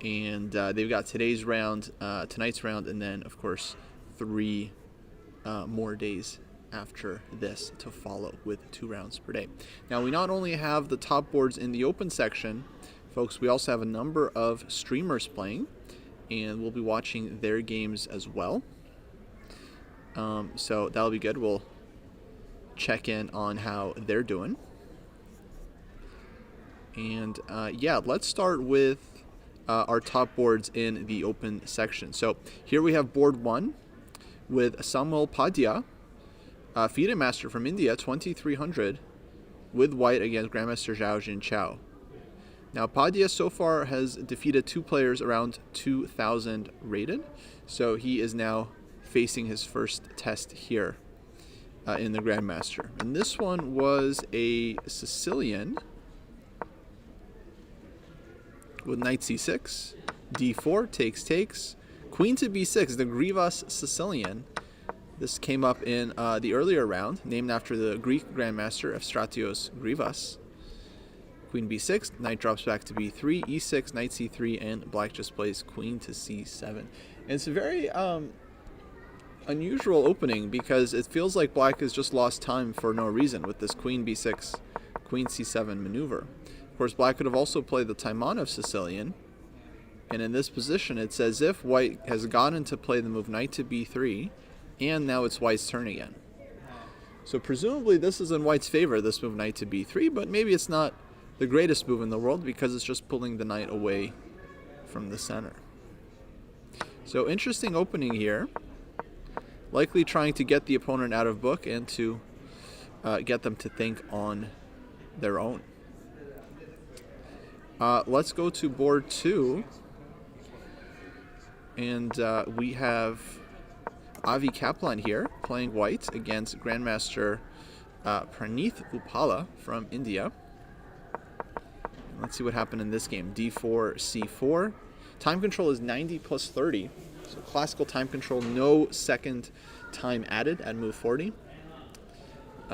And they've got today's round, tonight's round, and then, of course, 3 more days after this to follow with 2 rounds per day. Now, we not only have the top boards in the open section, folks, we also have a number of streamers playing, and we'll be watching their games as well. So that'll be good. We'll check in on how they're doing. And yeah, let's start with our top boards in the open section. So here we have board 1 with Samuel Padilla, FIDE Master from India, 2300, with white against Grandmaster Zhao Jinchao. Now, Padilla so far has defeated 2 players around 2000 rated, so he is now facing his first test here in the Grandmaster. And this one was a Sicilian with knight c6, d4, takes, queen to b6, the Grivas Sicilian. This came up in the earlier round, named after the Greek Grandmaster Efstratios Grivas. Queen b6, knight drops back to b3, e6, knight c3, and black just plays queen to c7. And it's a very unusual opening because it feels like black has just lost time for no reason with this queen b6, queen c7 maneuver. Of course, black could have also played the Taimanov Sicilian, and in this position it's as if white has gotten to play the move knight to b3, and now it's white's turn again. So presumably this is in white's favor, this move knight to b3, but maybe it's not the greatest move in the world because it's just pulling the knight away from the center. So interesting opening here, likely trying to get the opponent out of book and to get them to think on their own. Let's go to board 2, and we have Avi Kaplan here playing white against Grandmaster Pranith Upala from India. Let's see what happened in this game. d4, c4. Time control is 90 plus 30, so classical time control, no second time added at move 40.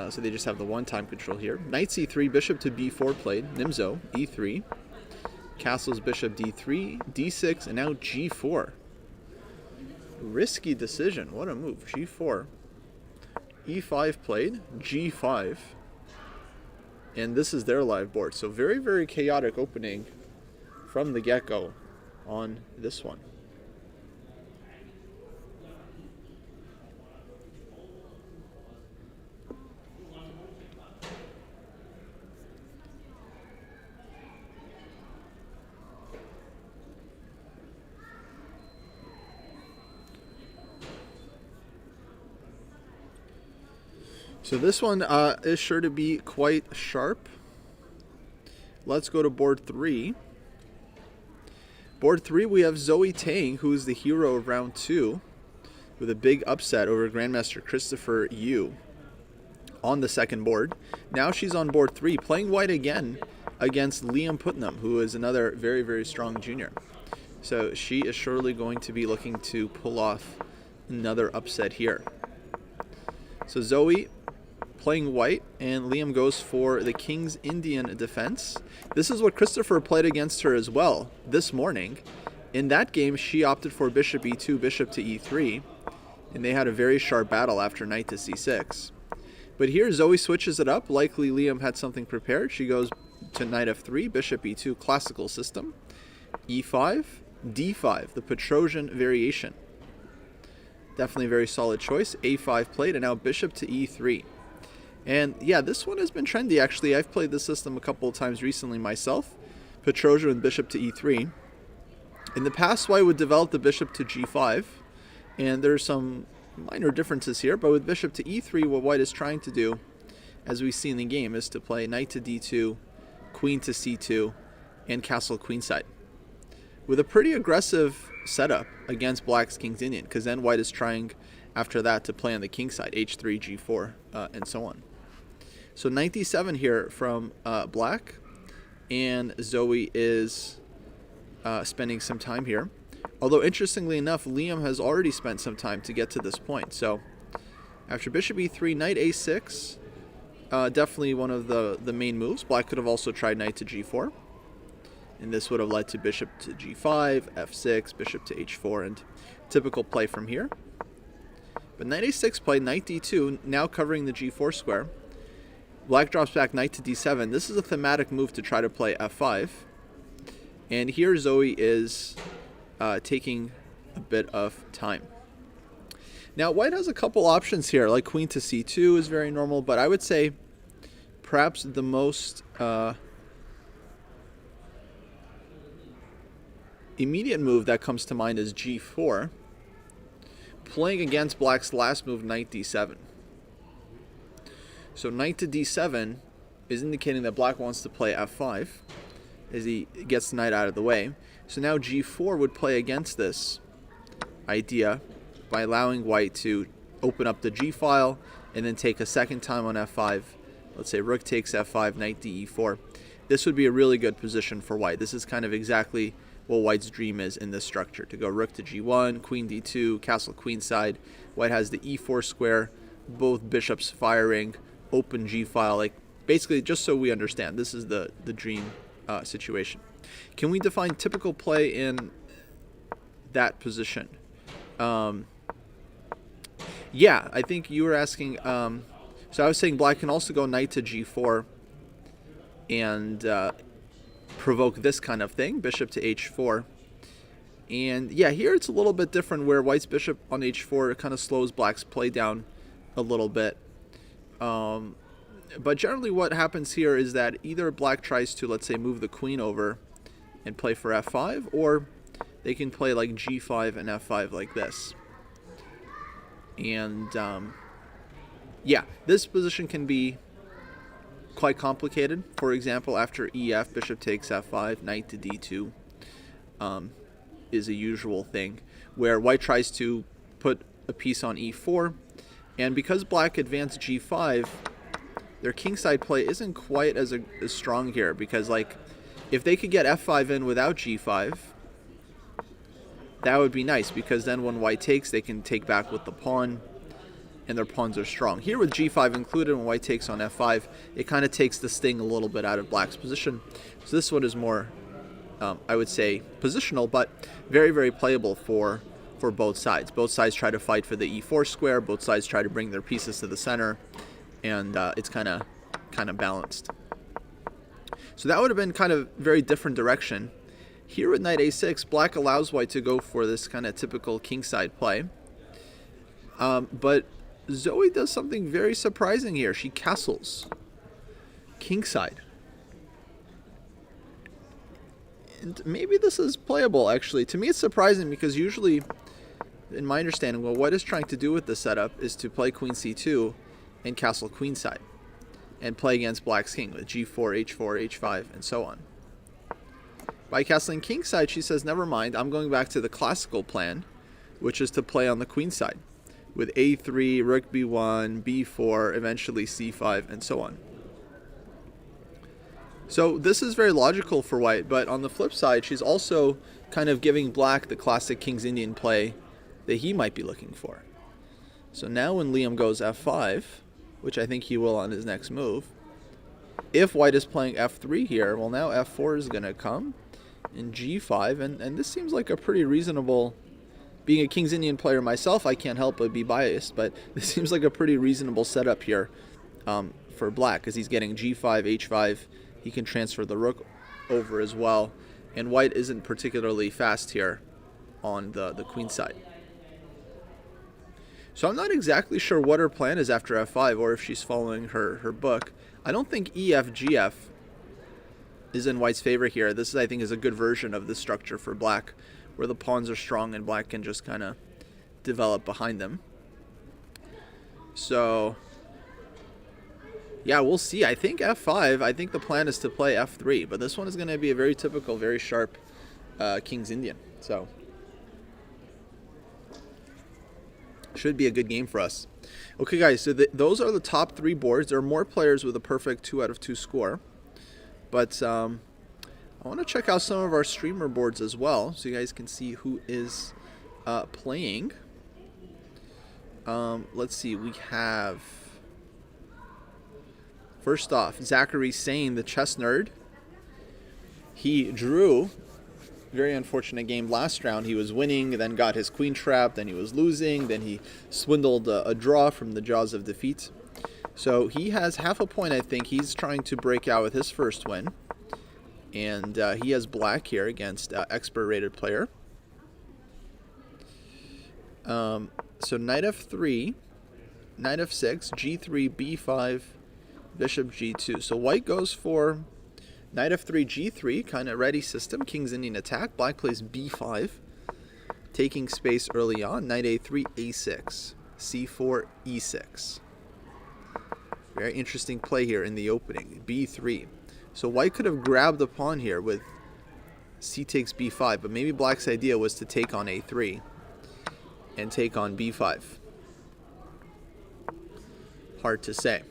So they just have the 1 time control here. Knight c3, bishop to b4 played, Nimzo, e3. Castles, bishop d3, d6, and now g4. Risky decision. What a move. g4. e5 played, g5. And this is their live board. So very, very chaotic opening from the get-go on this one. So this one is sure to be quite sharp. Let's go to board 3. Board 3, we have Zoe Tang, who is the hero of round 2, with a big upset over Grandmaster Christopher Yu on the second board. Now she's on board 3, playing white again against Liam Putnam, who is another very, very strong junior. So she is surely going to be looking to pull off another upset here. So Zoe playing white, and Liam goes for the King's Indian defense. This is what Christopher played against her as well this morning. In that game, she opted for bishop e2, bishop to e3, and they had a very sharp battle after knight to c6. But here, Zoe switches it up. Likely Liam had something prepared. She goes to knight f3, bishop e2, classical system, e5, d5, the Petrosian variation. Definitely a very solid choice. a5 played, and now bishop to e3. And yeah, this one has been trendy actually. I've played this system a couple of times recently myself. Petrosian and bishop to e3. In the past, white would develop the bishop to g5, and there's some minor differences here, but with bishop to e3, what white is trying to do, as we see in the game, is to play knight to d2, queen to c2, and castle queenside, with a pretty aggressive setup against black's King's Indian, because then white is trying after that to play on the king side, h3, g4, and so on. So knight d7 here from black, and Zoe is spending some time here. Although interestingly enough, Liam has already spent some time to get to this point. So after bishop e3, knight a6, definitely one of the main moves. Black could have also tried knight to g4. And this would have led to bishop to g5, f6, bishop to h4, and typical play from here. But knight a6 play, knight d2, now covering the g4 square. Black drops back knight to d7. This is a thematic move to try to play f5. And here Zoe is taking a bit of time. Now white has a couple options here, like queen to c2 is very normal, but I would say perhaps the most immediate move that comes to mind is g4, playing against black's last move, knight d7. So knight to d7 is indicating that black wants to play f5 as he gets the knight out of the way. So now g4 would play against this idea by allowing white to open up the g file and then take a second time on f5. Let's say rook takes f5, knight de4. This would be a really good position for white. This is kind of exactly what white's dream is in this structure, to go rook to g1, queen d2, castle queenside. White has the e4 square, both bishops firing, open g file. Like, basically, just so we understand, this is the dream situation. Can we define typical play in that position? Yeah, I think you were asking. So I was saying black can also go knight to g4 and provoke this kind of thing, bishop to h4. And yeah, here it's a little bit different, where white's bishop on h4 kind of slows black's play down a little bit. But generally what happens here is that either black tries to, let's say, move the queen over and play for f5, or they can play like g5 and f5 like this. And yeah, this position can be quite complicated. For example, after ef, bishop takes f5, knight to d2 is a usual thing, where white tries to put a piece on e4, and because black advanced g5, their kingside play isn't quite as strong here, because like if they could get f5 in without g5, that would be nice, because then when white takes, they can take back with the pawn, and their pawns are strong. Here with g5 included, when white takes on f5, it kind of takes the sting a little bit out of black's position. So this one is more, I would say, positional, but very, very playable for both sides. Both sides try to fight for the e4 square. Both sides try to bring their pieces to the center, and it's kind of balanced. So that would have been kind of very different direction. Here with knight a6, black allows white to go for this kind of typical kingside play. But Zoe does something very surprising here. She castles kingside. And maybe this is playable, actually. To me, it's surprising, because usually, in my understanding, what white is trying to do with this setup is to play queen c2 and castle queenside, and play against black's king with g4, h4, h5, and so on. By castling kingside, she says, never mind, I'm going back to the classical plan, which is to play on the queen side, with a3, rook b1, b4, eventually c5, and so on. So this is very logical for white, but on the flip side, she's also kind of giving black the classic King's Indian play that he might be looking for. So now when Liam goes f5, which I think he will on his next move, if white is playing f3 here, well, now f4 is going to come, and g5, and this seems like a pretty reasonable, being a King's Indian player myself, I can't help but be biased, but this seems like a pretty reasonable setup here for black, because he's getting g5, h5, he can transfer the rook over as well, and white isn't particularly fast here on the queen side. So I'm not exactly sure what her plan is after f5, or if she's following her book. I don't think ef, gf is in white's favor here. This, I think, is a good version of this structure for black, where the pawns are strong and black can just kind of develop behind them. So yeah, we'll see. I think f5, I think the plan is to play f3, but this one is going to be a very typical, very sharp King's Indian. So should be a good game for us. Okay, guys, so those are the top 3 boards. There are more players with a perfect 2 out of 2 score, but I want to check out some of our streamer boards as well, so you guys can see who is playing. Let's see, we have, first off, Zachary Sane, the chess nerd. He drew. Very unfortunate game last round. He was winning, then got his queen trap, then he was losing, then he swindled a draw from the jaws of defeat. So he has half a point, I think. He's trying to break out with his first win. And he has black here against expert rated player. So knight f3, knight f6, g3, b5, bishop g2. So white goes for knight f3, g3, kind of ready system. King's Indian attack. Black plays b5, taking space early on. Knight a3, a6, c4, e6. Very interesting play here in the opening. b3. So white could have grabbed the pawn here with c takes b5, but maybe black's idea was to take on a3 and take on b5. Hard to say.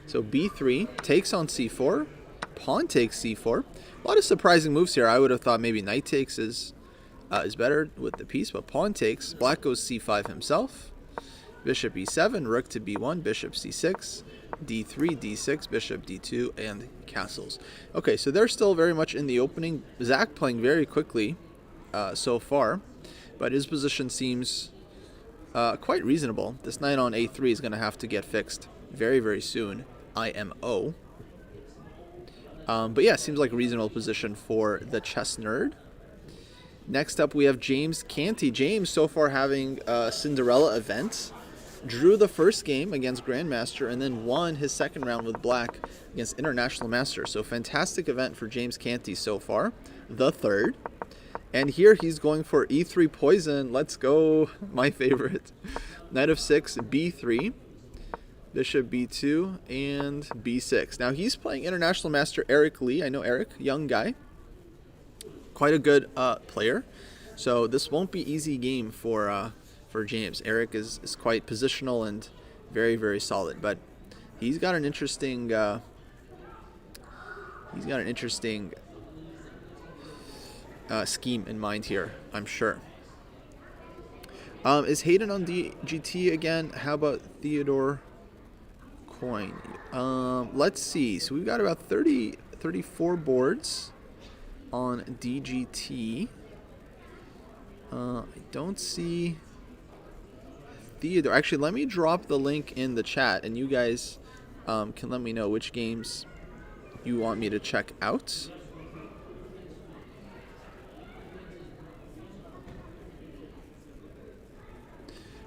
So b3 takes on c4. Pawn takes c4. A lot of surprising moves here. I would have thought maybe knight takes is better with the piece, but pawn takes. Black goes c5 himself. Bishop e7, rook to b1, bishop c6, d3, d6, bishop d2, and castles. Okay, so they're still very much in the opening. Zach playing very quickly so far, but his position seems quite reasonable. This knight on a3 is going to have to get fixed very, very soon. IMO. But yeah, seems like a reasonable position for the chess nerd. Next up, we have James Canty. James, so far having a Cinderella event. Drew the first game against Grandmaster and then won his second round with black against International Master. So fantastic event for James Canty so far. The third. And here he's going for e3 poison. Let's go. My favorite. Knight of 6, b3. Bishop b2 and b6. Now he's playing International Master Eric Lee. I know Eric, young guy. Quite a good player. So this won't be easy game for James. Eric is quite positional and very, very solid. But he's got an interesting scheme in mind here, I'm sure. Is Hayden on DGT again? How about Theodore Coin? Let's see. So we've got about 34 boards on DGT. I don't see Theodore. Actually, let me drop the link in the chat, and you guys can let me know which games you want me to check out.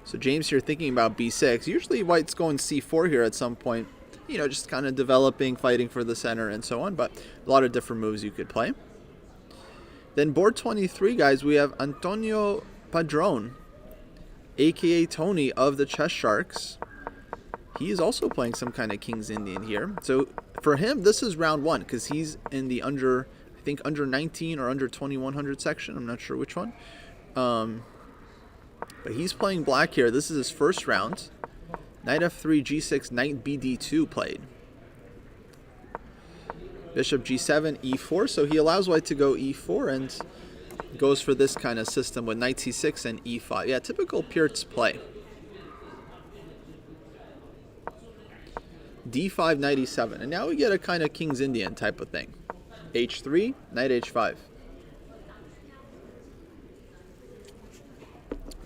So James here thinking about b6. Usually white's going c4 here at some point. You know, just kind of developing, fighting for the center and so on. But a lot of different moves you could play. Then board 23, guys, we have Antonio Padron, a.k.a. Tony of the Chess Sharks. He is also playing some kind of King's Indian here. So for him, this is round one because he's in the under 19 or under 2100 section. I'm not sure which one. But he's playing black here. This is his first round. Knight f3, g6, knight bd2 played. Bishop g7, e4. So he allows white to go e4 and goes for this kind of system with knight c6 and e5. Yeah, typical Pirtz play. d5, knight e7. And now we get a kind of King's Indian type of thing. h3, knight h5.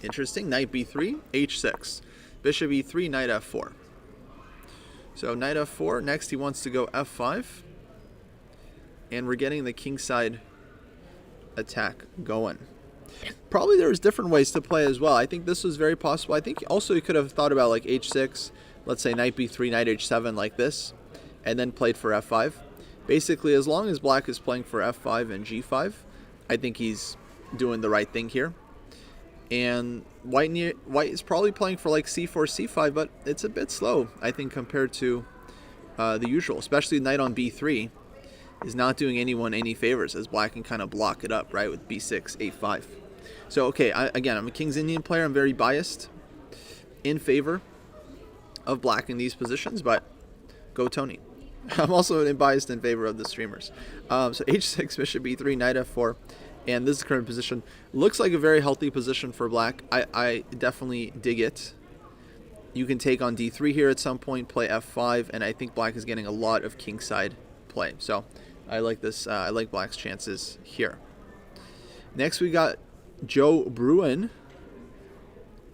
Interesting. Knight b3, h6. Bishop e3, knight f4. So knight f4. Next he wants to go f5. And we're getting the kingside attack going. Probably there's different ways to play as well. I think this was very possible. I think also you could have thought about like h6. Let's say knight b3, knight h7 like this. And then played for f5. Basically, as long as black is playing for f5 and g5, I think he's doing the right thing here. And white is probably playing for like c4, c5, but it's a bit slow, I think, compared to the usual. Especially knight on b3 is not doing anyone any favors, as black can kind of block it up, right, with b6, a5. So, okay, again, I'm a King's Indian player. I'm very biased in favor of black in these positions, but go Tony. I'm also biased in favor of the streamers. So h6, bishop e3, knight f4. And this is the current position. Looks like a very healthy position for black. I definitely dig it. You can take on d3 here at some point, play f5, and I think black is getting a lot of kingside play. So I like this. I like black's chances here. Next, we got Joe Bruin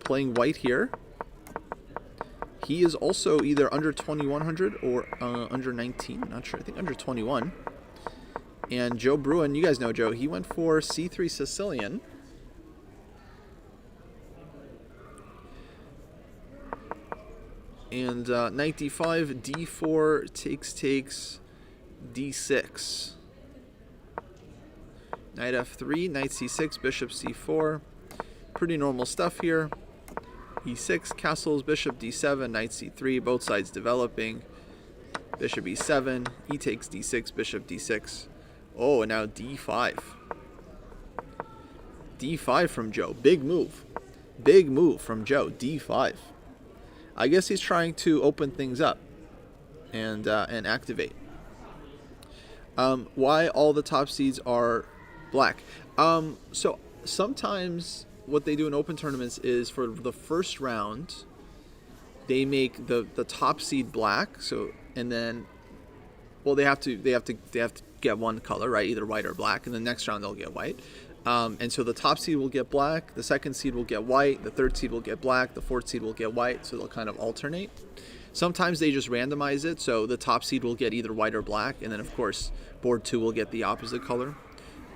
playing white here. He is also either under 2100 or under 19. Not sure. I think under 21. And Joe Bruin, you guys know Joe. He went for C3 Sicilian. And knight d5, d4, takes, d6. Knight f3, knight c6, bishop c4. Pretty normal stuff here. e6, castles, bishop d7, knight c3, both sides developing. Bishop e7, e takes d6, bishop d6. Oh, and now d5. d5 from Joe. Big move. Big move from Joe. d5. I guess he's trying to open things up and activate. Why all the top seeds are black? So sometimes what they do in open tournaments is for the first round, they make the top seed black. So and then, well, they have to get one color, right? Either white or black. And the next round they'll get white. And so the top seed will get black, the second seed will get white, the third seed will get black, the fourth seed will get white, so they'll kind of alternate. Sometimes they just randomize it, so the top seed will get either white or black, and then of course board 2 will get the opposite color.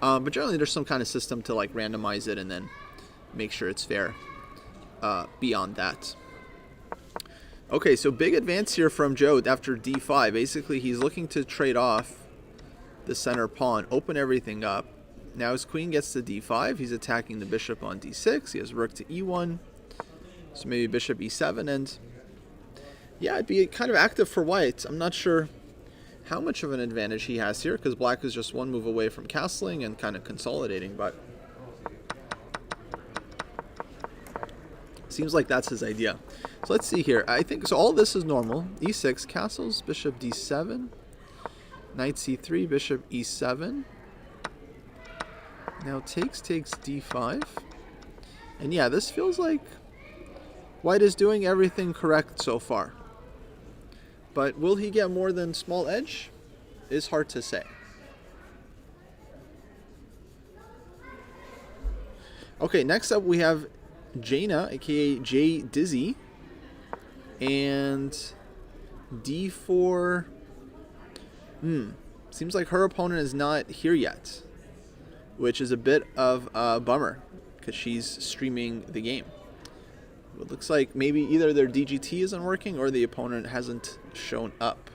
But generally there's some kind of system to like randomize it and then make sure it's fair beyond that. Okay, so big advance here from Joe after d5. Basically he's looking to trade off the center pawn, open everything up. Now his queen gets to d5. He's attacking the bishop on d6. He has rook to e1. So maybe bishop e7. And yeah, it'd be kind of active for white. I'm not sure how much of an advantage he has here because black is just one move away from castling and kind of consolidating. But seems like that's his idea. So let's see here. I think so. All this is normal. e6, castles, bishop d7, knight c3, bishop e7. Now takes d5. And yeah, this feels like white is doing everything correct so far. But will he get more than small edge? Is hard to say. Okay, next up we have Jaina, aka Jay Dizzy. And d4. Seems like her opponent is not here yet, which is a bit of a bummer because she's streaming the game. It looks like maybe either their DGT isn't working or the opponent hasn't shown up.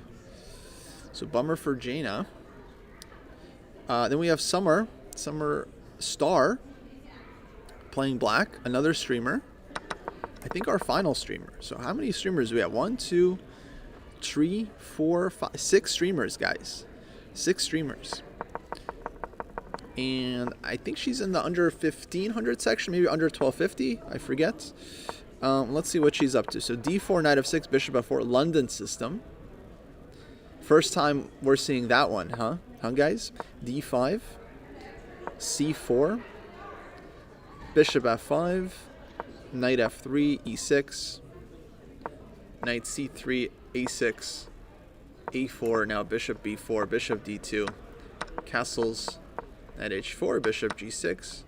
So bummer for Jaina. Then we have Summer Star playing black, another streamer. I think our final streamer. So how many streamers do we have? 1, 2, 3, 4, 5, 6 streamers, guys. 6 streamers. And I think she's in the under 1500 section, maybe under 1250, I forget. Let's see what she's up to. So d4, knight f6, bishop f4, London system. First time we're seeing that one, huh? Huh, guys? d5, c4, bishop f5, knight f3, e6, knight c3, a6, a4, now bishop b4, bishop d2, castles, knight h4, bishop g6,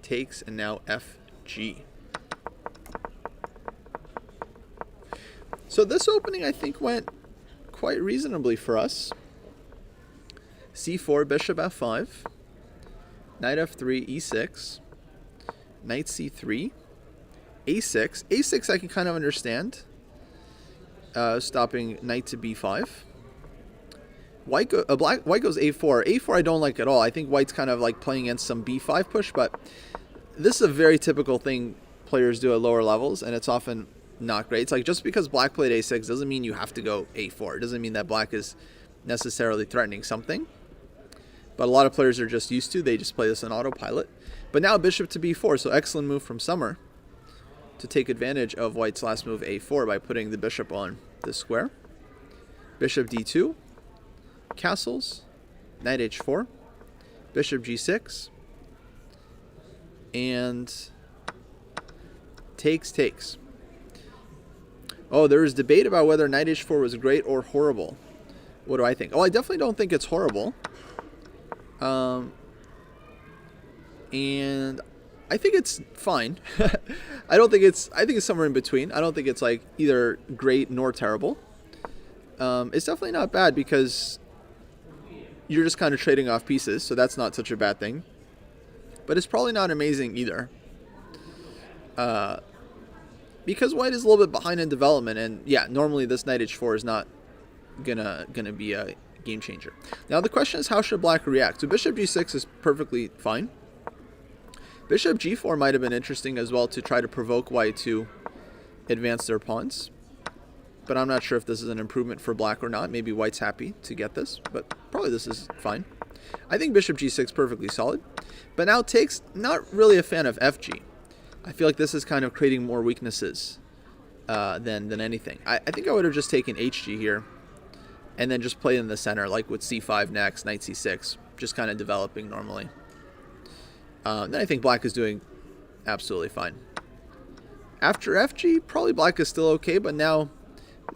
takes, and now fg. So this opening, I think, went quite reasonably for us. c4, bishop f5, knight f3, e6, knight c3, a6. a6 I can kind of understand, stopping knight to b5. White goes a4. a4 I don't like at all. I think white's kind of like playing against some b5 push, but this is a very typical thing players do at lower levels, and it's often not great. It's like just because black played a6 doesn't mean you have to go a4. It doesn't mean that black is necessarily threatening something. But a lot of players are just used to. They just play this on autopilot. But now bishop to b4, so excellent move from Summer to take advantage of white's last move a4 by putting the bishop on the square. Bishop d2, castles, knight h4, bishop g6, and takes. Oh, there was debate about whether knight h4 was great or horrible. What do I think? Oh, I definitely don't think it's horrible. And I think it's fine. I don't think it's. I think it's somewhere in between. I don't think it's like either great nor terrible. It's definitely not bad because you're just kind of trading off pieces, so that's not such a bad thing. But it's probably not amazing either. Because white is a little bit behind in development, and yeah, normally this knight h4 is not gonna be a game changer. Now the question is, how should black react? So bishop g6 is perfectly fine. Bishop g4 might have been interesting as well to try to provoke white to advance their pawns. But I'm not sure if this is an improvement for black or not. Maybe white's happy to get this, but probably this is fine. I think bishop g6 perfectly solid. But now takes, not really a fan of fg. I feel like this is kind of creating more weaknesses than anything. I think I would have just taken hg here and then just played in the center, like with c5 next, knight c6, just kind of developing normally. Then I think black is doing absolutely fine. After fg, probably black is still okay, but now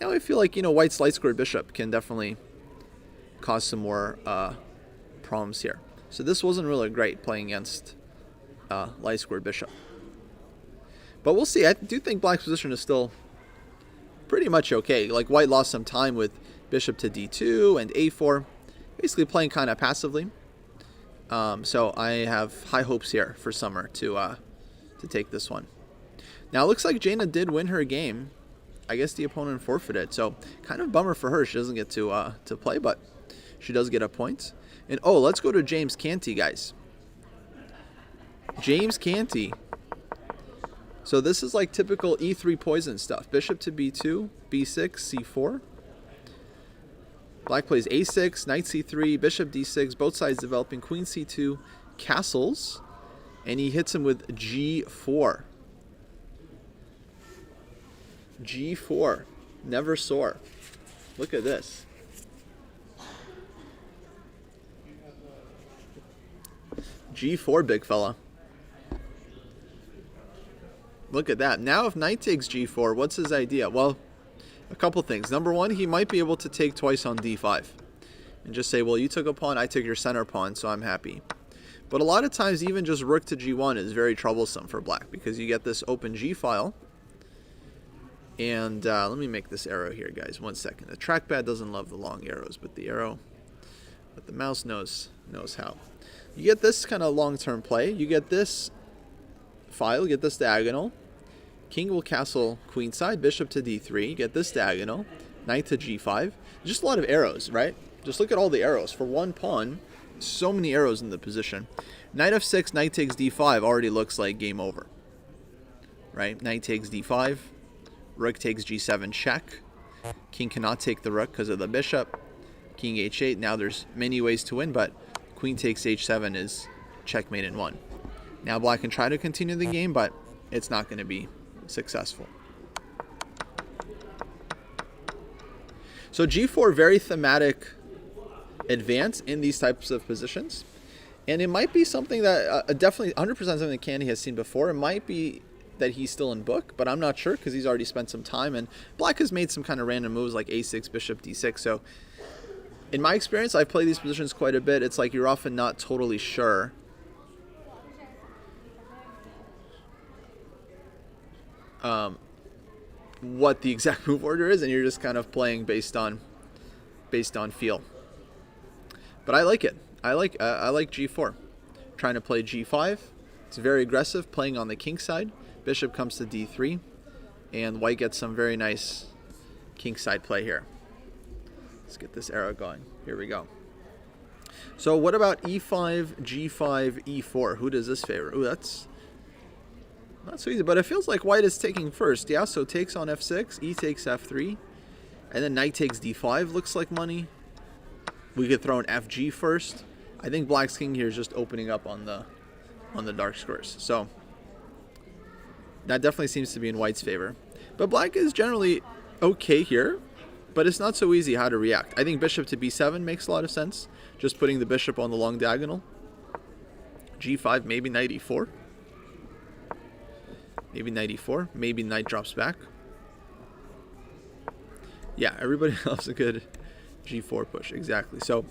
I feel like, white's light squared bishop can definitely cause some more problems here. So this wasn't really great playing against light squared bishop. But we'll see. I do think black's position is still pretty much okay. Like white lost some time with bishop to d2 and a4, basically playing kind of passively. So I have high hopes here for Summer to take this one. Now it looks like Jaina did win her game. I guess the opponent forfeited, so kind of bummer for her. She doesn't get to play, but she does get a point. And oh, let's go to James Canty, guys. James Canty. So this is like typical e3 poison stuff. Bishop to b2, b6, c4. Black plays a6, knight c3, bishop d6, both sides developing, queen c2, castles, and he hits him with g4. g4. Never soar. Look at this. g4, big fella. Look at that. Now if knight takes g4, what's his idea? Well, a couple things. Number one, he might be able to take twice on d5 and just say, well, you took a pawn, I took your center pawn, so I'm happy. But a lot of times, even just rook to g1 is very troublesome for black because you get this open g file. And let me make this arrow here, guys. 1 second. The trackpad doesn't love the long arrows, but the mouse knows how. You get this kind of long-term play. You get this file, you get this diagonal. King will castle queenside, bishop to d3. You get this diagonal, knight to g5. Just a lot of arrows, right? Just look at all the arrows. For one pawn, so many arrows in the position. Knight f6, knight takes d5 already looks like game over. Right? Knight takes d5. Rook takes g7 check. King cannot take the rook because of the bishop. King h8. Now there's many ways to win, but queen takes h7 is checkmate in one. Now black can try to continue the game, but it's not going to be successful. So g4, very thematic advance in these types of positions. And it might be something that definitely 100% something that Canty has seen before. It might be that he's still in book, but I'm not sure because he's already spent some time. And black has made some kind of random moves like a6, bishop d6. So in my experience, I've played these positions quite a bit. It's like you're often not totally sure what the exact move order is, and you're just kind of playing based on feel. But I like it. I like g4. Trying to play g5. It's very aggressive, playing on the king side. Bishop comes to d3, and white gets some very nice king side play here. Let's get this arrow going. Here we go. So what about e5, g5, e4? Who does this favor? Ooh, that's not so easy, but it feels like white is taking first. Yeah, so takes on f6, e takes f3, and then knight takes d5 looks like money. We could throw an fg first. I think black's king here is just opening up on the dark squares. So that definitely seems to be in white's favor. But black is generally okay here, but it's not so easy how to react. I think bishop to b7 makes a lot of sense. Just putting the bishop on the long diagonal. g5, maybe knight e4. Maybe knight e4. Maybe knight drops back. Yeah, everybody loves a good g4 push. Exactly. So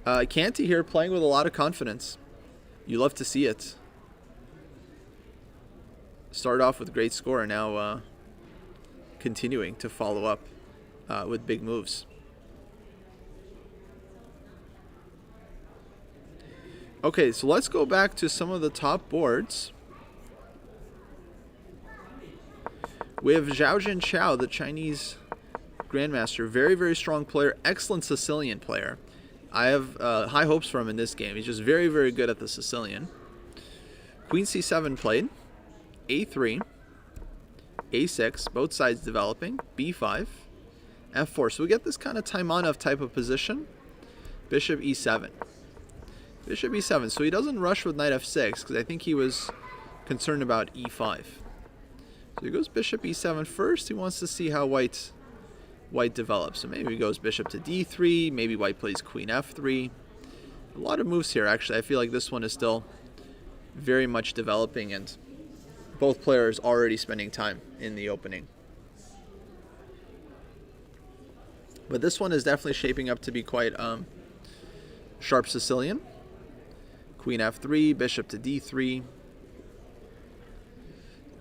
Canty here playing with a lot of confidence. You love to see it. Started off with great score, and now continuing to follow up with big moves. Okay, so let's go back to some of the top boards. We have Zhao Jinchao, the Chinese Grandmaster. Very, very strong player. Excellent Sicilian player. I have high hopes for him in this game. He's just very, very good at the Sicilian. Queen c7 played. a3. a6. Both sides developing. b5. f4. So we get this kind of Taimanov type of position. Bishop e7. Bishop e7. So he doesn't rush with knight f6 because I think he was concerned about e5. So he goes bishop e7 first. He wants to see how white develops. So maybe he goes bishop to d3. Maybe white plays queen f3. A lot of moves here, actually. I feel like this one is still very much developing, and both players already spending time in the opening. But this one is definitely shaping up to be quite sharp Sicilian. Queen f3, bishop to d3.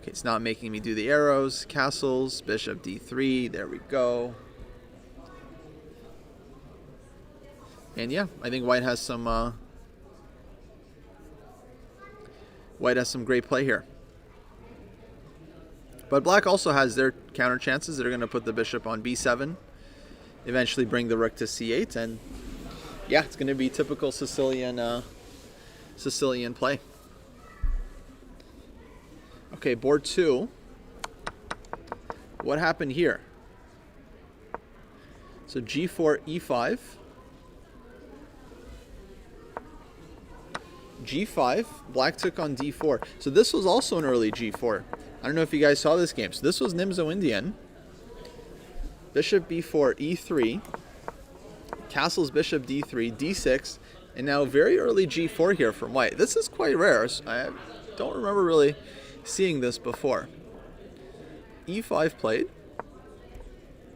Okay, it's not making me do the arrows. Castles, bishop d3. There we go. And yeah, I think white has some great play here. But black also has their counter chances. They're going to put the bishop on b7, eventually bring the rook to c8, and yeah, it's going to be typical Sicilian play. Okay, board 2. What happened here? So g4, e5. g5, black took on d4. So this was also an early g4. I don't know if you guys saw this game. So this was Nimzo Indian. Bishop b4, e3. Castles, bishop d3, d6. And now very early g4 here from white. This is quite rare. I don't remember really seeing this before. e5 played.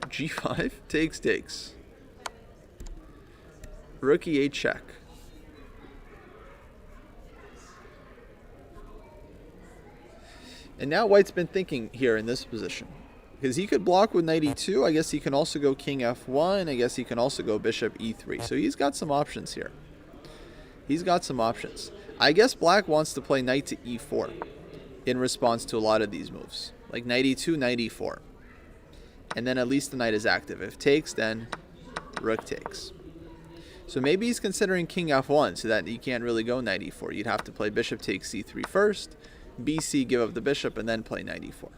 g5 takes. Rook e8 check. And now white's been thinking here in this position, because he could block with knight e2. I guess he can also go king f1. I guess he can also go bishop e3. So he's got some options here. He's got some options. I guess black wants to play knight to e4 in response to a lot of these moves, like knight e2, knight e4. And then at least the knight is active. If takes, then rook takes. So maybe he's considering king f1 so that you can't really go knight e4. You'd have to play bishop takes c3 first, bc, give up the bishop, and then play knight e4.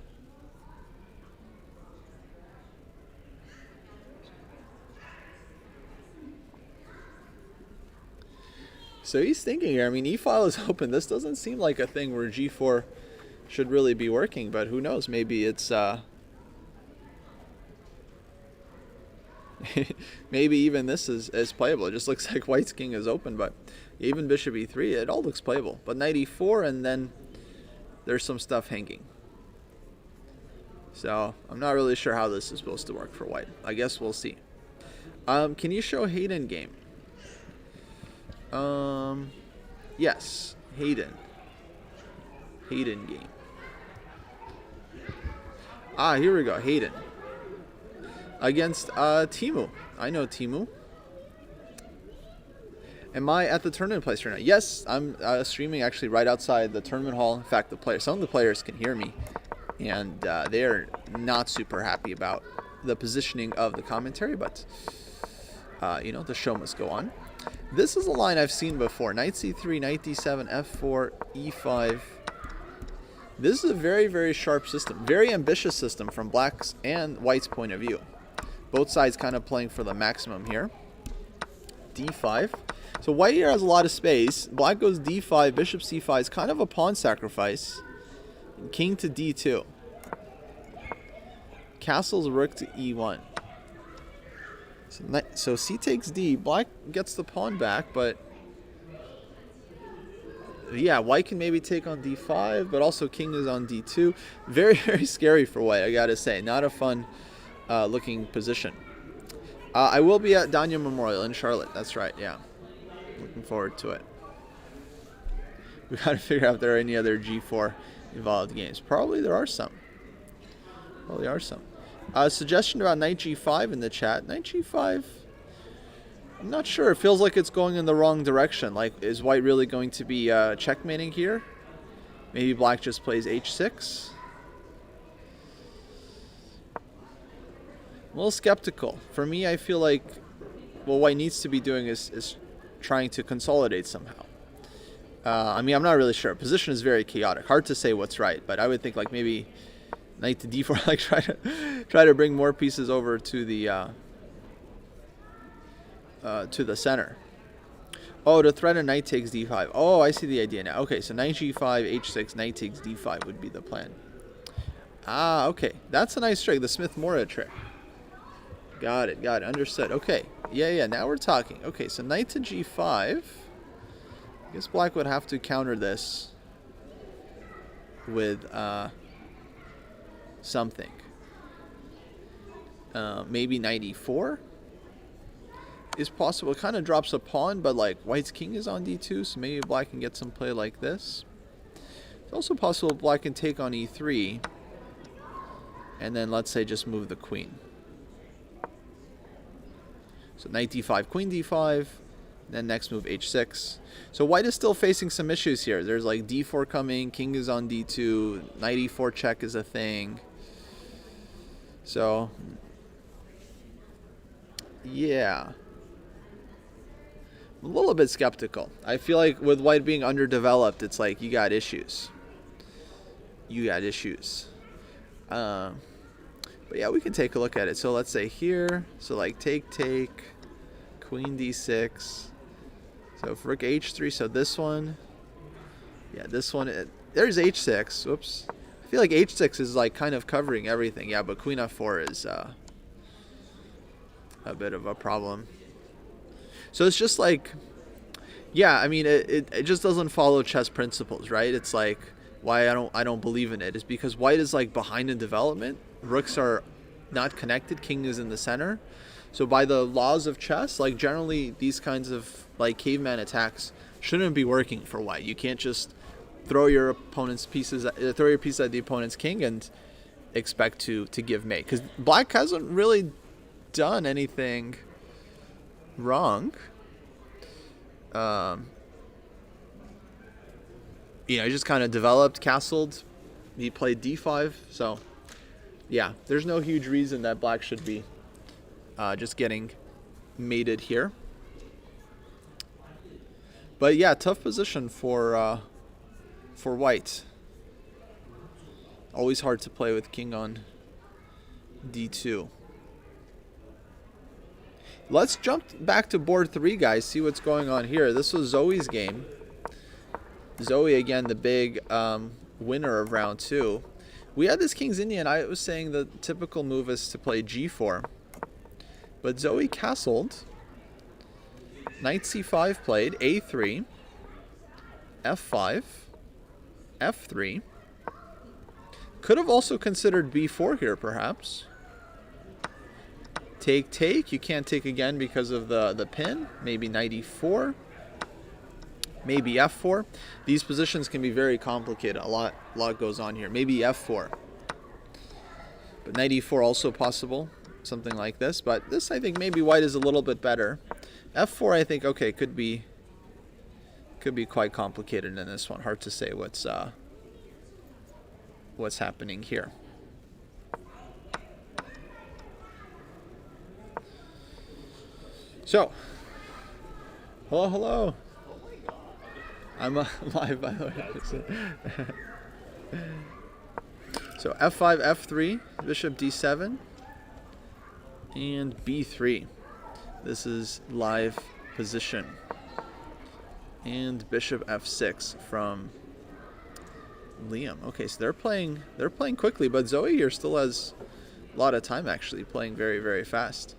So he's thinking here. I mean, e-file is open. This doesn't seem like a thing where g4 should really be working, but who knows? Maybe it's maybe even this is playable. It just looks like white's king is open, but even bishop e3, it all looks playable. But knight e4, and then there's some stuff hanging. So I'm not really sure how this is supposed to work for white. I guess we'll see. Can you show Hayden game? Yes, Hayden game. Here we go. Hayden against Timu. I know Timu. Am I at the tournament place right now? Yes, I'm streaming actually right outside the tournament hall. In fact, some of the players can hear me, and they're not super happy about the positioning of the commentary, but the show must go on. This is a line I've seen before. Knight c3, knight d7, f4, e5. This is a very, very sharp system. Very ambitious system from black's and white's point of view. Both sides kind of playing for the maximum here. d5. So white here has a lot of space. Black goes d5, bishop c5 is kind of a pawn sacrifice. King to d2. Castles rook to e1. So c takes d. Black gets the pawn back, but yeah, white can maybe take on d5, but also king is on d2. Very, very scary for white, I gotta say. Not a fun looking position. I will be at Danya Memorial in Charlotte. That's right, yeah. Looking forward to it. We got to figure out if there are any other G4 involved games. Probably there are some. Probably are some. Suggestion about Knight G5 in the chat. Knight G5, I'm not sure. It feels like it's going in the wrong direction. Like, is white really going to be checkmating here? Maybe black just plays H6. I'm a little skeptical. For me, I feel like what white needs to be doing is trying to consolidate somehow. I mean, I'm not really sure. Position is very chaotic. Hard to say what's right, but I would think like maybe knight to d4, like try to bring more pieces over to the center. Oh, to threaten knight takes d5. Oh, I see the idea now. Okay, so knight g5, h6, knight takes d5 would be the plan. Ah, okay. That's a nice trick, the Smith-Morra trick. Got it, understood. Okay, yeah, now we're talking. Okay, so knight to g5. I guess black would have to counter this with something. Maybe knight e4 is possible. It kind of drops a pawn, but like white's king is on d2, so maybe black can get some play like this. It's also possible black can take on e3, and then let's say just move the queen. So knight d5, queen d5, then next move h6. So white is still facing some issues here. There's like d4 coming, king is on d2, knight e4 check is a thing. So yeah, I'm a little bit skeptical. I feel like with white being underdeveloped, it's like you got issues. But yeah, we can take a look at it. So let's say here, so like take, queen d6. So if rook h3, so this one, yeah, this one, there's h6. Whoops. I feel like h6 is like kind of covering everything. Yeah, but queen f4 is a bit of a problem. So it's just like, yeah, I mean, it just doesn't follow chess principles, right? It's like why I don't believe in it is because white is like behind in development. Rooks are not connected. King is in the center. So by the laws of chess, like generally these kinds of like caveman attacks shouldn't be working for white. You can't just throw your piece at the opponent's king and expect to give mate, because black hasn't really done anything wrong. He just kind of developed, castled. He played d5, so yeah, there's no huge reason that black should be just getting mated here. But yeah, tough position for white. Always hard to play with king on d2. Let's jump back to board 3, guys, see what's going on here. This was Zoe's game. Zoe, again, the big winner of round 2. We had this King's Indian. I was saying the typical move is to play g4. But Zoe castled. Knight c5 played, a3, f5, f3. Could have also considered b4 here, perhaps. Take. You can't take again because of the pin. Maybe knight e4. Maybe f4. These positions can be very complicated. A lot goes on here. Maybe f4. But knight e4 also possible. Something like this. But this, I think, maybe white is a little bit better. f4, I think, okay, could be quite complicated in this one. Hard to say what's happening here. So, hello. I'm live, by the way. So f5, f3, bishop d7, and b3. This is live position. And bishop f6 from Liam. Okay, so they're playing quickly, but Zoe here still has a lot of time, actually, playing very, very fast.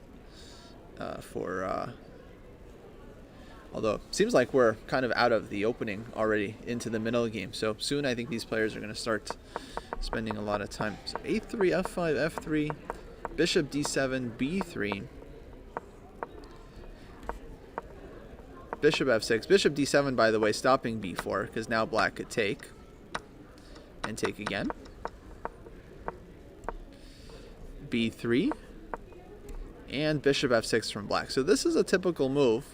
Although it seems like we're kind of out of the opening already into the middle game. So soon I think these players are going to start spending a lot of time. So a3, f5, f3, bishop d7, b3. bishop f6. Bishop d7, by the way, stopping b4, because now black could take. And take again. b3. And bishop f6 from black. So this is a typical move.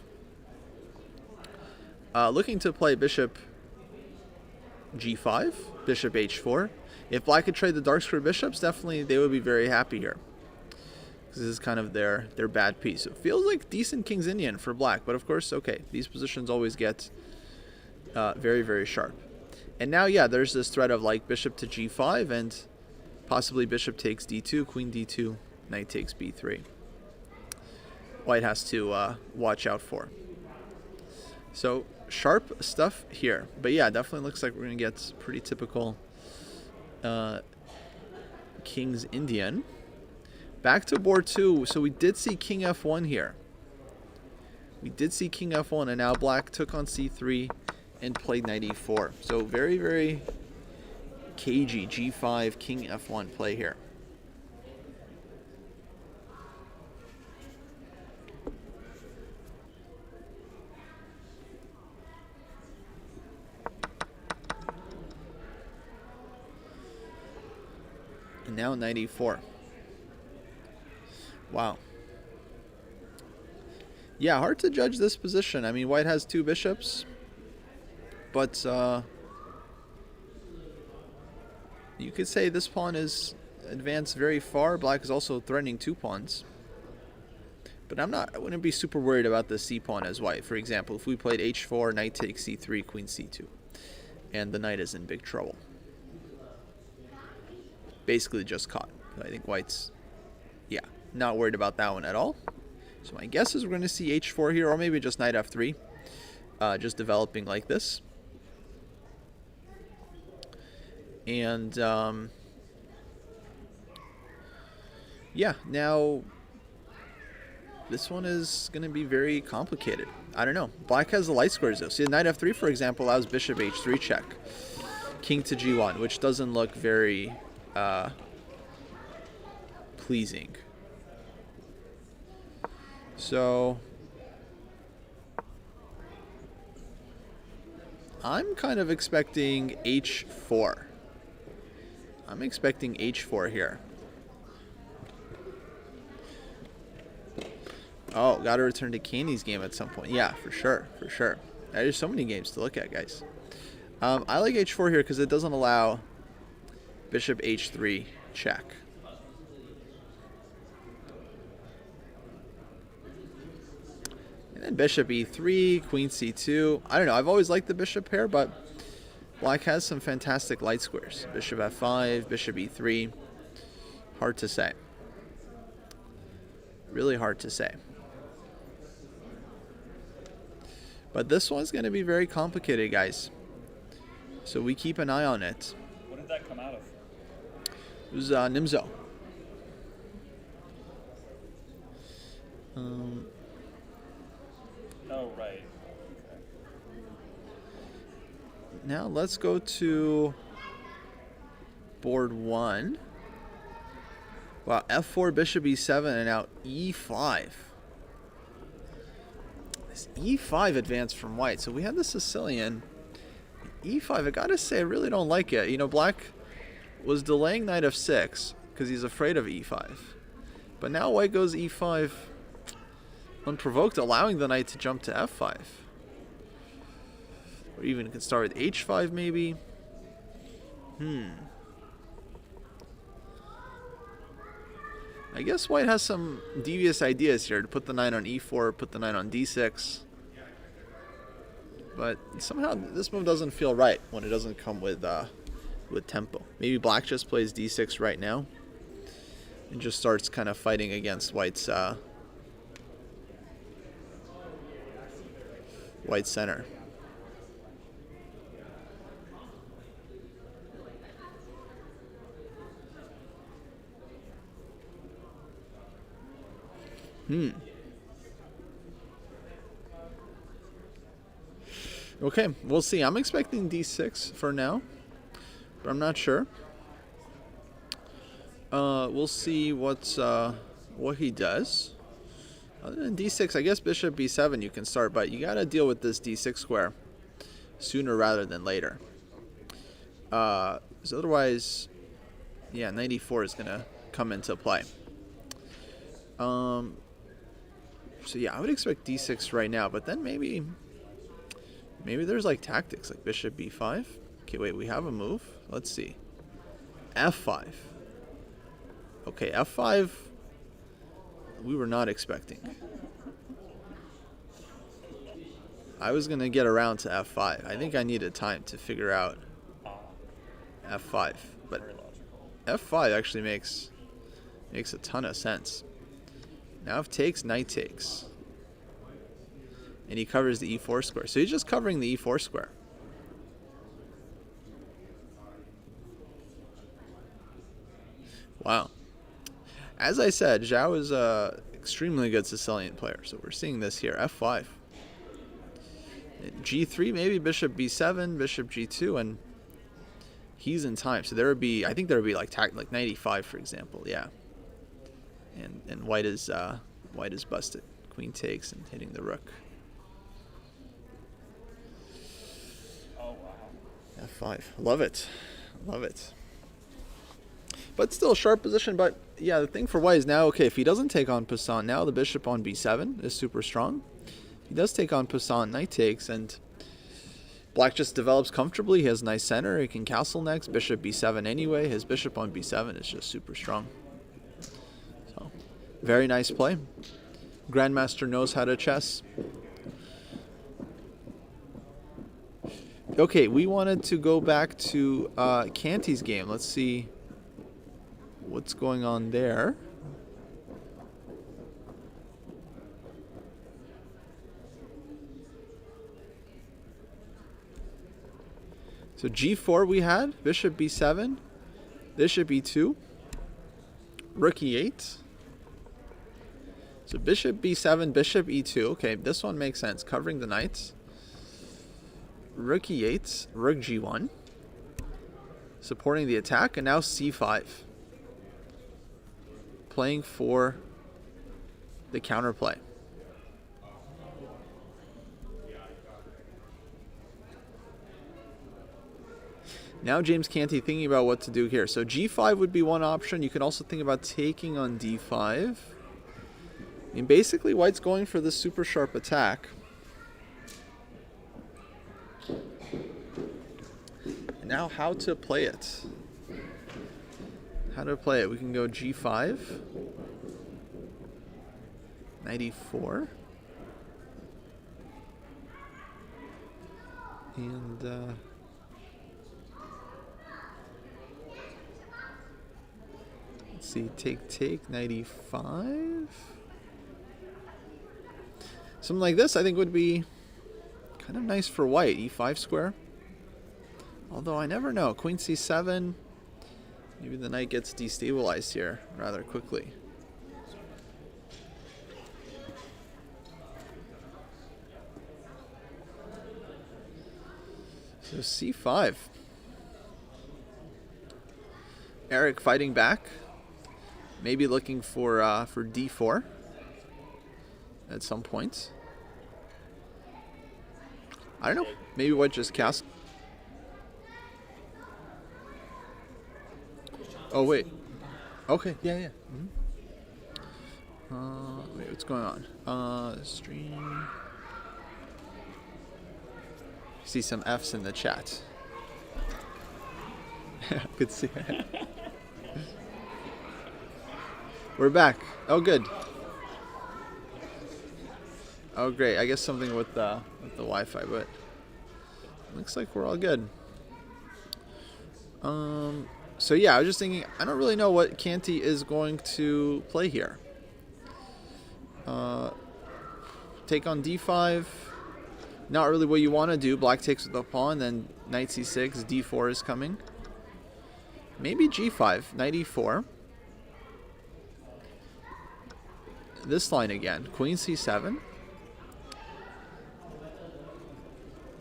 Looking to play bishop g5, bishop h4. If black could trade the dark square bishops, definitely they would be very happy here. This is kind of their bad piece. It feels like decent King's Indian for black, but of course, okay, these positions always get very, very sharp. And now, yeah, there's this threat of like bishop to g5 and possibly bishop takes d2, queen d2, knight takes b3. White has to watch out for. So sharp stuff here. But yeah, definitely looks like we're going to get pretty typical King's Indian. Back to board 2. So we did see king f1 here. We did see king f1, and now black took on c3 and played knight e4. So very, very cagey g5, king f1 play here. And now knight e4. Wow. Yeah, hard to judge this position. I mean, white has 2 bishops, but you could say this pawn is advanced very far. Black is also threatening 2 pawns. But I wouldn't be super worried about the c pawn as white. For example, if we played h4, knight takes c3, queen c2, and the knight is in big trouble. Basically just caught. I think white's, yeah, not worried about that one at all. So my guess is we're going to see h4 here, or maybe just knight f3, just developing like this. And yeah, now this one is going to be very complicated. I don't know. Black has the light squares though. See, knight f3, for example, allows bishop h3 check, king to g1, which doesn't look very pleasing. So I'm kind of expecting h4. I'm expecting h4 here. Oh, got to return to Candy's game at some point. Yeah, for sure, for sure. There's so many games to look at, guys. I like h4 here because it doesn't allow bishop h3 check. And then bishop e3, queen c2. I don't know. I've always liked the bishop pair, but black has some fantastic light squares. Bishop f5, bishop e3. Hard to say. Really hard to say. But this one's going to be very complicated, guys. So we keep an eye on it. What did that come out of? It was Nimzo. Oh, right. Okay. Now let's go to board 1. Wow, f4, bishop e7, and now e5. This e5 advance from white. So we had the Sicilian. e5, I gotta say, I really don't like it. You know, black was delaying knight f6 because he's afraid of e5. But now white goes e5 unprovoked, allowing the knight to jump to f5. Or even can start with h5 maybe. I guess white has some devious ideas here to put the knight on e4, put the knight on d6. But somehow this move doesn't feel right when it doesn't come with tempo. Maybe black just plays d6 right now and just starts kind of fighting against white's white center. Okay, we'll see. I'm expecting d6 for now, but I'm not sure. We'll see what he does. Other than d6, I guess bishop b7 you can start, but you got to deal with this d6 square sooner rather than later. So otherwise, yeah, knight e4 is going to come into play. So yeah, I would expect d6 right now, but then maybe there's like tactics, like bishop b5. Okay, wait, we have a move. Let's see. f5. Okay, f5 we were not expecting. I was going to get around to f5. I think I needed time to figure out f5. But f5 actually makes a ton of sense. Now if takes, knight takes. And he covers the e4 square. So he's just covering the e4 square. Wow. As I said, Zhao is an extremely good Sicilian player. So we're seeing this here. f5. g3, maybe bishop b7, bishop g2, and he's in time. So there would be, I think there would be like knight e5, for example. Yeah. And white is busted. Queen takes and hitting the rook. Oh wow. f5. Love it. Love it. But still a sharp position. But yeah, the thing for white is now, okay, if he doesn't take on Poussin, now the bishop on b7 is super strong. He does take on Poussin, knight takes, and black just develops comfortably. He has nice center. He can castle next. Bishop b7 anyway. His bishop on b7 is just super strong. So, very nice play. Grandmaster knows how to chess. Okay, we wanted to go back to Canty's game. Let's see what's going on there. So g4 we had, bishop b7, bishop e2, rook e8. So bishop b7, bishop e2. Okay, this one makes sense, covering the knights. Rook e8, rook g1, supporting the attack, and now c5. Playing for the counterplay. Now James Canty thinking about what to do here. So g5 would be one option. You can also think about taking on d5. I mean, basically white's going for this super sharp attack. And now how to play it. How to play it. We can go g5. Knight e4. And let's see, take, knight e5. Something like this I think would be kind of nice for white. e5 square. Although I never know. Queen c7. Maybe the knight gets destabilized here rather quickly. So c5. Eric fighting back. Maybe looking for d4 at some point. I don't know. Maybe white just cast. Oh wait. Okay. Yeah. Wait. What's going on? Stream. See some F's in the chat. Good to see. We're back. Oh, good. Oh, great. I guess something with the Wi-Fi, but looks like we're all good. So yeah, I was just thinking, I don't really know what Canty is going to play here. Take on d5. Not really what you want to do. Black takes with the pawn, then knight c6, d4 is coming. Maybe g5, knight e4. This line again, queen c7.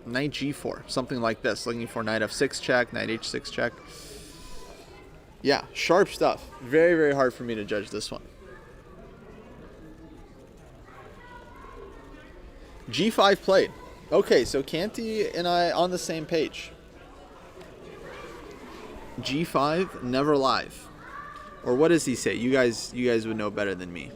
Knight g4, something like this. Looking for knight f6 check, knight h6 check. Yeah, sharp stuff. Very, very hard for me to judge this one. G5 played. Okay, so Canty and I on the same page. G5, never live. Or what does he say? You guys would know better than me.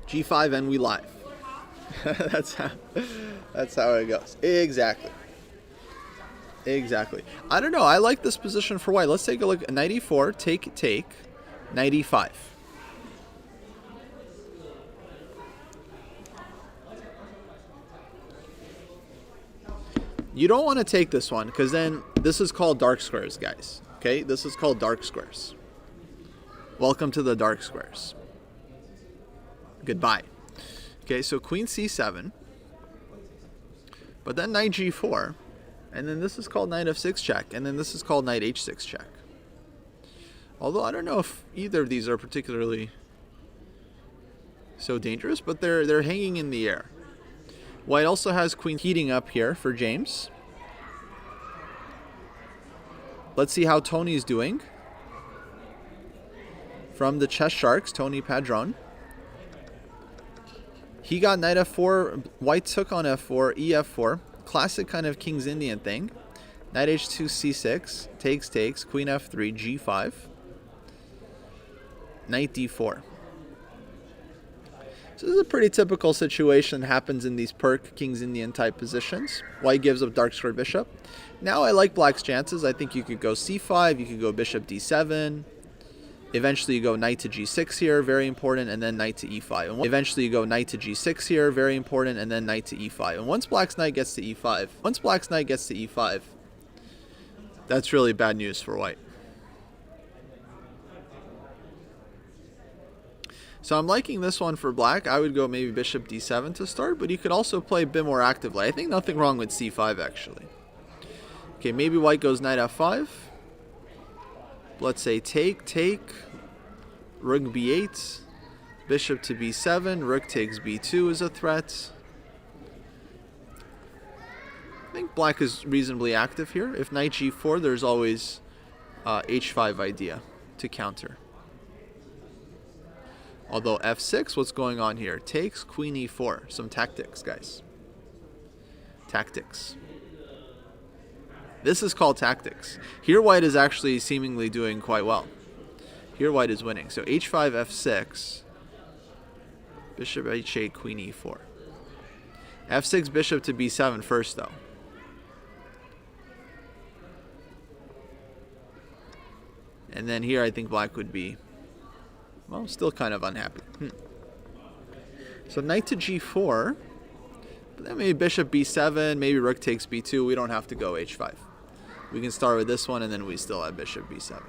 G5 and we live. that's how it goes. Exactly. I don't know. I like this position for white. Let's take a look. Knight e4, take, knight e5. You don't want to take this one because then this is called dark squares, guys. Okay, this is called dark squares. Welcome to the dark squares. Goodbye. Okay, so queen c7, but then knight g4, and then this is called knight f6 check, and then this is called knight h6 check. Although I don't know if either of these are particularly so dangerous, but they're hanging in the air. White also has queen heating up here for James. Let's see how Tony's doing. From the Chess Sharks, Tony Padron. He got knight f4, white took on f4, ef4. Classic kind of King's Indian thing. Knight h2, c6, takes, queen f3, g5. Knight d4. So this is a pretty typical situation that happens in these perk King's Indian type positions. White gives up dark square bishop. Now I like black's chances. I think you could go c5, you could go bishop d7. Eventually you go knight to g6 here, very important, and then knight to e5. And eventually you go knight to g6 here, very important, and then knight to e5. And once black's knight gets to e5, that's really bad news for white. So I'm liking this one for black. I would go maybe bishop d7 to start, but you could also play a bit more actively. I think nothing wrong with c5 actually. Okay, maybe white goes knight f5. Let's say take, rook b8, bishop to b7, rook takes b2 is a threat. I think black is reasonably active here. If knight g4, there's always h5 idea to counter. Although f6, what's going on here? Takes, queen e4. Some tactics, guys. Tactics. This is called tactics. Here white is actually seemingly doing quite well. Here white is winning. So h5, f6. Bishop h8, queen e4. f6, bishop to b7 first, though. And then here I think black would be, well, still kind of unhappy. So knight to g4. But then maybe bishop b7, maybe rook takes b2. We don't have to go h5. We can start with this one, and then we still have bishop b7.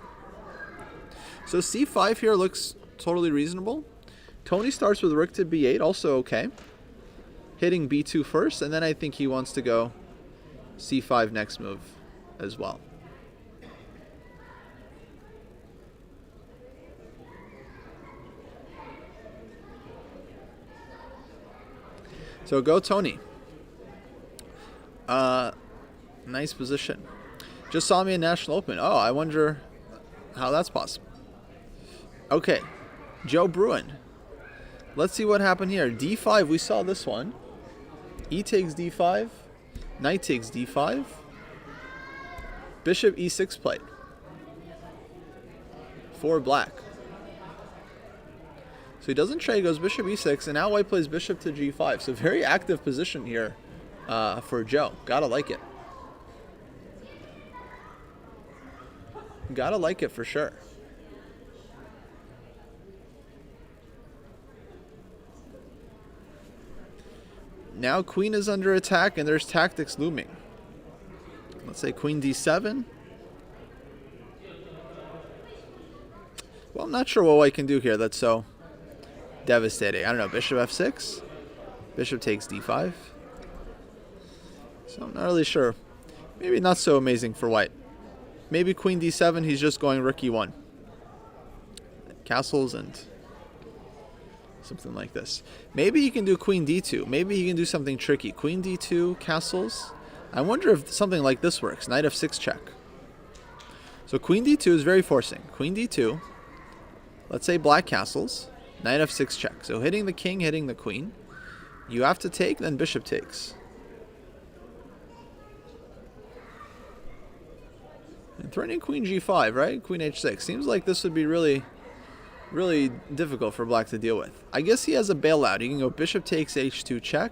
So c5 here looks totally reasonable. Tony starts with rook to b8, also okay. Hitting b2 first, and then I think he wants to go c5 next move as well. So go Tony. Nice position. Just saw me in National Open. Oh, I wonder how that's possible. Okay, Joe Bruin. Let's see what happened here. d5, we saw this one. E takes d5. Knight takes d5. Bishop e6 played. For black. So he doesn't trade, goes bishop e6, and now white plays bishop to g5. So very active position here for Joe. Gotta like it. Gotta like it for sure. Now queen is under attack, and there's tactics looming. Let's say queen d7. Well, I'm not sure what white can do here that's so devastating. I don't know. Bishop f6. Bishop takes d5. So I'm not really sure. Maybe not so amazing for white. maybe queen d7, he's just going rook e1. Castles and something like this. Maybe he can do queen d2. Maybe he can do something tricky. Queen d2, castles. I wonder if something like this works. Knight f6 check. So queen d2 is very forcing. Queen d2. Let's say black castles. Knight f6 check. So hitting the king, hitting the queen. You have to take, then bishop takes. And threatening queen g5, right? Queen h6. Seems like this would be really difficult for black to deal with. I guess he has a bailout. He can go bishop takes h2 check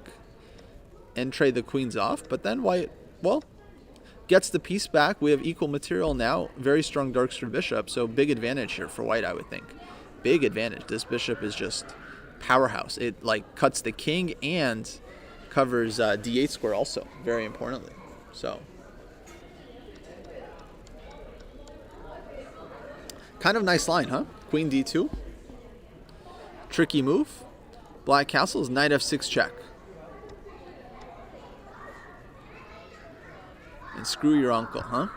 and trade the queens off. But then white, well, gets the piece back. We have equal material now. Very strong darkster bishop. So big advantage here for white, I would think. Big advantage. This bishop is just powerhouse. It like cuts the king and covers d8 square also, very importantly. So kind of nice line, huh? Queen d2. Tricky move. Black castles, knight f6 check. And screw your uncle, huh?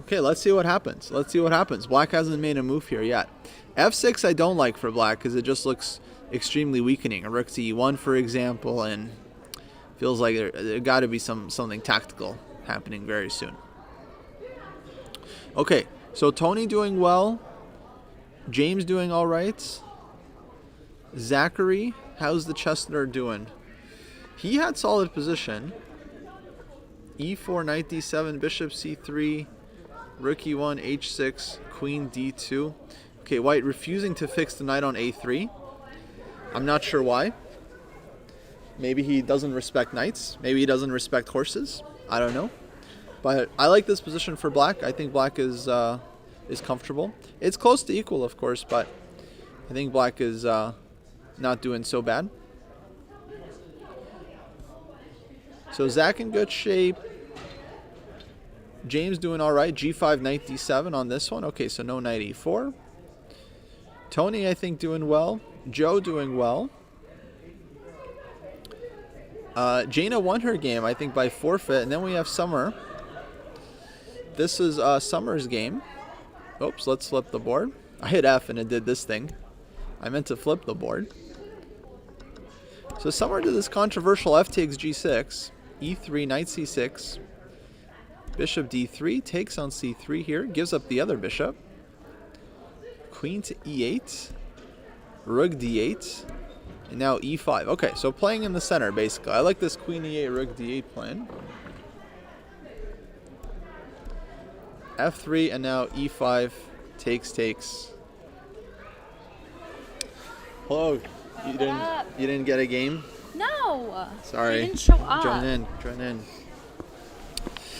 Okay, let's see what happens. Let's see what happens. Black hasn't made a move here yet. f6 I don't like for black because it just looks extremely weakening. A rook to e1, for example, and feels like there got to be something tactical happening very soon. Okay, so Tony doing well. James doing all right. Zachary, how's the Chestnut doing? He had solid position. e4, knight d7, bishop c3, rook e1, h6, queen d2. Okay, white refusing to fix the knight on a3. I'm not sure why. Maybe he doesn't respect knights. Maybe he doesn't respect horses. I don't know. But I like this position for black. I think black is comfortable. It's close to equal, of course, but I think black is not doing so bad. So Zach in good shape. James doing all right. G5, knight d7 on this one. Okay, so no knight e4. Tony, I think, doing well. Joe doing well. Jaina won her game, I think, by forfeit. And then we have Summer. This is Summer's game. Oops, let's flip the board. I hit F and it did this thing. I meant to flip the board. So Summer did this controversial F takes G6. E3, knight C6. Bishop D3, takes on C3 here. Gives up the other bishop. Queen to E8. Rook D8. And now E5. Okay, so playing in the center, basically. I like this Queen E8, Rook D8 plan. F3 and now E5. Takes. Hello. You didn't get a game? No. Sorry. You didn't show up. Join in.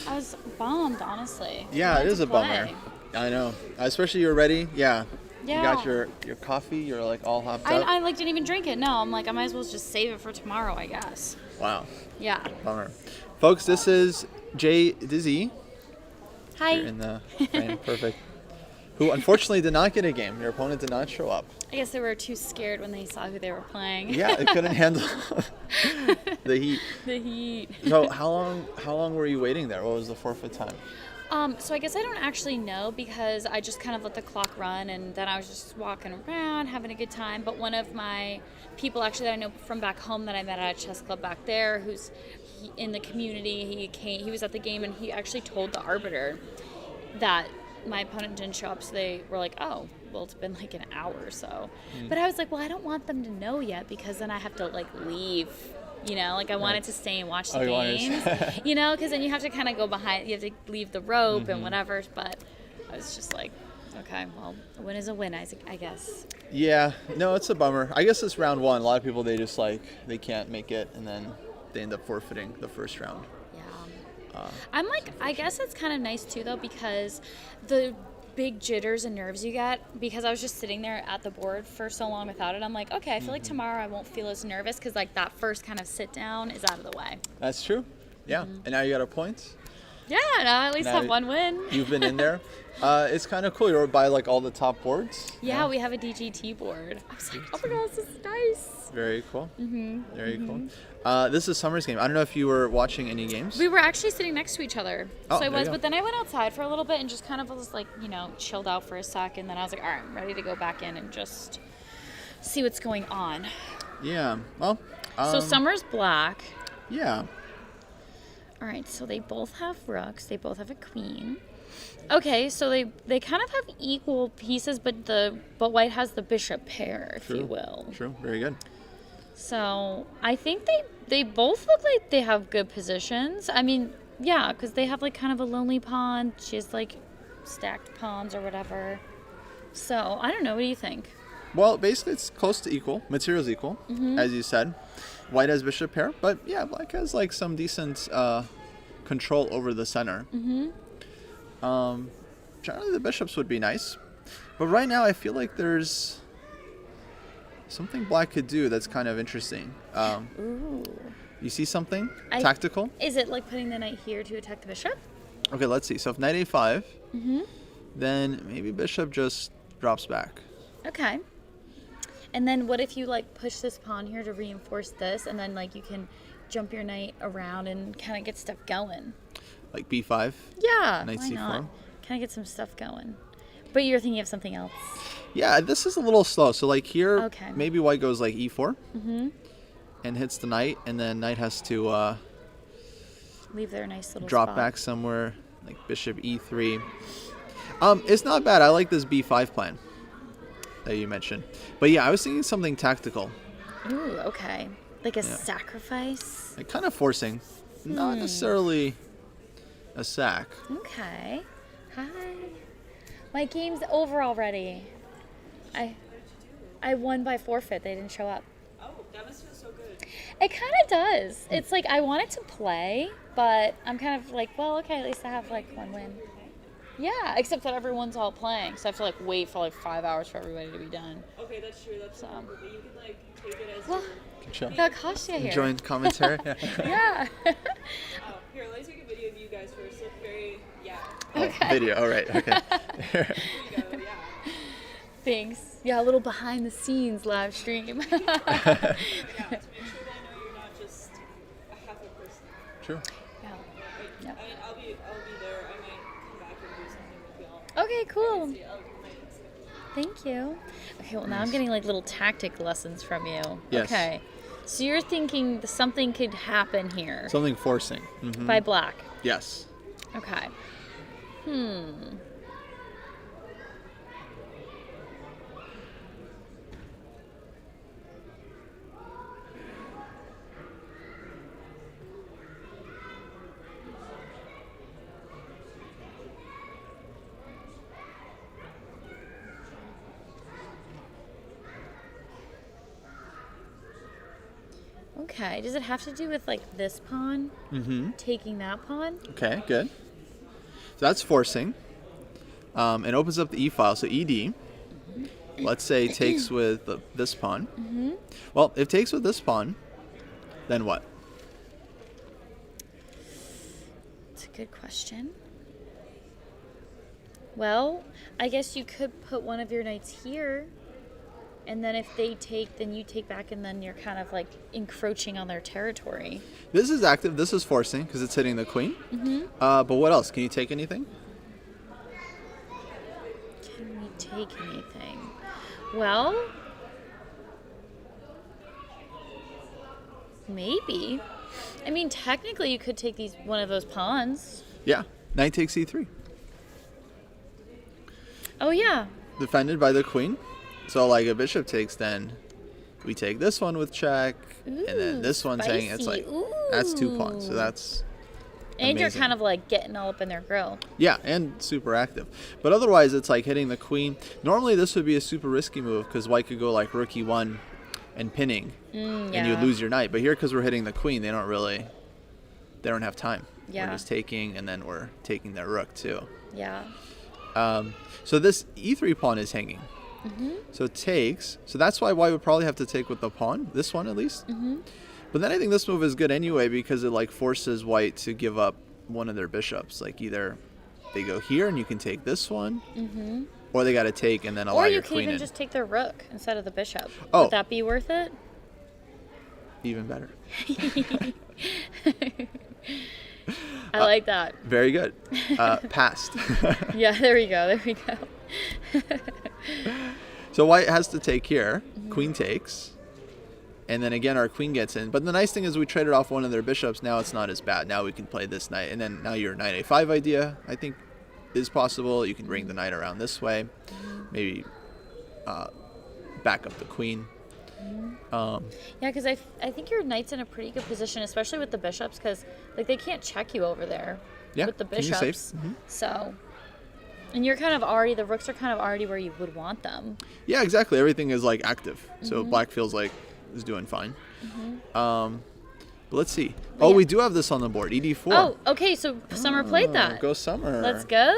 I was bummed, honestly. Yeah, it is a bummer. I know. Especially you're ready. Yeah. Yeah. You got your coffee. You're like all hopped up. I like didn't even drink it. No, I'm like I might as well just save it for tomorrow, I guess. Wow. Yeah. Bummer. Folks, this is Jay Dizzy. Hi. Here in the frame. Perfect. Who unfortunately did not get a game. Your opponent did not show up. I guess they were too scared when they saw who they were playing. Yeah, it couldn't handle the heat. The heat. So how long were you waiting there? What was the forfeit time? So I guess I don't actually know because I just kind of let the clock run and then I was just walking around having a good time. But one of my people actually that I know from back home that I met at a chess club back there who's in the community, he was at the game and he actually told the arbiter that my opponent didn't show up, so they were like, oh, well, it's been like an hour or so. But I was like, well, I don't want them to know yet because then I have to like leave. Like I wanted to stay and watch the games, because then you have to kind of go behind, you have to leave the rope and whatever. But I was just like, okay, well, a win is a win, I guess. Yeah, no, it's a bummer. I guess it's round one. A lot of people, they just they can't make it and then they end up forfeiting the first round. I'm like, I guess it's kind of nice too though because the big jitters and nerves you get, because I was just sitting there at the board for so long without it, I'm like, okay, I feel like tomorrow I won't feel as nervous because like that first kind of sit down is out of the way. That's true. Yeah. And now you got a point. Yeah, no, at least Now have one win. You've been in there. It's kind of cool. You're by like all the top boards. Yeah, we have a DGT board. I was like, oh my god, this is nice. Very cool. Very cool. This is Summer's game. I don't know if you were watching any games. We were actually sitting next to each other. Oh, So I there you was, go. but then I went outside for a little bit and just kind of was like, chilled out for a sec. And then I was like, all right, I'm ready to go back in and just see what's going on. Yeah. Well. So Summer's black. Yeah. All right, so they both have rooks. They both have a queen. Okay, so they kind of have equal pieces, but white has the bishop pair, if you will. True. Very good. So I think they both look like they have good positions. I mean, yeah, because they have like kind of a lonely pawn. She has like stacked pawns or whatever. So I don't know. What do you think? Well, basically, it's close to equal. Material's equal, as you said. White has bishop pair, but yeah, black has like some decent control over the center. Generally, the bishops would be nice, but right now I feel like there's something black could do that's kind of interesting. Ooh. You see something tactical? Is it like putting the knight here to attack the bishop? Okay, let's see. So if knight a5, then maybe bishop just drops back. Okay. And then what if you like push this pawn here to reinforce this, and then like you can jump your knight around and kind of get stuff going? Like b5. Yeah, Knight why c4. not? Kind of get some stuff going. But you're thinking of something else. Yeah, this is a little slow. So like here, Okay. maybe white goes like e4 and hits the knight, and then knight has to Leave their nice little drop spot. back somewhere, like bishop e3. It's not bad. I like this b5 plan that you mentioned. But yeah, I was thinking something tactical, Ooh, okay. Like a sacrifice? like kind of forcing, not necessarily a sack. Okay. Hi. My game's over already. I won by forfeit. They didn't show up. Oh, that must feel so good. It kind of does. It's like I wanted to play, but I'm kind of like, well, okay, at least I have like one win. Yeah, except that everyone's all playing, so I have to like wait for like 5 hours for everybody to be done. Okay, that's true. That's so cool. But you can like take it as Well, your... Chill. got Kostya here. Joint commentary. Yeah. Oh, here, let me take a video of you guys first. Look very... Yeah. Okay. Video. All right. Okay. There you go. Yeah. Thanks. Yeah, a little behind the scenes live stream. Yeah, to make sure that I know you're not just a half a person. True. Yeah. Like, Yep. I mean, I'll be there. I might come back and do something with y'all. Okay, cool. See, I'll Thank you. Okay, well now I'm getting like little tactic lessons from you. Yes. Okay. So you're thinking something could happen here Something forcing. by black. Yes. Okay. Okay. Does it have to do with like this pawn? Taking that pawn? Okay, good. So that's forcing. It opens up the e file. So ed, let's say takes with this pawn. Well, if takes with this pawn, then what? It's a good question. Well, I guess you could put one of your knights here, and then if they take, then you take back, and then you're kind of like encroaching on their territory. This is active. This is forcing because it's hitting the queen. But what else? Can you take anything? Can we take anything? Well, maybe. I mean, technically, you could take one of those pawns. Yeah. Knight takes e3. Oh yeah. Defended by the queen. So like a bishop takes, then we take this one with check, and then this one's hanging. It's like spicy. that's 2 pawns. So that's And you're amazing. kind of like getting all up in their grill. yeah, and super active. But otherwise, it's like hitting the queen. Normally, this would be a super risky move because white could go like rook e1 and pinning, and you would lose your knight. But here, because we're hitting the queen, they don't have time. Yeah. We're just taking, and then we're taking their rook too. Yeah. So this e3 pawn is hanging. So it takes. So that's why white would probably have to take with the pawn, this one at least. But then I think this move is good anyway because it like forces white to give up one of their bishops. Like either they go here and you can take this one, or they got to take and then allow Or you your can queen even in. just take their rook instead of the bishop. Oh. Would that be worth it? Even better. I like that. Very good. Passed. Yeah, there we go. There we go. So white has to take here. Queen takes. And then again, our queen gets in. But the nice thing is we traded off one of their bishops. Now it's not as bad. Now we can play this knight. And then now your knight a5 idea, I think, is possible. You can bring the knight around this way. Maybe back up the queen. Yeah, because I think your knight's in a pretty good position, especially with the bishops, because like they can't check you over there Yeah, with the king is bishops. safe. Mhm. So, and you're kind of already, the rooks are kind of already where you would want them. Yeah, exactly. Everything is like active. So black feels like is doing fine. But let's see. Oh, yeah. we do have this on the board. ED4. Oh, okay, so Summer played that. Go Summer. Let's go.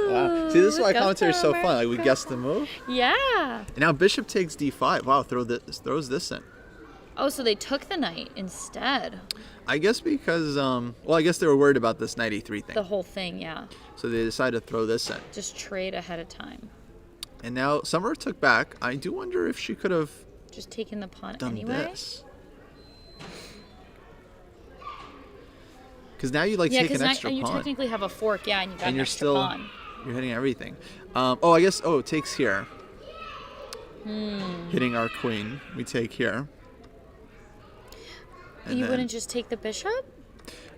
Wow. See, this is why Go commentary is so Summer. fun. Like we guess the move. Yeah. And now bishop takes d5. Wow, throws this in. Oh, so they took the knight instead. I guess because I guess they were worried about this knight e3 thing. The whole thing, yeah. So they decided to throw this in. Just trade ahead of time. And now Summer took back. I do wonder if she could have Just taking the pawn done anyway. this. Because now you like Yeah, take because an extra you pawn. technically have a fork, yeah, and you got And an you're extra still pawn. you're hitting everything. I guess it takes here. Hitting our queen. We take here. And You then- wouldn't just take the bishop?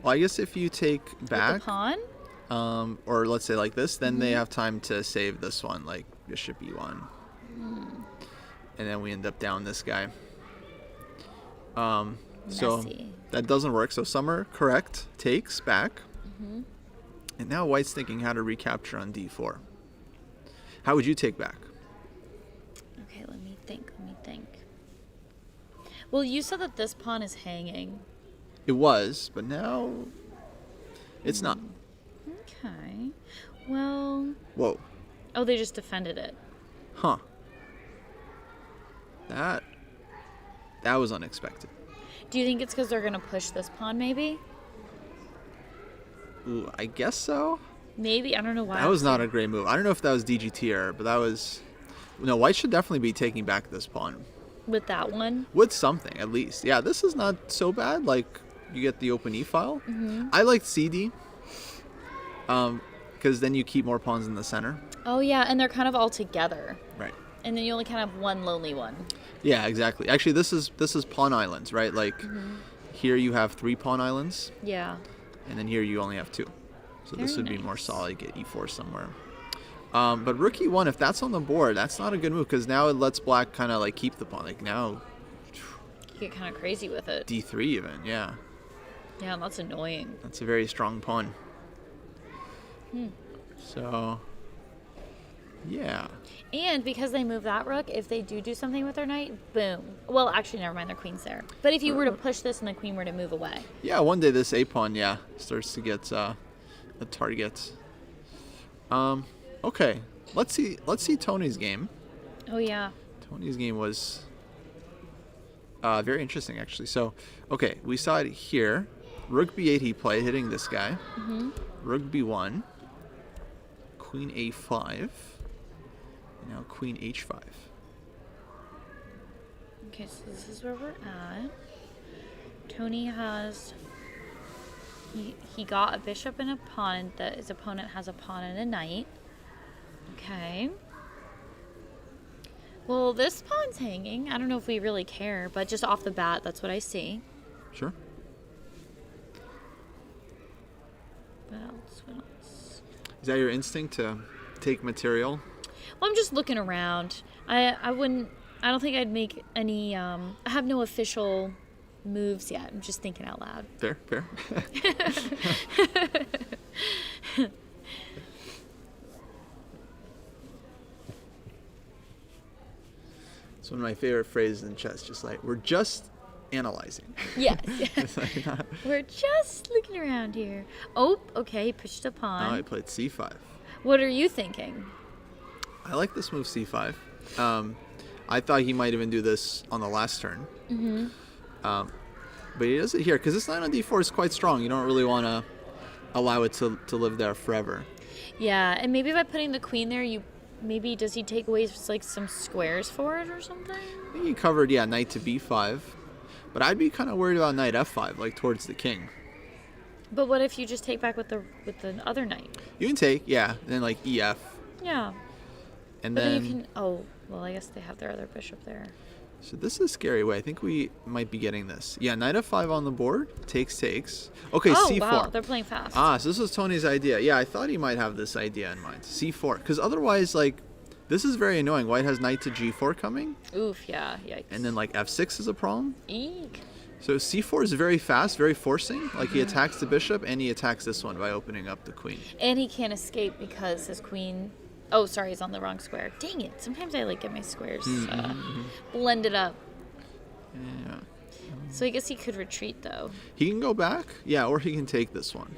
Well, I guess if you take With back, the pawn? or let's say like this, then they have time to save this one, like bishop e1. And then we end up down this guy. So Messy. that doesn't work. So Summer, correct, takes back. And now White's thinking how to recapture on d4. How would you take back? Okay, let me think. Well, you said that this pawn is hanging. It was, but now it's not. Okay. Well, Whoa. oh, they just defended it. Huh. That was unexpected. Do you think it's because they're going to push this pawn, maybe? Ooh, I guess so. Maybe. I don't know why. That was not a great move. I don't know if that was DGT error, but that was... No, White should definitely be taking back this pawn. With that one? With something, at least. Yeah, this is not so bad. Like, you get the open E file. I liked CD. Because then you keep more pawns in the center. Oh, yeah, and they're kind of all together. Right. And then you only kind of have one lonely one. Yeah, exactly. Actually, this is pawn islands, right? Like, here you have 3 pawn islands, Yeah. and then here you only have 2. So this Very would be more nice. solid. Get E4 somewhere. But rook E1, if that's on the board, that's not a good move because now it lets black kind of like keep the pawn. Like now, You get kind of crazy with it. D3 even. Yeah, Yeah, that's annoying. that's a very strong pawn. So, yeah. And because they move that rook, if they do something with their knight, boom. Well, actually, never mind, their queen's there. But if you were to push this and the queen were to move away. Yeah, one day this A pawn, starts to get a target. Okay, let's see Tony's game. Oh, yeah. Tony's game was very interesting, actually. So, okay, we saw it here. Rook B8 he played, hitting this guy. Rook B1. Queen A5. And now Queen H5. Okay, so this is where we're at. Tony has... He got a bishop and a pawn, and his opponent has a pawn and a knight. Okay. Well, this pawn's hanging. I don't know if we really care, but just off the bat, that's what I see. Sure. What else? What else? Is that your instinct to take material? Well, I'm just looking around. I don't think I'd make any, I have no official moves yet. I'm just thinking out loud. Fair. It's one of my favorite phrases in chess, just like, we're just analyzing. Yes. It's like, not- We're just looking around here. Oh, okay, he pushed a now pawn. I played C5. What are you thinking? I like this move C5. I thought he might even do this on the last turn. But he does it here because this knight on D4 is quite strong. You don't really want to allow it to live there forever. Yeah, and maybe by putting the queen there, does he take away like some squares for it or something? I think he covered, knight to b5. But I'd be kind of worried about knight f5, like towards the king. But what if you just take back with the other knight? You can take, and then like ef. Yeah. And But then, then you can. Oh, well, I guess they have their other bishop there. so this is a scary way. I think we might be getting this. Yeah, knight f5 on the board. Takes. Okay, Oh c4. wow, they're playing fast. So this was Tony's idea. Yeah, I thought he might have this idea in mind. c4. Because otherwise, like, this is very annoying. White has knight to g4 coming. Oof, yeah, yikes. And then like f6 is a problem. Eek. So c4 is very fast, very forcing. Like he attacks the bishop and he attacks this one by opening up the queen. And he can't escape because his queen. Oh, sorry, he's on the wrong square. Dang it! Sometimes I like get my squares blended up. Yeah. So I guess he could retreat though. He can go back, or he can take this one.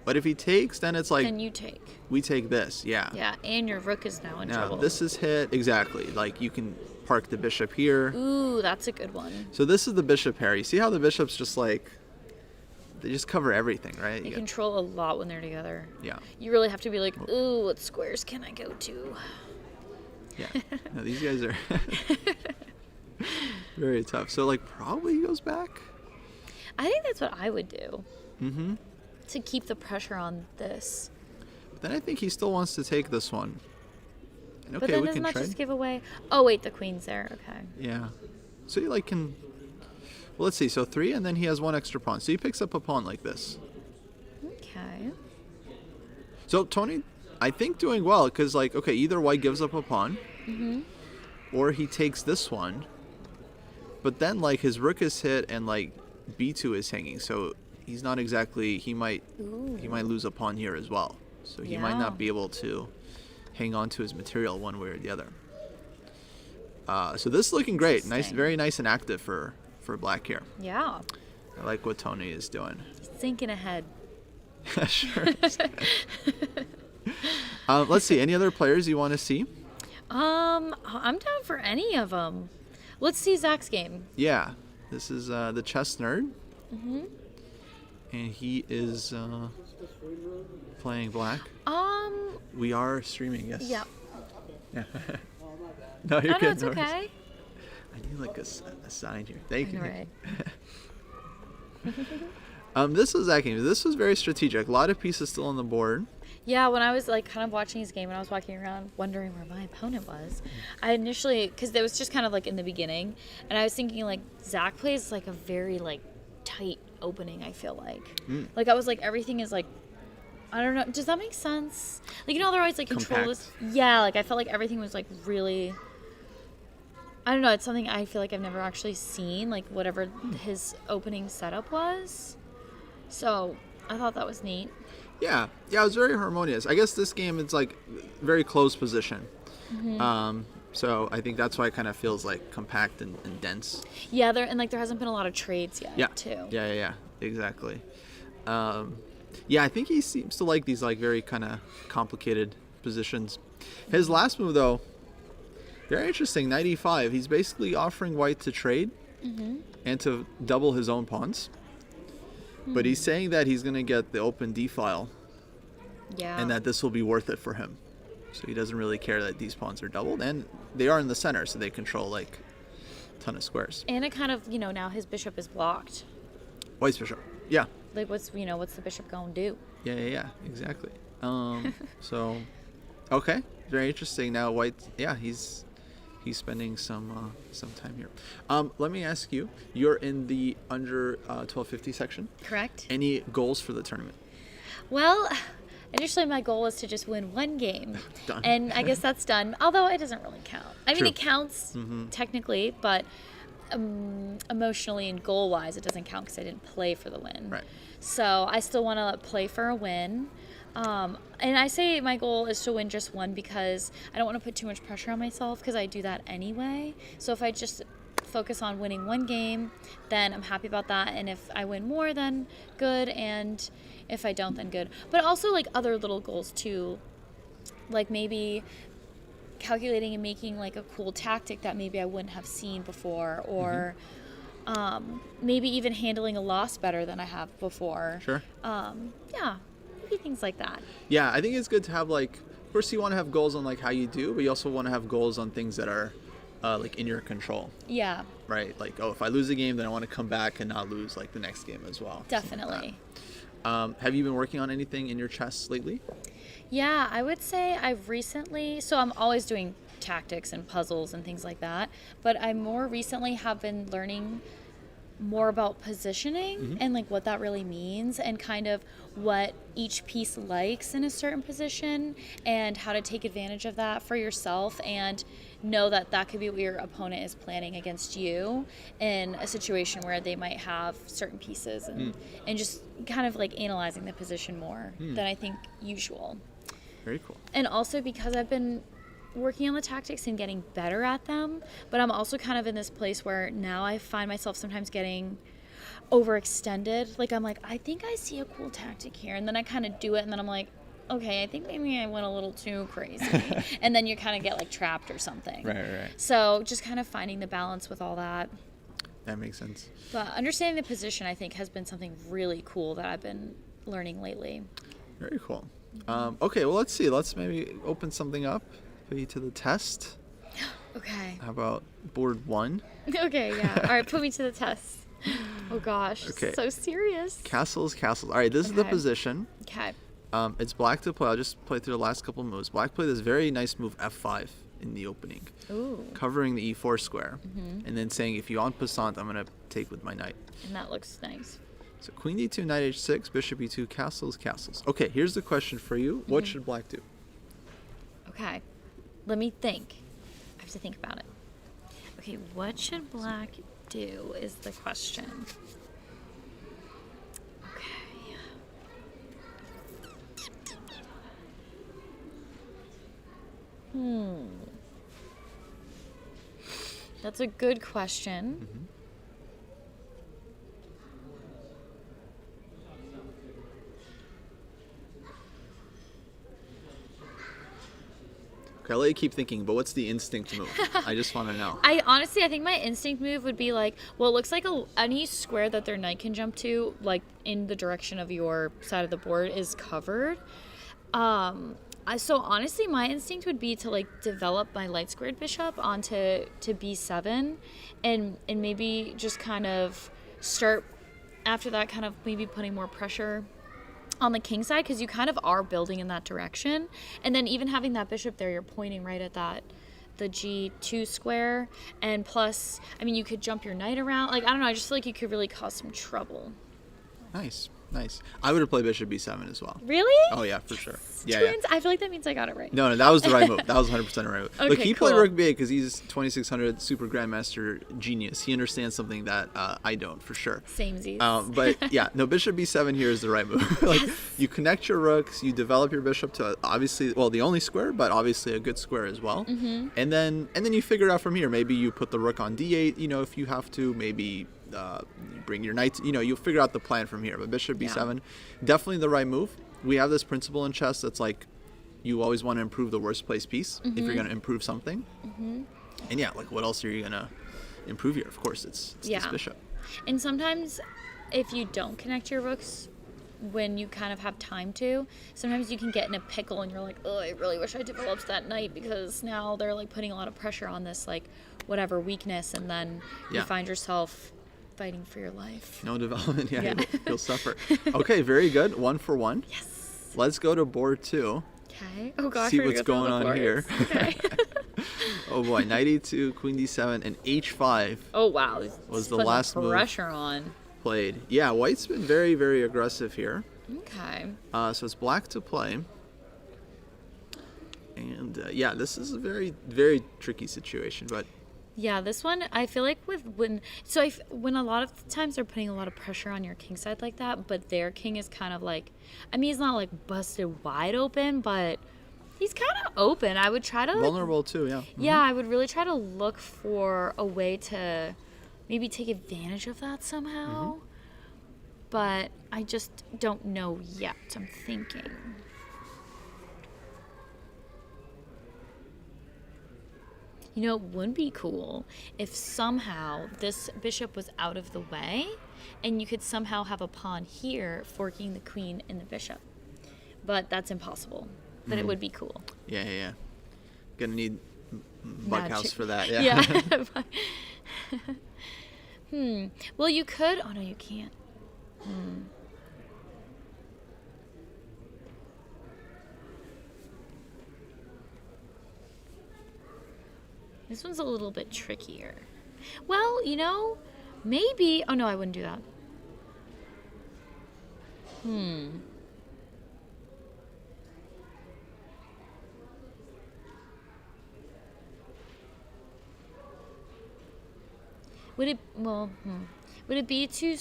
But if he takes, then it's like Then you take. we take this, Yeah, and your rook is now in Now trouble. this is hit exactly. Like you can park the bishop here. Ooh, that's a good one. So this is the bishop pair. You see how the bishops just like they just cover everything, right? They You got- control a lot when they're together. yeah, You really have to be like, ooh, what squares can I go to? yeah. No, these guys are very tough. So like probably he goes back. I think that's what I would do Mm-hmm. to keep the pressure on this. But then I think he still wants to take this one. And But okay, then we doesn't can that trade. just give away? Oh wait, the queen's there. Okay. Yeah. So you like can. Well, let's see. So 3, and then he has 1 extra pawn. So he picks up a pawn like this. Okay. So Tony, I think doing well because like okay, either white gives up a pawn, or he takes this one. But then like his rook is hit and like b2 is hanging, so he's not exactly. He might lose a pawn here as well. So he might Yeah. not be able to hang on to his material one way or the other. So this is looking great. Nice, Interesting. very nice and active for black here. Yeah. I like what Tony is doing. Thinking ahead. Sure. Let's see. Any other players you want to see? I'm down for any of them. Let's see Zach's game. Yeah. This is the chess nerd. And he is playing black. We are streaming, yes. Yeah. Yeah. No, you're Oh no, good. it's no worries. okay. I need like a sign here. Thank you. All right. This was that game. This was very strategic. A lot of pieces still on the board. Yeah, when I was like kind of watching his game and I was walking around wondering where my opponent was, I initially, because it was just kind of like in the beginning, and I was thinking like Zach plays like a very like tight opening, I feel like. Like I was like, everything is like, I don't know, does that make sense? Like, you know, otherwise like control this. Yeah, like I felt like everything was like really, I don't know, it's something I feel like I've never actually seen, like whatever his opening setup was. So I thought that was neat. Yeah, it was very harmonious. I guess this game is like very close position. So I think that's why it kind of feels like compact and dense. Yeah, there hasn't been a lot of trades yet, Yeah. too. Yeah, exactly. I think he seems to like these like very kind of complicated positions. His last move though, very interesting. Knight e5. He's basically offering white to trade and to double his own pawns. But he's saying that he's going to get the open d file Yeah. and that this will be worth it for him. So he doesn't really care that these pawns are doubled, and they are in the center, so they control like a ton of squares. And it kind of, now his bishop is blocked. White's bishop. Yeah. Like, what's the bishop going to do? Yeah, exactly. So, okay, very interesting. Now white, he's spending some time here. Let me ask you, you're in the under 1250 section. Correct. Any goals for the tournament? Well, initially my goal was to just win one game. Done. And I guess that's done, although it doesn't really count. I mean, True. it counts technically, but emotionally and goal-wise, it doesn't count because I didn't play for the win. Right. So I still want to play for a win. And I say my goal is to win just one because I don't want to put too much pressure on myself because I do that anyway. So if I just focus on winning one game, then I'm happy about that. And if I win more, then good. And if I don't, then good. But also like other little goals too, like maybe calculating and making like a cool tactic that maybe I wouldn't have seen before, or maybe even handling a loss better than I have before. Sure. Yeah, maybe things like that. Yeah, I think it's good to have like, of course you want to have goals on like how you do, but you also want to have goals on things that are like in your control, Yeah, right? Like, oh, if I lose a game, then I want to come back and not lose like the next game as well. Something like definitely. that. Have you been working on anything in your chess lately? Yeah, I would say I've recently, so I'm always doing tactics and puzzles and things like that, but I more recently have been learning more about positioning and like what that really means and kind of what each piece likes in a certain position and how to take advantage of that for yourself and know that that could be what your opponent is planning against you in a situation where they might have certain pieces and just kind of like analyzing the position more than I think usual. Very cool. And also because I've been working on the tactics and getting better at them, but I'm also kind of in this place where now I find myself sometimes getting overextended. Like I'm like, I think I see a cool tactic here, and then I kind of do it, and then I'm like, okay, I think maybe I went a little too crazy, and then you kind of get like trapped or something. Right. So just kind of finding the balance with all that. That makes sense. But understanding the position, I think, has been something really cool that I've been learning lately. Very cool. Okay, well, let's see. Let's maybe open something up, put you to the test. Okay. How about board 1? Okay, yeah. All right, put me to the test. Oh gosh, Okay. so serious. Castles. All right, this is the Okay. position. Okay. It's black to play. I'll just play through the last couple moves. Black played this very nice move, f5, in the opening, Ooh, covering the e4 square, and then saying, if you en passant, I'm going to take with my knight. and that looks nice. So queen d2, knight h6, bishop e2, castles. Okay, here's the question for you. What should black do? Okay, let me think. I have to think about it. Okay, what should black do is the question. Okay. That's a good question. Okay, I'll let you keep thinking, but what's the instinct move? I just want to know. I think my instinct move would be like, well, it looks like any square that their knight can jump to, like in the direction of your side of the board, is covered. So honestly, my instinct would be to like develop my light squared bishop onto b7, and maybe just kind of start after that, kind of maybe putting more pressure on the king side, because you kind of are building in that direction, and then even having that bishop there, you're pointing right at the g2 square, and plus, I mean, you could jump your knight around. Like, I don't know, I just feel like you could really cause some trouble. Nice. I would have played bishop b7 as well. Really? Oh yeah, for sure. Yeah. Twins? I feel like that means I got it right. No, that was the right move. That was 100% the right move. Look, Okay, he played cool. rook b8 because he's 2600 super grandmaster genius. He understands something that I don't, for sure. Samesies. But yeah, no, bishop b7 here is the right move. Like, you connect your rooks, you develop your bishop to obviously, well, the only square, but obviously a good square as well. And then you figure it out from here. Maybe you put the rook on d8, if you have to. Maybe you bring your knight, you'll figure out the plan from here. But bishop b7, definitely the right move. We have this principle in chess that's like, you always want to improve the worst place piece if you're going to improve something. And yeah, like, what else are you going to improve here? Of course, it's this bishop. And sometimes if you don't connect your rooks when you kind of have time to, sometimes you can get in a pickle and you're like, oh, I really wish I developed that knight, because now they're like putting a lot of pressure on this, like, whatever weakness, and then you find yourself fighting for your life. No development. Yeah. You'll suffer. Okay, very good. 1 for 1. Yes. Let's go to board 2. Okay. Oh gosh. See we're gonna what's go through going all the on here. boards. Okay. Oh boy, knight e2, queen d7, and h5 Oh wow. Was the Put some last move. pressure on. played. Yeah, white's been very, very aggressive here. Okay. So it's black to play. And yeah, this is a very, very tricky situation, but Yeah, this one, I feel like when a lot of times they're putting a lot of pressure on your king side like that, but their king is kind of like, I mean, he's not like busted wide open, but he's kind of open. I would try to vulnerable too, yeah. Yeah, I would really try to look for a way to maybe take advantage of that somehow. But I just don't know yet. I'm thinking. You know, it would be cool if somehow this bishop was out of the way and you could somehow have a pawn here forking the queen and the bishop. But that's impossible. But it would be cool. Yeah. Gonna need Magic. Bughouse for that. Yeah. Well, you could. Oh, no, you can't. This one's a little bit trickier. Well, you know, maybe. Oh, no, I wouldn't do that. Would it, well, would it be too,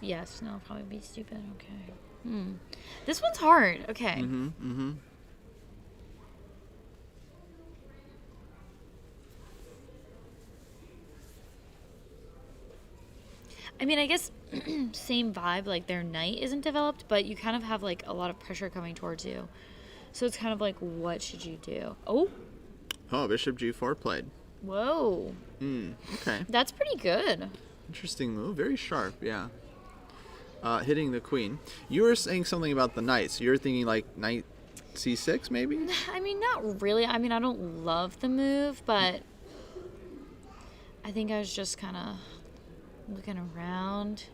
yes, no, probably be stupid, okay. This one's hard, okay. I mean, I guess same vibe, like their knight isn't developed, but you kind of have like a lot of pressure coming towards you. So it's kind of like, what should you do? Oh, Bishop G4 played. whoa. Okay. That's pretty good. Interesting move. Very sharp, yeah. Hitting the queen. You were saying something about the knight. So you're thinking like knight c6 maybe? I mean, not really. I mean, I don't love the move, but I think I was just kind of looking around,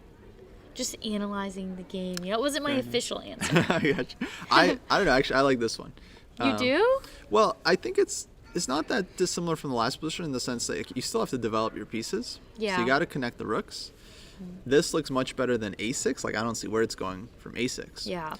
just analyzing the game. You know, it wasn't my official answer. I gotcha. I don't know. Actually, I like this one. You do? Well, I think it's not that dissimilar from the last position in the sense that you still have to develop your pieces. Yeah. So you got to connect the rooks. This looks much better than a6. Like, I don't see where it's going from a6. Yeah.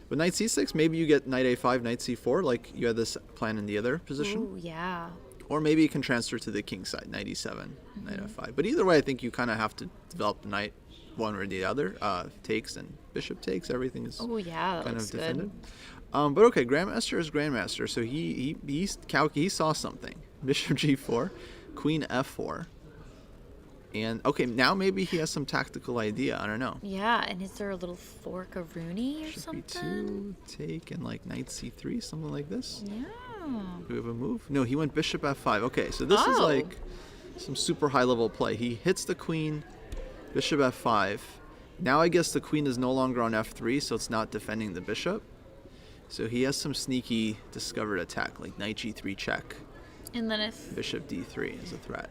With knight c6, maybe you get knight a5, knight c4, like you had this plan in the other position. Ooh, yeah. Or maybe you can transfer to the king side, knight e7, knight f5. But either way, I think you kind of have to develop the knight one or the other. Takes and bishop takes, everything is Oh, yeah, that kind looks of defended. good. But okay, grandmaster is grandmaster, so he saw something. Bishop g4, queen f4. And okay, now maybe he has some tactical idea. I don't know. Yeah, and is there a little fork of Rooney or Bishop something? e2, take, and like knight c3, something like this. Yeah. Do we have a move? No, he went bishop f5. Okay, so this is Oh. like some super high level play. He hits the queen, bishop f5. Now I guess the queen is no longer on f3, so it's not defending the bishop. So he has some sneaky discovered attack, like knight g3 check, And then if, bishop d3 is a threat.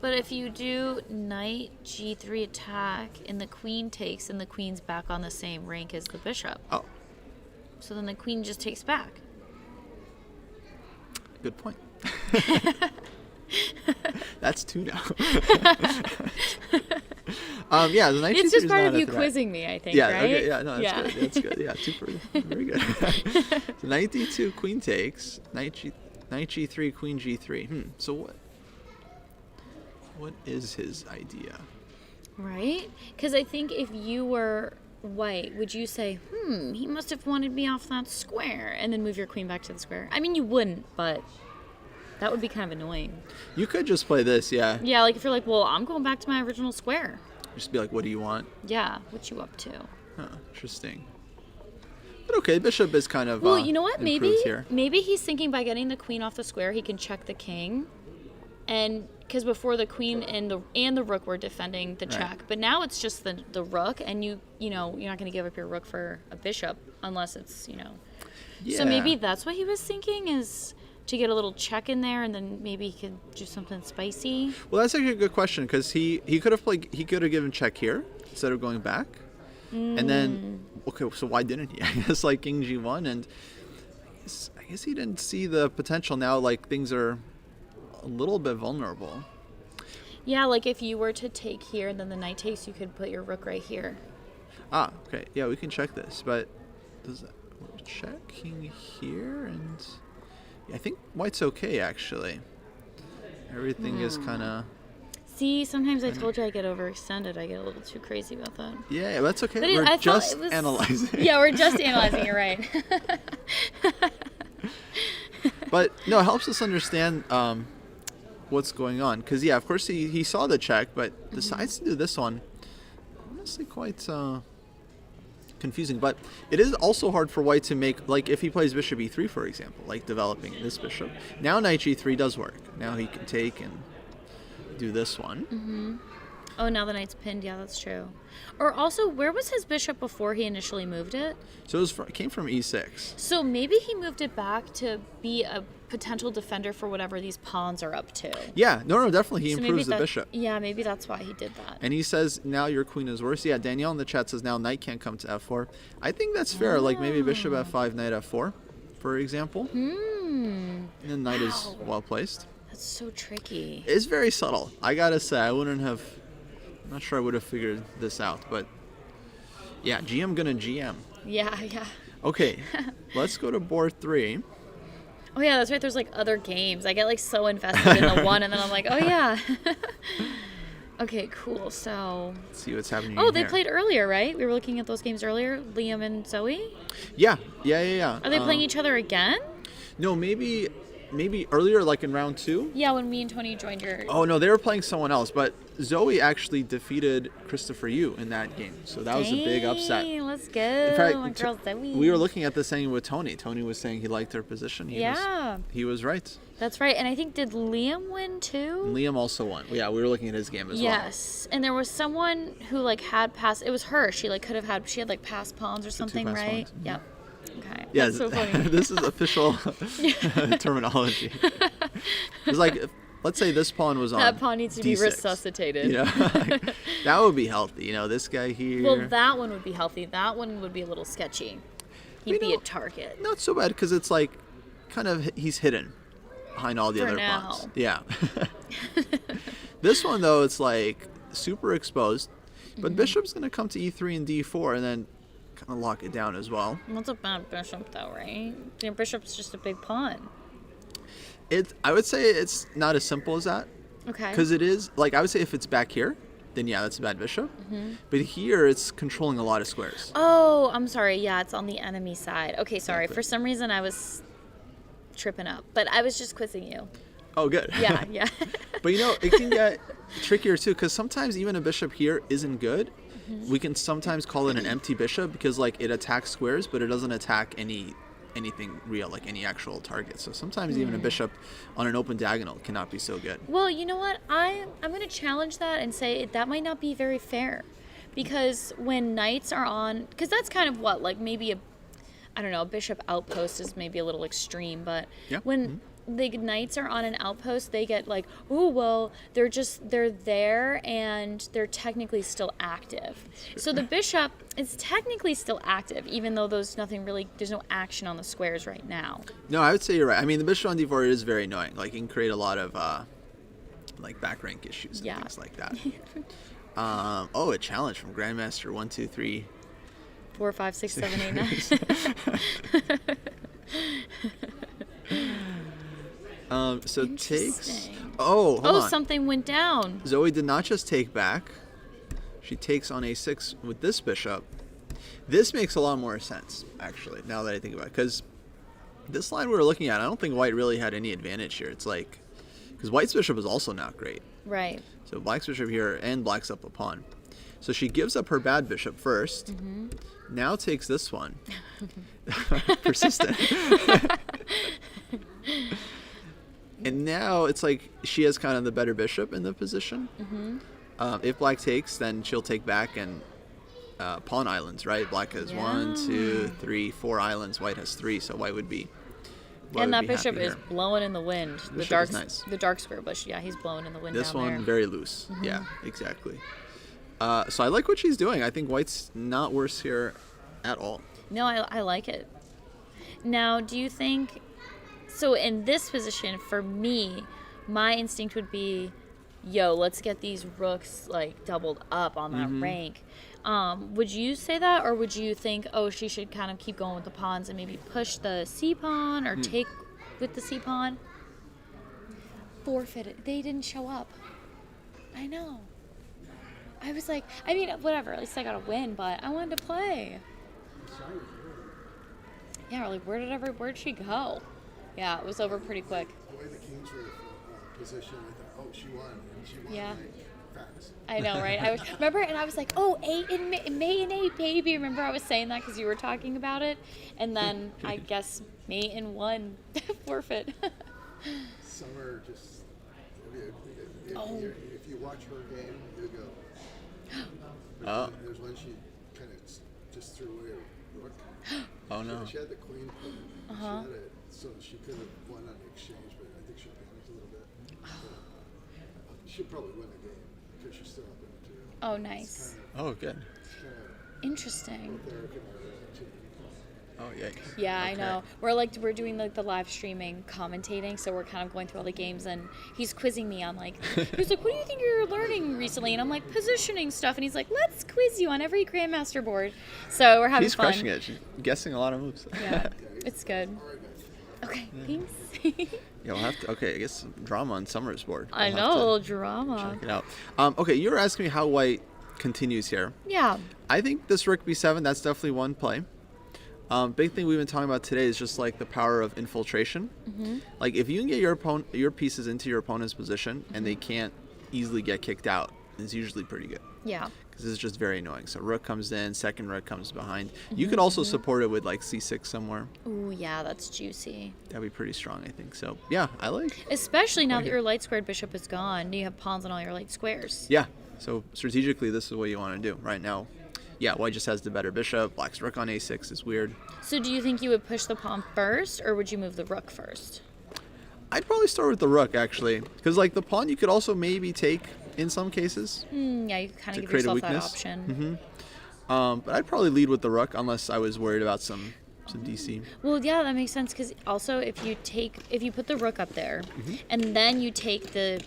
but if you do knight g3 attack and the queen takes and the queen's back on the same rank as the bishop. Oh, So then the queen just takes back. good point. That's two now. Yeah, the knight It's g3 just is part not of a you threat. quizzing me, I think, Yeah, right? okay, yeah, no, that's good. That's good. Yeah, very good. So knight d2, queen takes, knight g3, queen g3. So what is his idea? Right? Because I think if you were white, would you say, he must have wanted me off that square, and then move your queen back to the square? I mean, you wouldn't, but that would be kind of annoying. You could just play this, yeah. Yeah, like if you're like, well, I'm going back to my original square. Just be like, what do you want? Yeah, what you up to? Huh, interesting. But okay, bishop is kind of Well, you know what? improved here. Maybe he's thinking by getting the queen off the square, he can check the king, and because before the queen and the rook were defending the Right. check, but now it's just the rook, and you know you're not going to give up your rook for a bishop unless it's Yeah. So maybe that's what he was thinking, is to get a little check in there, and then maybe he could do something spicy. Well, that's actually a good question because he could have given check here instead of going back, and then okay, so why didn't he? I guess like king g1, and I guess he didn't see the potential. Now like things are a little bit vulnerable. Yeah, like if you were to take here and then the knight takes, you could put your rook right here. Ah, okay, yeah, we can check this, but does that check king here? And yeah, I think white's okay actually. Everything is kind of. See, sometimes I told you I get overextended. I get a little too crazy about that. Yeah, that's okay. But We're I thought just it was- analyzing. Yeah, we're just analyzing. You're right. But no, it helps us understand what's going on. Because yeah, of course he saw the check, but decides to do this one. Honestly, quite confusing. But it is also hard for white to make, like if he plays bishop e3, for example, like developing this bishop. Now knight g3 does work. Now he can take and do this one. Oh, now the knight's pinned. Yeah, that's true. Or also, where was his bishop before he initially moved it? So it came from e6. So maybe he moved it back to be a potential defender for whatever these pawns are up to. Yeah, no, definitely. He So maybe improves the that- bishop. Yeah, maybe that's why he did that. And he says, now your queen is worse. Yeah, Danielle in the chat says now knight can't come to f4. I think that's fair. Like maybe bishop f5, knight f4, for example. And then knight is well placed. That's so tricky. It's very subtle. I gotta say, I'm not sure I would have figured this out. But yeah, GM gonna GM. Yeah, yeah. Okay, let's go to board 3. Oh yeah, that's right. There's like other games. I get like so invested in the one, and then I'm like, oh yeah. Okay, cool. So. Let's see what's happening Oh, they here. played earlier, right? We were looking at those games earlier. Liam and Zoe. Yeah. Are they playing each other again? No, maybe earlier, like in round 2. Yeah, when me and Tony joined your. Oh no, they were playing someone else, but Zoe actually defeated Christopher Yu in that game, so that was a big upset. Dang, let's go. In fact, My girl Zoe. we were looking at the same with Tony. Tony was saying he liked their position. Yeah. He was right. That's right. And I think, did Liam win too? And Liam also won. Yeah, we were looking at his game as well. Yes. And there was someone who like had passed. It was her. She like could have had. She had like passed pawns or something, passed right? pawns. Mhm. Yep. Okay. Yeah, That's so funny. this is official terminology. It's like, let's say this pawn was on That pawn needs to be D6. resuscitated. Yeah, that would be healthy. This guy here. Well, that one would be healthy. That one would be a little sketchy. He'd be a target. Not so bad because it's like, kind of he's hidden behind all the For other now. pawns. Yeah. This one though, it's like super exposed, but bishop's gonna come to e3 and d4, and then kind of lock it down as well. That's a bad bishop, though, right? Your bishop's just a big pawn. I would say it's not as simple as that, Okay. because it is like I would say if it's back here, then yeah, that's a bad bishop. But here it's controlling a lot of squares. Oh, I'm sorry. Yeah, it's on the enemy side. Okay, sorry. Exactly. For some reason, I was tripping up, but I was just quizzing you. Oh, good. Yeah, yeah. But it can get trickier too, because sometimes even a bishop here isn't good. We can sometimes call it an empty bishop because like it attacks squares, but it doesn't attack anything real, like any actual target. So sometimes even a bishop on an open diagonal cannot be so good. Well, you know what? I'm going to challenge that and say that might not be very fair, because when knights are on, because that's kind of what, like maybe a bishop outpost is maybe a little extreme, but Yeah. when the knights are on an outpost, they get like, oh, well, they're there and they're technically still active. So the bishop is technically still active, even though there's no action on the squares right now. No, I would say you're right. I mean, the bishop on d4 is very annoying. Like it can create a lot of like back rank issues and Yeah. things like that. A challenge from Grandmaster 123. 4, 5, 6, 7, 8, 9. So takes. Interesting. Oh, hold on. Something went down. Zoe did not just take back. She takes on a6 with this bishop. This makes a lot more sense, actually, now that I think about it. Because this line we were looking at, I don't think white really had any advantage here. It's like, because white's bishop is also not great. Right. So black's bishop here, and black's up a pawn. So she gives up her bad bishop first. Now takes this one. Persistent. And now it's like she has kind of the better bishop in the position. If black takes, then she'll take back and pawn islands, right? Black has 1, 2, 3, 4 islands. White has 3, so white would be. And that bishop is blowing in the wind. Bishop is nice. The dark square bush. Yeah, he's blowing in the wind. This down one there. very loose. Yeah, exactly. So I like what she's doing. I think white's not worse here at all. No, I like it. Now, do you think? So in this position, for me, my instinct would be, let's get these rooks like doubled up on that rank. Would you say that, or would you think, she should kind of keep going with the pawns and maybe push the C pawn or take with the C pawn? Forfeited. They didn't show up. I know. I was like, whatever. At least I got a win, but I wanted to play. Yeah, like where'd she go? Yeah, it was over pretty quick. The way the kings were positioned, I thought, she won. And she won. Yeah. fast. I know, right? I remember, and I was like, "Oh, 8 and May and 8, baby." Remember, I was saying that because you were talking about it, and then I guess May and 1 forfeit. Summer just, Oh. if you watch her game, you go. Oh. There's one she kind of just threw away a rook. Oh no. She had the queen put in. She had it, so she could have won on the exchange, but I think she panicked a little bit. She'll probably win the game because she's still up in the 2. Oh, nice. Oh, good. Interesting. There can too. Oh, yikes. Yeah, I Okay. know. We're doing like the live streaming commentating, so we're kind of going through all the games, and he's quizzing me on like, he's like, "What do you think you're learning recently?" And I'm like, "Positioning stuff," and he's like, "Let's quiz you on every Grandmaster board." So we're having He's fun. crushing it. She's guessing a lot of moves. Yeah, it's good. Okay, thanks. Yeah, we'll have to. Okay, I guess some drama on Summer's board. I We'll know, have a to little drama. check it out. Okay, you were asking me how white continues here. Yeah. I think this Rook B7, that's definitely one play. Big thing we've been talking about today is just like the power of infiltration. Like if you can get your pieces into your opponent's position and they can't easily get kicked out, it's usually pretty good. Yeah. Because this is just very annoying. So Rook comes in, second Rook comes behind. You could also support it with like C6 somewhere. Ooh, yeah, that's juicy. That'd be pretty strong, I think. So yeah, I like. Especially now Right that here. your light squared bishop is gone, you have pawns on all your light squares. Yeah. So strategically, this is what you want to do right now. Yeah, white just has the better bishop. Black's Rook on A6 is weird. So do you think you would push the pawn first, or would you move the rook first? I'd probably start with the Rook actually, because like the pawn you could also maybe take in some cases. Yeah, you kind To of give create a yourself that weakness. option. But I'd probably lead with the Rook unless I was worried about some DC. Well, yeah, that makes sense because also if you put the rook up there, and then you take the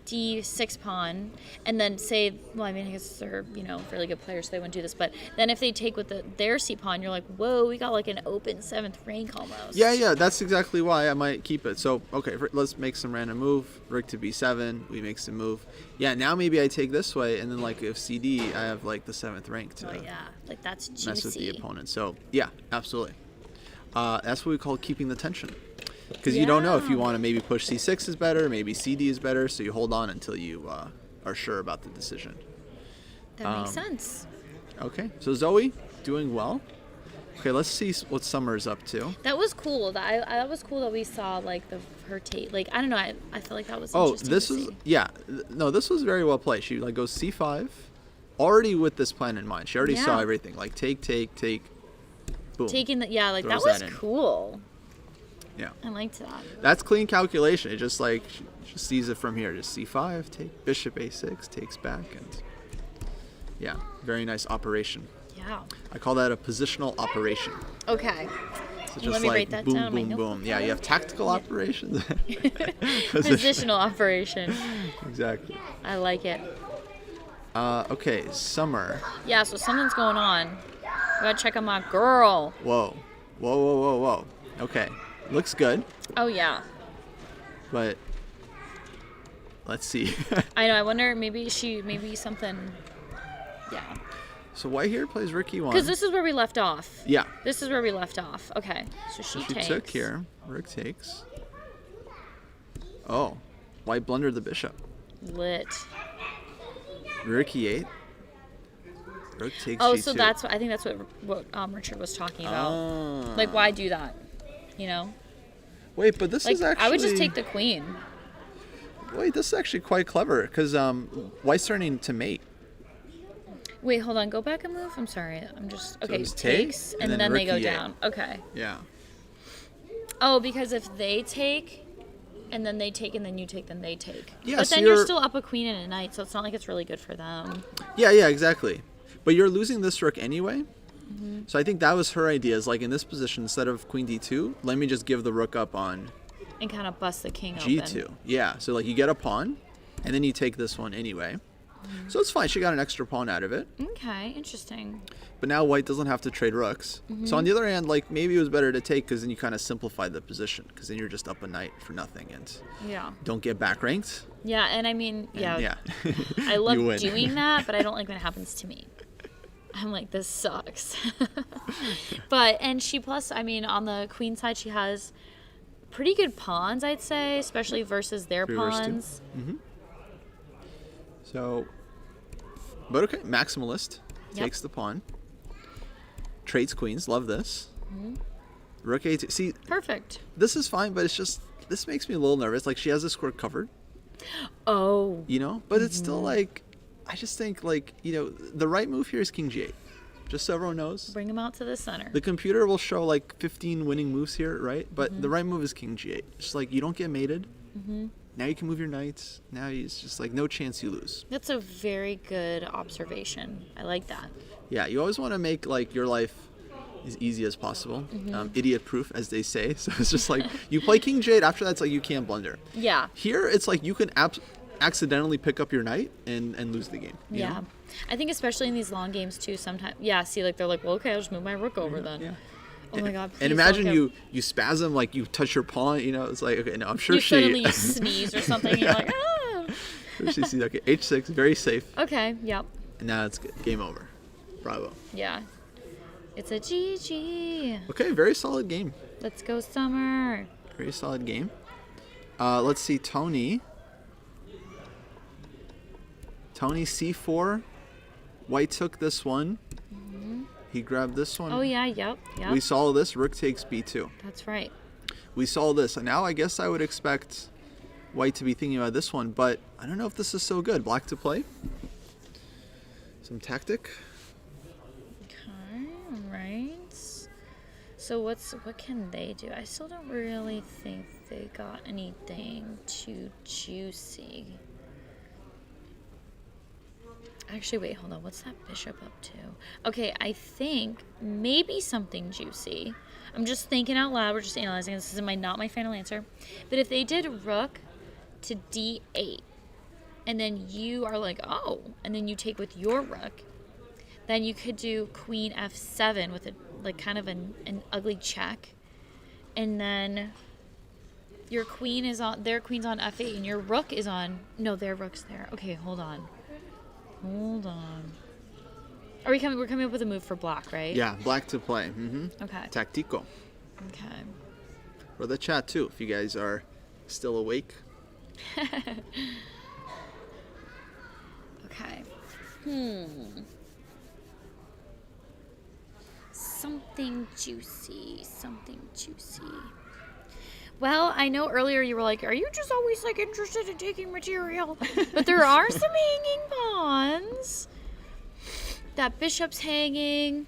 D6 pawn, and then say, well, I mean, I guess they're really good players, so they wouldn't do this. But then if they take with their C pawn, you're like, whoa, we got like an open 7th rank almost. Yeah, that's exactly why I might keep it. So okay, let's make some random move. Rook to B7. We make some move. Yeah, now maybe I take this way, and then like if CD, I have like the 7th rank to Oh yeah, like that's juicy. mess with the opponent. So yeah, absolutely. That's what we call keeping the tension. Because you don't know if you Yeah. want to maybe push C6 is better, maybe CD is better, so you hold on until you are sure about the decision. That makes sense. Okay, so Zoe, doing well. Okay, let's see what Summer's up to. That was cool. That was cool that we saw like her take. Like I don't know. I feel like that was. Oh, interesting this to was, see. yeah, no, this was very well played. She like goes C5, already with this plan in mind. She already saw Yeah. everything. Like take, boom. Taking the like that Throws was that in. cool. Yeah. I liked that. That's clean calculation. It just like she just sees it from here. Just C5, take bishop A6, takes back, and yeah, very nice operation. Yeah. I call that a positional operation. Okay. So Let just me like write that boom, down in my boom, notebook. boom. Yeah, you have tactical operations. Positional operation. Exactly. I like it. Okay, Summer. Yeah. So something's going on. We gotta check on my girl. Whoa. Okay, looks good, Oh yeah. but let's see. I know. I wonder. Maybe something. Yeah. So white here plays Rook E1. Because this is where we left off. Yeah. This is where we left off. Okay. So So she she takes. took here. Rook takes. Oh, white blundered the bishop. Lit. Rook E8. Rook takes Oh, G2. so that's what I think. That's what Richard was talking about. Ah. Like, why do that? You know. Wait, but this Like, is actually. I would just take the queen. Wait, this is actually quite clever because white's starting to mate. Wait, hold on. Go back and move. I'm sorry. I'm just okay. it's take, Takes and and then then they rook go E8. down. Okay. Yeah. Oh, because if they take, and then they take, and then you take, then they take. Yeah, But so then you're you're- still up a queen and a knight, so it's not like it's really good for them. Yeah, exactly. But you're losing this rook anyway. So I think that was her idea. Is like in this position, instead of queen d2, let me just give the rook up on And kind of bust the king g2. open. Yeah. So like you get a pawn, and then you take this one anyway. So it's fine. She got an extra pawn out of it. Okay, interesting. But now white doesn't have to trade rooks. So on the other hand, like maybe it was better to take because then you kind of simplify the position because then you're just up a knight for nothing and Yeah. don't get back ranked. Yeah, and I mean, And yeah. yeah. I love You win. doing that, but I don't like when it happens to me. I'm like, this sucks. And she plus, I mean, on the queen side, she has pretty good pawns, I'd say, especially versus their Three versus two. pawns. So, but okay, maximalist Yep. takes the pawn. Trades queens. Love this. Rook A2. See, Perfect. this is fine, but it's just this makes me a little nervous. Like she has this square covered, Oh. you know, but it's still like I just think like the right move here is King G8. Just so everyone knows. Bring him out to the center. The computer will show like 15 winning moves here, right? But the right move is King G8. Just like you don't get mated. Now you can move your knights. Now it's just like no chance you lose. That's a very good observation. I like that. Yeah, you always want to make like your life as easy as possible. Idiot proof, as they say. So it's just like you play King G8. After that, it's like you can't blunder. Yeah. Here, it's like you can accidentally pick up your knight and lose the game. you Yeah. know? I think especially in these long games too, sometimes, yeah, see, like, they're like, well, okay, I'll just move my rook over then. Yeah. Oh my god, And please imagine don't you spasm, like you touch your pawn, it's like, okay, no, I'm sure you she suddenly you sneeze or something, you're like, ah. she sees, okay, H6, very safe. Okay, yep, And now it's good. Game over. Bravo. yeah. It's a GG. Okay, very solid game. Let's go, Summer. Very solid game. Let's see, Tony. Tony C4. White took this one. He grabbed this one. Oh, yeah, yep. We saw this. Rook takes B2. That's right. We saw this. And now I guess I would expect White to be thinking about this one, but I don't know if this is so good. Black to play. Some tactic. Okay, alright. So what can they do? I still don't really think they got anything too juicy. Actually, wait, hold on. What's that bishop up to? Okay, I think maybe something juicy. I'm just thinking out loud. We're just analyzing. This is not my final answer. But if they did rook to d8, and then you are like, oh, and then you take with your rook, then you could do queen f7 with kind of an ugly check, and then your queen is on, their queen's on f8, and your rook is on, no, their rook's there. Okay, hold on. We're coming up with a move for black, right? Yeah, black to play. Okay. Tactico. Okay. For the chat too, if you guys are still awake. Okay. Something juicy. Well, I know earlier you were like, are you just always like interested in taking material? But there are some hanging pawns. That bishop's hanging.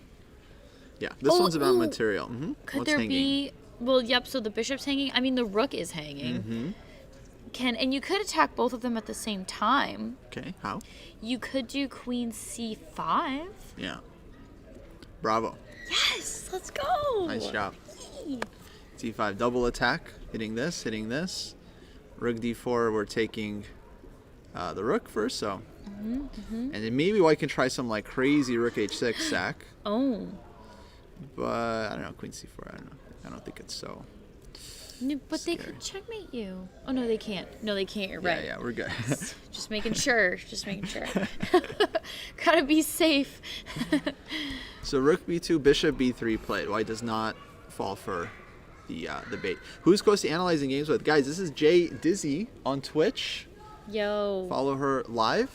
Yeah, this Oh, one's about ooh. material. Could What's there hanging? be? Well, yep. So the bishop's hanging. I mean, the rook is hanging. And you could attack both of them at the same time. Okay, how? You could do queen c5. Yeah. Bravo. Yes, let's go. Nice job. Yay. D5 double attack, hitting this. Rook D4, we're taking the rook first, so. And then maybe White can try some like crazy Rook H6 sack, Oh. but I don't know, Queen C4, I don't think it's so. No, but they Scary. could checkmate you. Oh, no, they can't. No, they can't. You're Yeah, right. yeah, we're good. Just making sure. Gotta be safe. So Rook B2, Bishop B3 played. White does not fall for the bait. Who's close to analyzing games with? Guys, this is Jay Dizzy on Twitch. Yo. Follow her live.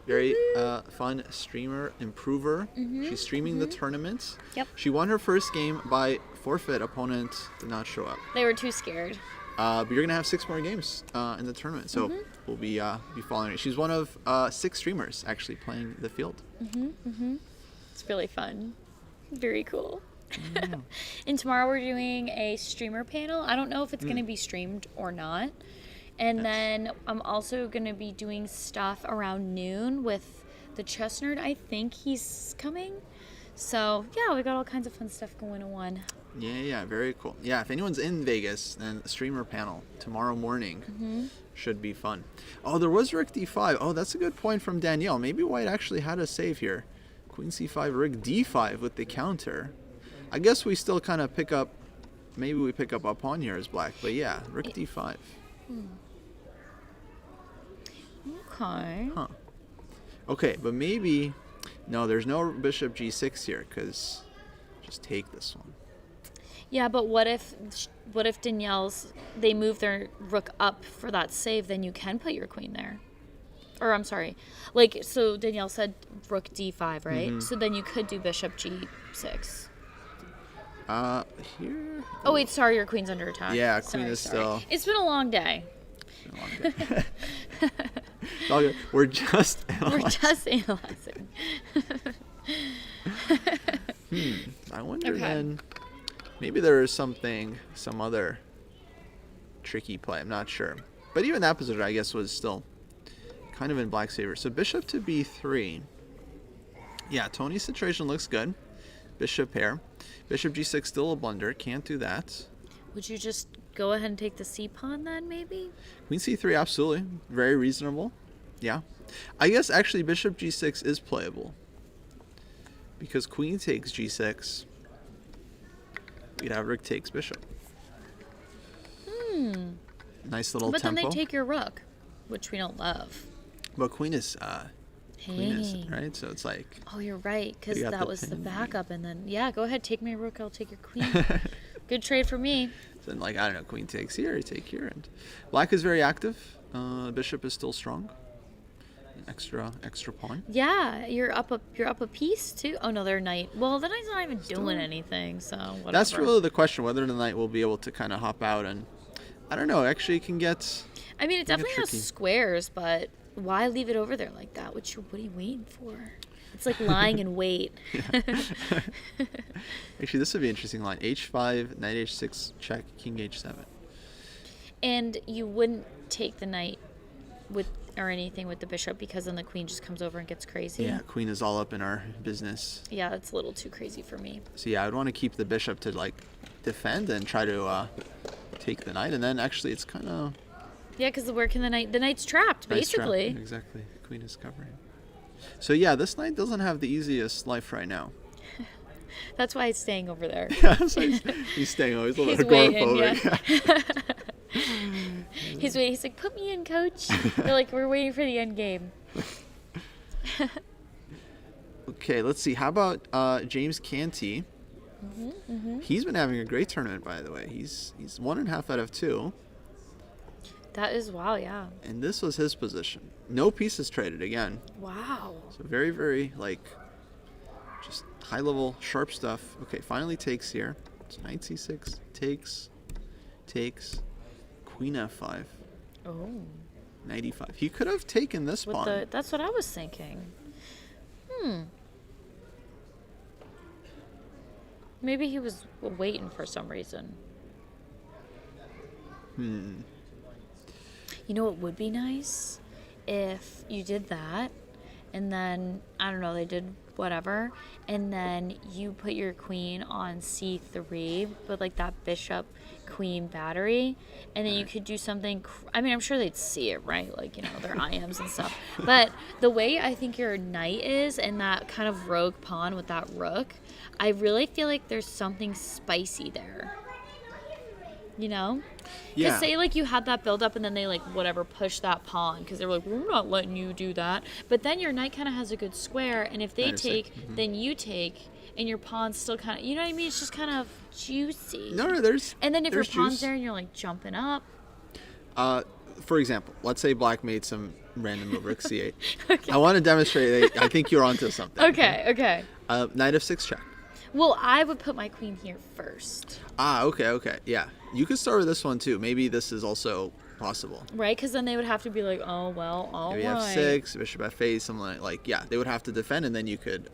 Very fun streamer, improver. She's streaming the tournament. Yep. She won her first game by forfeit. Opponent did not show up. They were too scared. But you're gonna have 6 more games in the tournament, so we'll be following her. She's one of 6 streamers actually playing the field. It's really fun. Very cool. And tomorrow we're doing a streamer panel. I don't know if it's going to be streamed or not. And then I'm also going to be doing stuff around noon with the Chess Nerd. I think he's coming. So, yeah, we got all kinds of fun stuff going on. Yeah, very cool. Yeah, if anyone's in Vegas, then the streamer panel tomorrow morning should be fun. Oh, there was Rook D5. Oh, that's a good point from Danielle. Maybe White actually had a save here. Queen C5, Rook D5 with the counter. I guess we still kind of pick up, maybe we pick up a pawn here as black, but yeah, Rook D5. Okay. Huh. Okay, but maybe, no, there's no Bishop G6 here, because just take this one. Yeah, but what if Danielle's, they move their rook up for that save, then you can put your queen there. or I'm sorry, like, so Danielle said rook d5, right? Mm-hmm. So then you could do bishop g6. Here. Oh wait, sorry, your queen's under attack. Yeah, queen Sorry, is sorry. still- It's been a long day. It's all good. We're just. We're just analyzing. I wonder Okay. then. Maybe there is some other tricky play. I'm not sure. But even that position, I guess, was still kind of in black's favor. So bishop to b3. Yeah, Tony's situation looks good. Bishop pair. Bishop g6 still a blunder. Can't do that. Would you just go ahead and take the c pawn then, maybe? Queen c3, absolutely. Very reasonable. Yeah. I guess actually bishop g6 is playable. Because queen takes g6. We'd have rook takes bishop. Nice little But tempo. then they take your rook, which we don't love. But queen is Hey. right? So it's like Oh, you're right, because You got that the was the pin. backup, and then yeah, go ahead, take my rook, I'll take your queen. Good trade for me. then like I don't know, queen takes here, take here, and black is very active. Bishop is still strong. Extra pawn. Yeah, you're up a piece too. Oh no, they're knight. Well, the knight's not even doing anything, so whatever. That's really the question, whether the knight will be able to kind of hop out, and I don't know. Actually, it can get. I mean, it definitely has tricky. squares, but why leave it over there like that? What are you waiting for? It's like lying in wait. Actually, this would be an interesting line. h5, knight h6, check, king h7. And you wouldn't take the knight with or anything with the bishop, because then the queen just comes over and gets crazy. Yeah, queen is all up in our business. Yeah, that's a little too crazy for me. So yeah, I'd want to keep the bishop to like defend and try to take the knight, and then actually it's kind of Yeah, because where can the knight's trapped, basically. Exactly, the queen is covering. So yeah, this knight doesn't have the easiest life right now. That's why it's staying over there. So he's staying always a little He's waiting, agoraphobic. He's waiting. He's like, put me in, coach. They're like, we're waiting for the end game. Okay, let's see. How about James Canty? He's been having a great tournament, by the way. He's 1.5 out of 2, That is, wow, yeah. and this was his position. No pieces traded again. Wow. So very, very like just high level sharp stuff. Okay, finally takes here. It's knight c6 takes, queen f5, Oh. knight e5. He could have taken this With pawn. that's what I was thinking. Maybe he was waiting for some reason. You know what would be nice? If you did that, and then, I don't know, they did whatever, and then you put your queen on c3 with like that bishop queen battery, and then you could do something I mean, I'm sure they'd see it, right? Like, you know, their IMs and stuff. But the way I think your knight is, and that kind of rogue pawn with that rook, I really feel like there's something spicy there. You know? Because Yeah. say, like, you had that build up and then they, like, whatever, push that pawn because they're like, we're not letting you do that. But then your knight kind of has a good square, and if they understand. take, then you take, and your pawn's still kind of, you know what I mean? It's just kind of juicy. No, there's. And then if your there's pawn's juice. there and you're, like, jumping up. For example, let's say black made some random move, rook c8. I want to demonstrate that I think you're onto something. Okay. Knight f6 check. Well, I would put my queen here first, Okay. Yeah. You could start with this one too. Maybe this is also possible. right? Because then they would have to be like, oh, well, all Maybe right. f6, bishop f8, something like yeah, they would have to defend, and then you could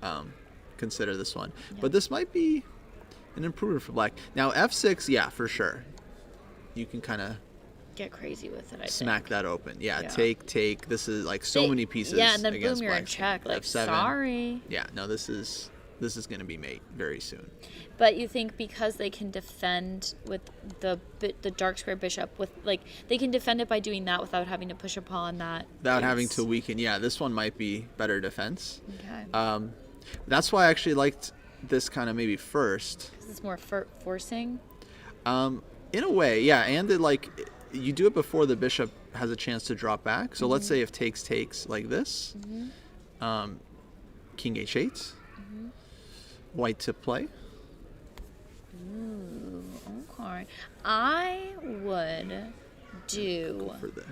consider this one. But this might be an improvement for black. Now f6, yeah, for sure. You can kind of Get crazy with it, I smack think. that open. Yeah, Yeah. take. This is like so many pieces. Yeah, and then against boom, you're in black's check. game. Like, F7. sorry. Yeah, no, this is going to be mate very soon. But you think because they can defend with the dark square bishop, with like they can defend it by doing that without having to push upon that. Without having piece. to weaken. Yeah, this one might be better defense. Okay. That's why I actually liked this kind of maybe first. This is more forcing. In a way, yeah, and it, like you do it before the bishop has a chance to drop back. So let's say if takes like this, king h8, white to play. Ooh, okay. I would do For the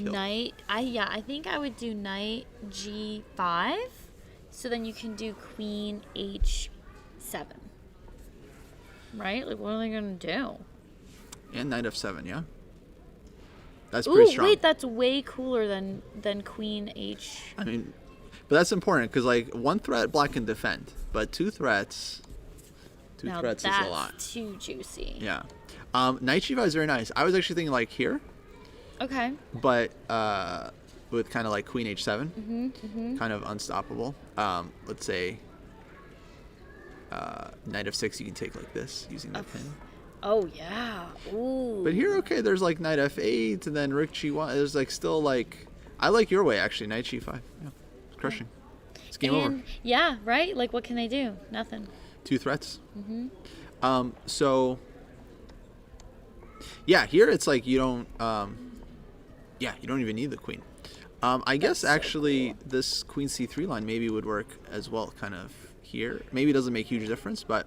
kill. I think I would do knight g5, so then you can do queen h7. Right? Like, what are they gonna do? And knight f7, yeah. That's Ooh, pretty strong. wait, that's way cooler than queen h. I mean, but that's important because like one threat black can defend, but two threats is a lot. Too juicy. Yeah. Knight g5 is very nice. I was actually thinking like here, Okay. but with kind of like queen h7, kind of unstoppable. Let's say knight f6 you can take like this using the pin. Oh yeah. Ooh. But here, okay, there's like knight f8 and then rook g1. There's like still like, I like your way actually, knight g5. Yeah, it's crushing. It's game over. Yeah, right? Like, what can they do? Nothing. Two threats. So yeah, here it's like you don't you don't even need the queen. I guess so actually this queen c3 line maybe would work as well, kind of here. Maybe it doesn't make huge difference, but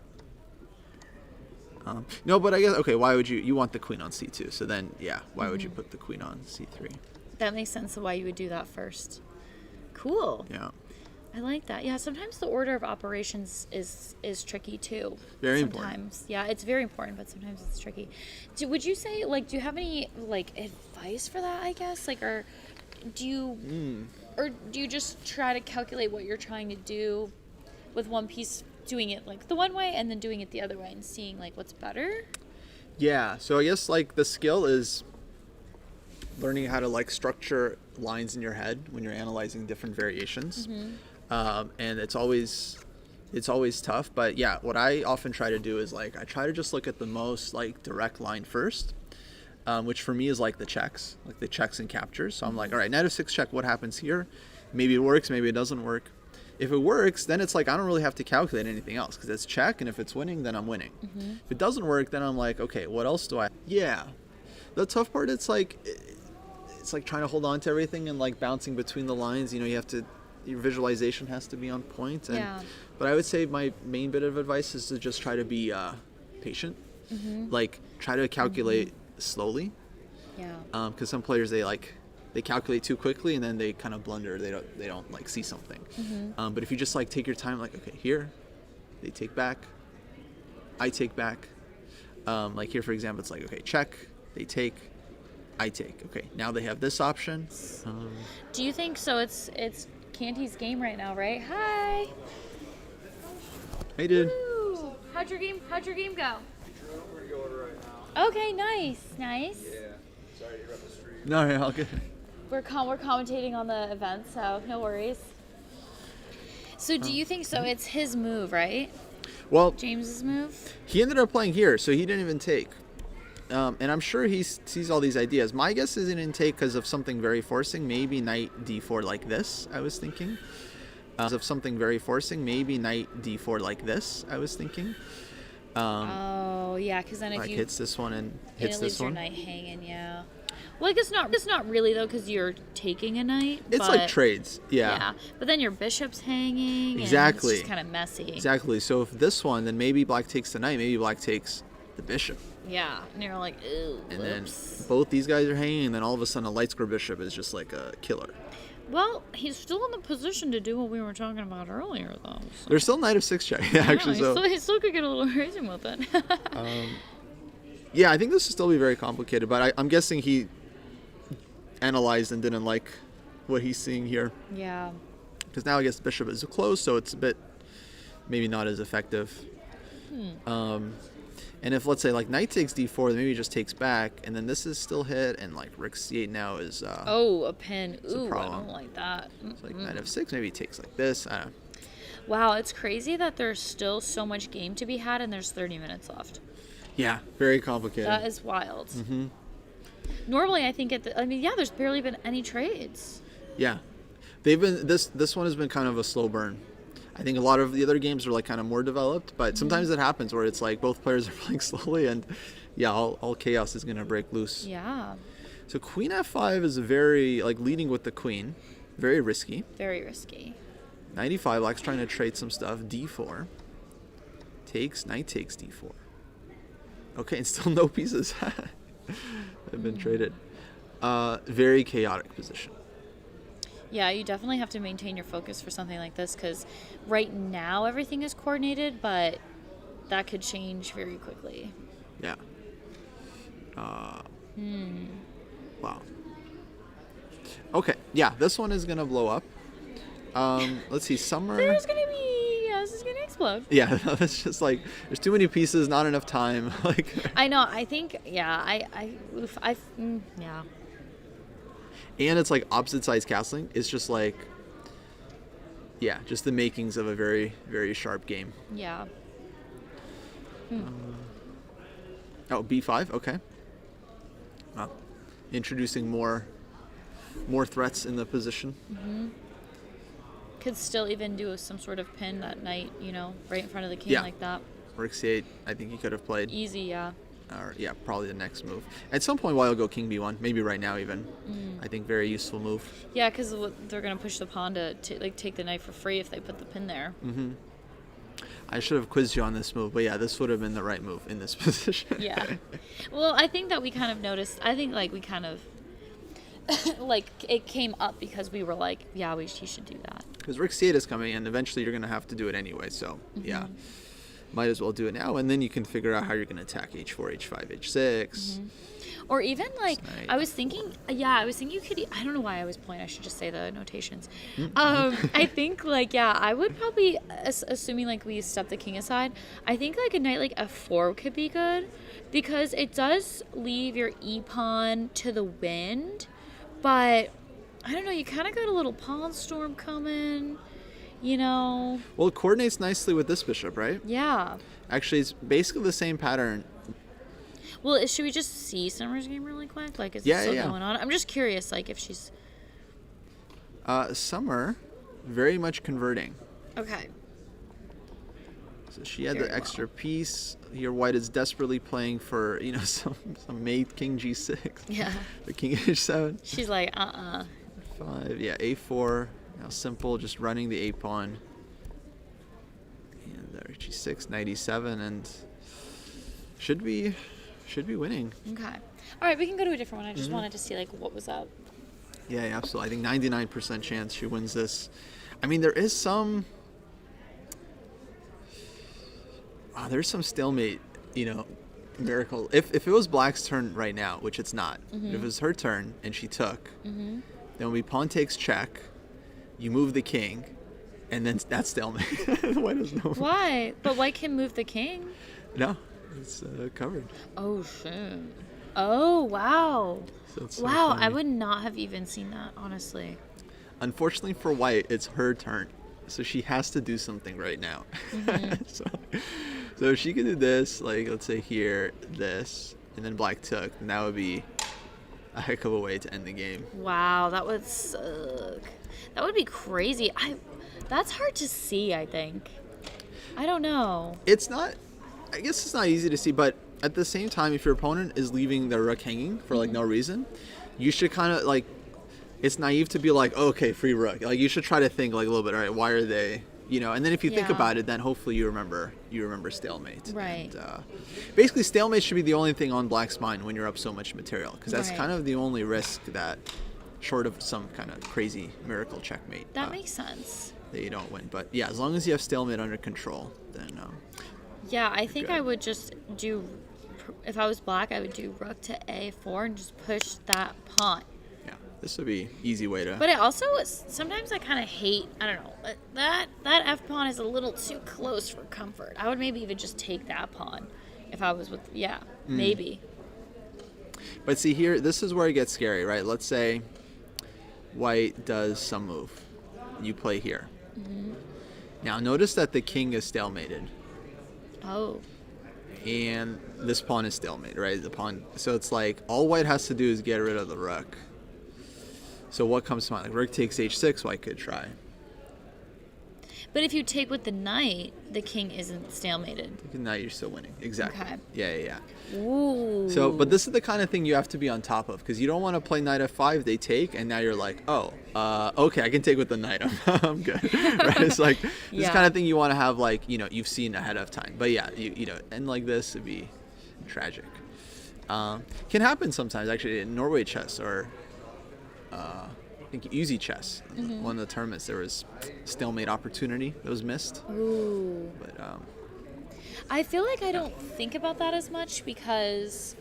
no, but I guess, okay, why would you want the queen on c2, so then yeah, why would you put the queen on c3? That makes sense of why you would do that first. Cool. Yeah, I like that. Yeah, sometimes the order of operations is tricky too. Very sometimes. important. Yeah, it's very important, but sometimes it's tricky. Would you say, like, do you have any like advice for that, I guess? Like, or do you just try to calculate what you're trying to do with one piece, doing it like the one way and then doing it the other way and seeing like what's better? yeah, so I guess like the skill is learning how to like structure lines in your head when you're analyzing different variations. And it's always tough, but yeah, what I often try to do is like I try to just look at the most like direct line first, which for me is like the checks and captures. So I'm like, all right, knight f6 check, what happens here? Maybe it works, maybe it doesn't work. If it works, then it's like I don't really have to calculate anything else because it's check, and if it's winning, then I'm winning. If it doesn't work, then I'm like, okay, what else do I? Yeah, the tough part, it's like trying to hold on to everything and like bouncing between the lines. You know, your visualization has to be on point. And, Yeah. But I would say my main bit of advice is to just try to be patient. Like try to calculate slowly. Yeah. Because some players they calculate too quickly and then they kind of blunder. They don't like see something. But if you just like take your time, like, okay, here they take back, I take back. Like here, for example, it's like, okay, check, they take, I take. Okay, now they have this option. Do you think so? It's Canty's game right now, right? Hi. Hey, dude. Woo. How'd your game go? We're going right now. Okay, nice. Yeah. Sorry to interrupt the stream. No, yeah, all good. We're commentating on the event, so no worries. So do you think so? It's his move, right? Well, James's move? he ended up playing here, so he didn't even take. And I'm sure he sees all these ideas. My guess is he didn't take because of something very forcing. Maybe knight d4 like this, I was thinking. Of something very forcing. Maybe knight d4 like this, I was thinking. Oh, yeah, because then if Like you hits this one and it hits leaves this your one. knight hanging, yeah. Well, I guess not really though, because you're taking a knight. It's but, like trades. Yeah, but then your bishop's hanging. Exactly. And it's just kind of messy. Exactly. So if this one, then maybe black takes the knight. Maybe black takes the bishop. Yeah, and you're like, ooh. And then whoops. both these guys are hanging, and then all of a sudden a light square bishop is just like a killer. Well, he's still in the position to do what we were talking about earlier, though. So. There's still knight of 6 check. Yeah, actually. Yeah, So he still could get a little crazy with it. yeah, I think this will still be very complicated, but I'm guessing he analyzed and didn't like what he's seeing here. Yeah. Because now I guess the bishop is close, so it's a bit maybe not as effective. And if, let's say, like knight takes d4, then maybe he just takes back, and then this is still hit, and like rook c8 now is Oh, a pin. a Ooh, I problem. don't like that. it's like knight f6, maybe he takes like this. I don't know. Wow, it's crazy that there's still so much game to be had and there's 30 minutes left. Yeah, very complicated. That is wild. Normally, I think there's barely been any trades. Yeah, they've been this one has been kind of a slow burn. I think a lot of the other games are like kind of more developed, but sometimes it happens where it's like both players are playing slowly, and yeah, all chaos is gonna break loose. Yeah, So queen f5 is very like leading with the queen, very risky. very risky. Knight e5, black's trying to trade some stuff. d4 takes, knight takes d4. Okay, and still no pieces have been traded. Very chaotic position. Yeah, you definitely have to maintain your focus for something like this because right now everything is coordinated, but that could change very quickly. Yeah. Wow. Okay, yeah, this one is gonna blow up. Let's see, Summer. This is gonna explode. Yeah, it's just like there's too many pieces, not enough time. Like, I know. I think. Yeah. Yeah. and it's like opposite sides castling. It's just like, yeah, just the makings of a very, very sharp game. Yeah. Oh, B5. Okay. Wow. Introducing more threats in the position. Could still even do some sort of pin that night, right in front of the king Yeah. like that. Rook C8. I think he could have played. Easy, yeah. Or yeah, probably the next move. At some point, while he'll go King B1. Maybe right now even. I think very useful move. Yeah, because they're gonna push the pawn to take the knight for free if they put the pin there. I should have quizzed you on this move, but yeah, this would have been the right move in this position. Yeah. Well, I think that we kind of noticed. I think we kind of it came up because we were like, yeah, he should do that. Because Rook C8 is coming, and eventually you're going to have to do it anyway. So yeah, might as well do it now, and then you can figure out how you're going to attack H4, H5, H6. Or even Nice. I was thinking you could. I don't know why I was playing. I should just say the notations. I think I would probably assuming we step the king aside. I think a knight F4 could be good because it does leave your e pawn to the wind, but I don't know. You kind of got a little pawn storm coming. Well, it coordinates nicely with this bishop, right? Yeah. Actually, it's basically the same pattern. Well, should we just see Summer's game really quick? Is Yeah, it still yeah. going on? I'm just curious, if she's... Summer, very much converting. Okay. So she had Very the extra piece. Here, White is desperately playing for, some mate King G6. Yeah. The King H7. She's like, 5, yeah, A4. Now simple, just running the A pawn. And there, G6, Knight E7, and should be winning. okay. All right, we can go to a different one. I just wanted to see, what was up. Yeah, absolutely. I think 99% chance she wins this. I mean, there is some... there's some stalemate, miracle. If it was Black's turn right now, which it's not, if it was her turn and she took, then we pawn takes check, you move the king, and then that's stalemate. White doesn't know. Why? But White can move the king. No, it's covered. Oh, shit. Oh, wow. So it's so Wow, I funny. would not have even seen that, honestly. Unfortunately for White, it's her turn, so she has to do something right now. So if she could do this, let's say here, this, and then Black took, then that would be a heck of a way to end the game. Wow, that would suck. That would be crazy. That's hard to see, I think. I don't know. It's not, I guess it's not easy to see, but at the same time, if your opponent is leaving their rook hanging for no reason, you should kind of it's naive to be like, oh, okay, free rook. You should try to think a little bit, all right, why are they, and then if you think Yeah. about it, then hopefully you remember stalemate. Right. And, basically, stalemate should be the only thing on Black's mind when you're up so much material, because that's Right. kind of the only risk that, short of some kind of crazy miracle checkmate, That makes sense. that you don't win. But yeah, as long as you have stalemate under control, then Yeah, I think good. I would just do, if I was Black, I would do rook to A4 and just push that pawn. yeah, this would be easy way to. But it also sometimes I kind of hate, I don't know, that F pawn is a little too close for comfort. I would maybe even just take that pawn if I was with, maybe. But see here, this is where it gets scary, right? Let's say White does some move. You play here. Now notice that the king is stalemated. Oh, And this pawn is stalemated, right? The pawn. So it's all White has to do is get rid of the rook. So what comes to mind? Rook takes H6, White could try. but if you take with the knight, the king isn't stalemated. Now you're still winning. Exactly. Okay. Yeah. Ooh. So, but this is the kind of thing you have to be on top of, because you don't want to play knight f5, they take, and now you're like, okay, I can take with the knight. I'm good. Right? It's this Yeah. kind of thing you want to have, you've seen ahead of time. But yeah, you know, and like this, it'd be tragic. Can happen sometimes, actually, in Norway chess or I think Easy Chess. One of the tournaments, there was stalemate opportunity that was missed. Ooh. But I feel like I don't think about that as much because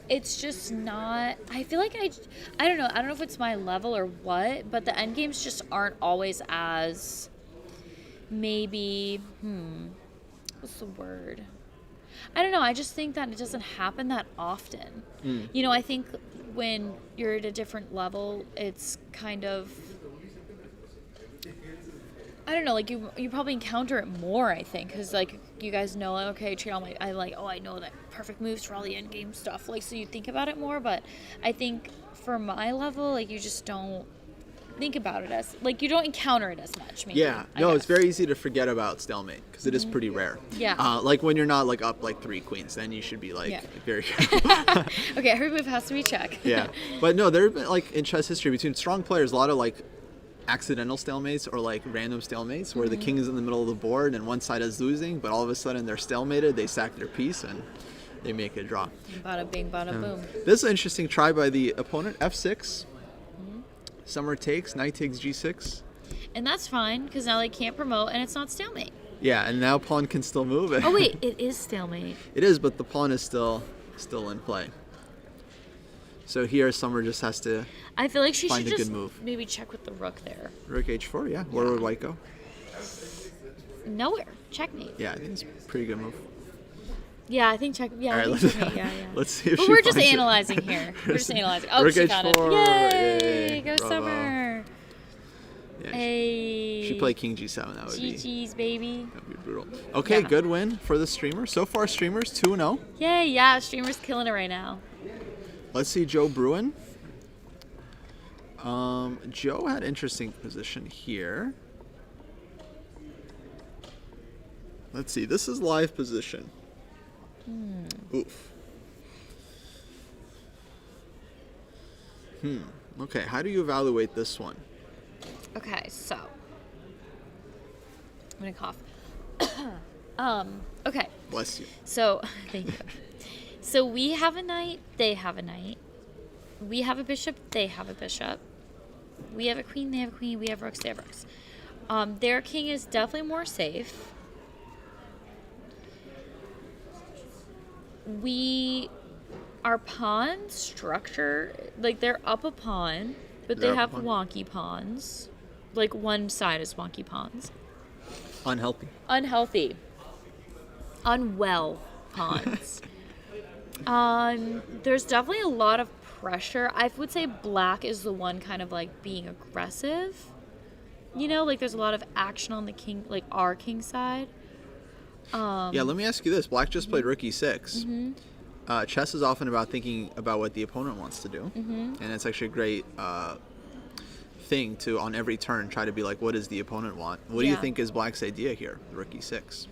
it's just not. I feel like I don't know. I don't know if it's my level or what, but the end games just aren't always as maybe. What's the word? I don't know. I just think that it doesn't happen that often. You know, I think when you're at a different level, it's kind of. I don't know, like you probably encounter it more, I think, because like you guys know, okay, I know that perfect moves for all the end game stuff, like, so you think about it more. But I think for my level, like, you just don't think about it as, like, you don't encounter it as much. Maybe, yeah, I no, it's guess. very easy to forget about stalemate because it is pretty rare. Yeah. Like when you're not like up like 3 queens, then you should be like Yeah. very careful. Okay, every move has to be check. Yeah, but no, there have been like in chess history between strong players a lot of like accidental stalemates or like random stalemates where the king is in the middle of the board and one side is losing, but all of a sudden they're stalemated, they sack their piece and they make a draw. Bada bing, bada boom. This is an interesting try by the opponent. F6. Summer takes, knight takes G6. And that's fine because now they can't promote and it's not stalemate. Yeah, and now pawn can still move. Oh wait, it is stalemate. It is, but the pawn is still in play. So here Summer just has to I feel like she Find should a good just move. maybe check with the rook there. rook h4. Yeah, where would white go? Nowhere. Checkmate. Yeah, I think it's a pretty good move. Yeah, I think check. Yeah, All I right, think checkmate. Yeah. let's see if But she we're just finds it. analyzing here. We're just analyzing. Oh, Rook she got it. h4. Yay! Yay, Go bravo. Summer. Yeah, Hey. she played king g7. That would be GG's, baby. brutal. Okay, Yeah. good win for the streamer. So far, streamers 2-0. Yay! Yeah, streamer's killing it right now. Let's see Joe Bruin. Joe had interesting position here. Let's see. This is live position. Oof. Okay, how do you evaluate this one? Okay, so I'm gonna cough. Okay, Bless you. so thank you. So we have a knight. They have a knight. We have a bishop. They have a bishop. We have a queen. They have a queen. We have rooks. They have rooks. Their king is definitely more safe. Our pawn structure, like they're up a pawn, but They're they up have a pawn. wonky pawns. Like one side is wonky pawns. Unhealthy. Unhealthy. Unwell pawns. There's definitely a lot of pressure. I would say black is the one kind of like being aggressive. You know, like there's a lot of action on the king, like our king side. Yeah, let me ask you this. Black just played rook e6. Chess is often about thinking about what the opponent wants to do. And it's actually a great thing to, on every turn, try to be like, what does the opponent want? What do you Yeah. think is Black's idea here, rook e6?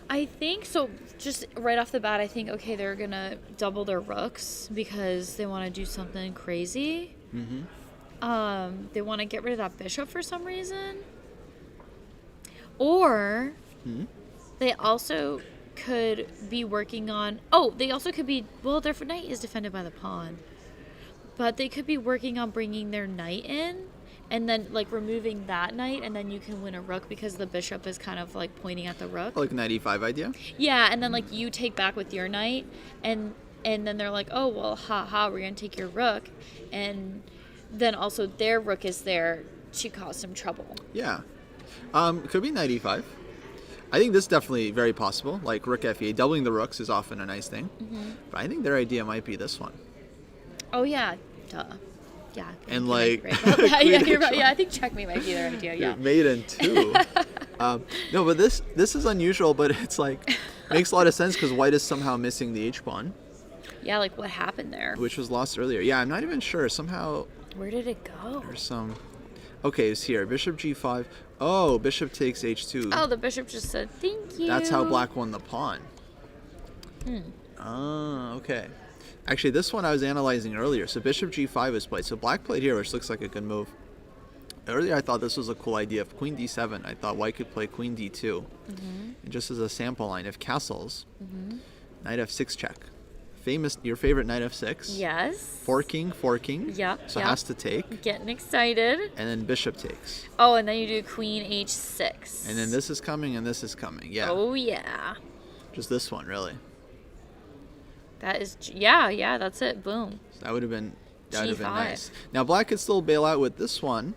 I think so. Just right off the bat, I think okay, they're gonna double their rooks because they want to do something crazy. They want to get rid of that bishop for some reason, or they also could be working on. Oh, they also could be. Well, their knight is defended by the pawn, but they could be working on bringing their knight in. And then, like, removing that knight, and then you can win a rook because the bishop is kind of, like, pointing at the rook. Like knight e5 idea? Yeah, and then, like, you take back with your knight, and then they're like, oh, well, we're going to take your rook. And then also their rook is there to cause some trouble. Yeah. Could be knight e5. I think this is definitely very possible. Like rook f8, doubling the rooks is often a nice thing. But I think their idea might be this one. Oh, yeah. Duh. Yeah. And, you're like, right about that. Yeah, queen you're right. h1. Yeah, I think checkmate might be their idea. Yeah. Maiden too. No, but this is unusual, but it's like makes a lot of sense because white is somehow missing the h pawn, Yeah, like, what happened there? which was lost earlier. Yeah, I'm not even sure. Somehow Where did it go? there's some. Okay, it's here. Bishop g5. Oh, bishop takes h2. Oh, the bishop just said, thank you. That's how black won the pawn. Ah, okay. Actually, this one I was analyzing earlier. So bishop g5 is played. So black played here, which looks like a good move. Earlier, I thought this was a cool idea. If queen d7, I thought white could play queen d2. And just as a sample line, if castles, knight f6 check, your favorite knight f6. Yes. Forking. Yep, So yep. has to take. Getting excited. And then bishop takes. Oh, and then you do queen h6. And then this is coming and this is coming. Yeah. Oh, yeah. Just this one, really. That is, yeah, that's it. Boom. So that would have been G5. nice. Now black could still bail out with this one,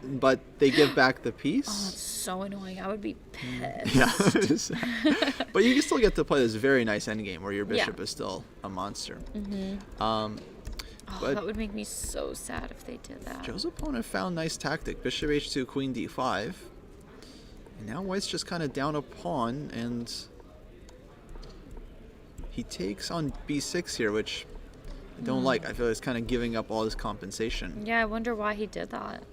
but they give back the Oh, piece. it's so annoying. I would be pissed. Yeah. But you can still get to play this very nice endgame where your Yeah. bishop is still a monster. Oh, But- that would make me so sad if they did that. Joe's opponent found nice tactic. Bishop h2, queen d5. And now white's just kind of down a pawn, and he takes on b6 here, which I don't like. I feel like it's kind of giving up all his compensation. Yeah, I wonder why he did that.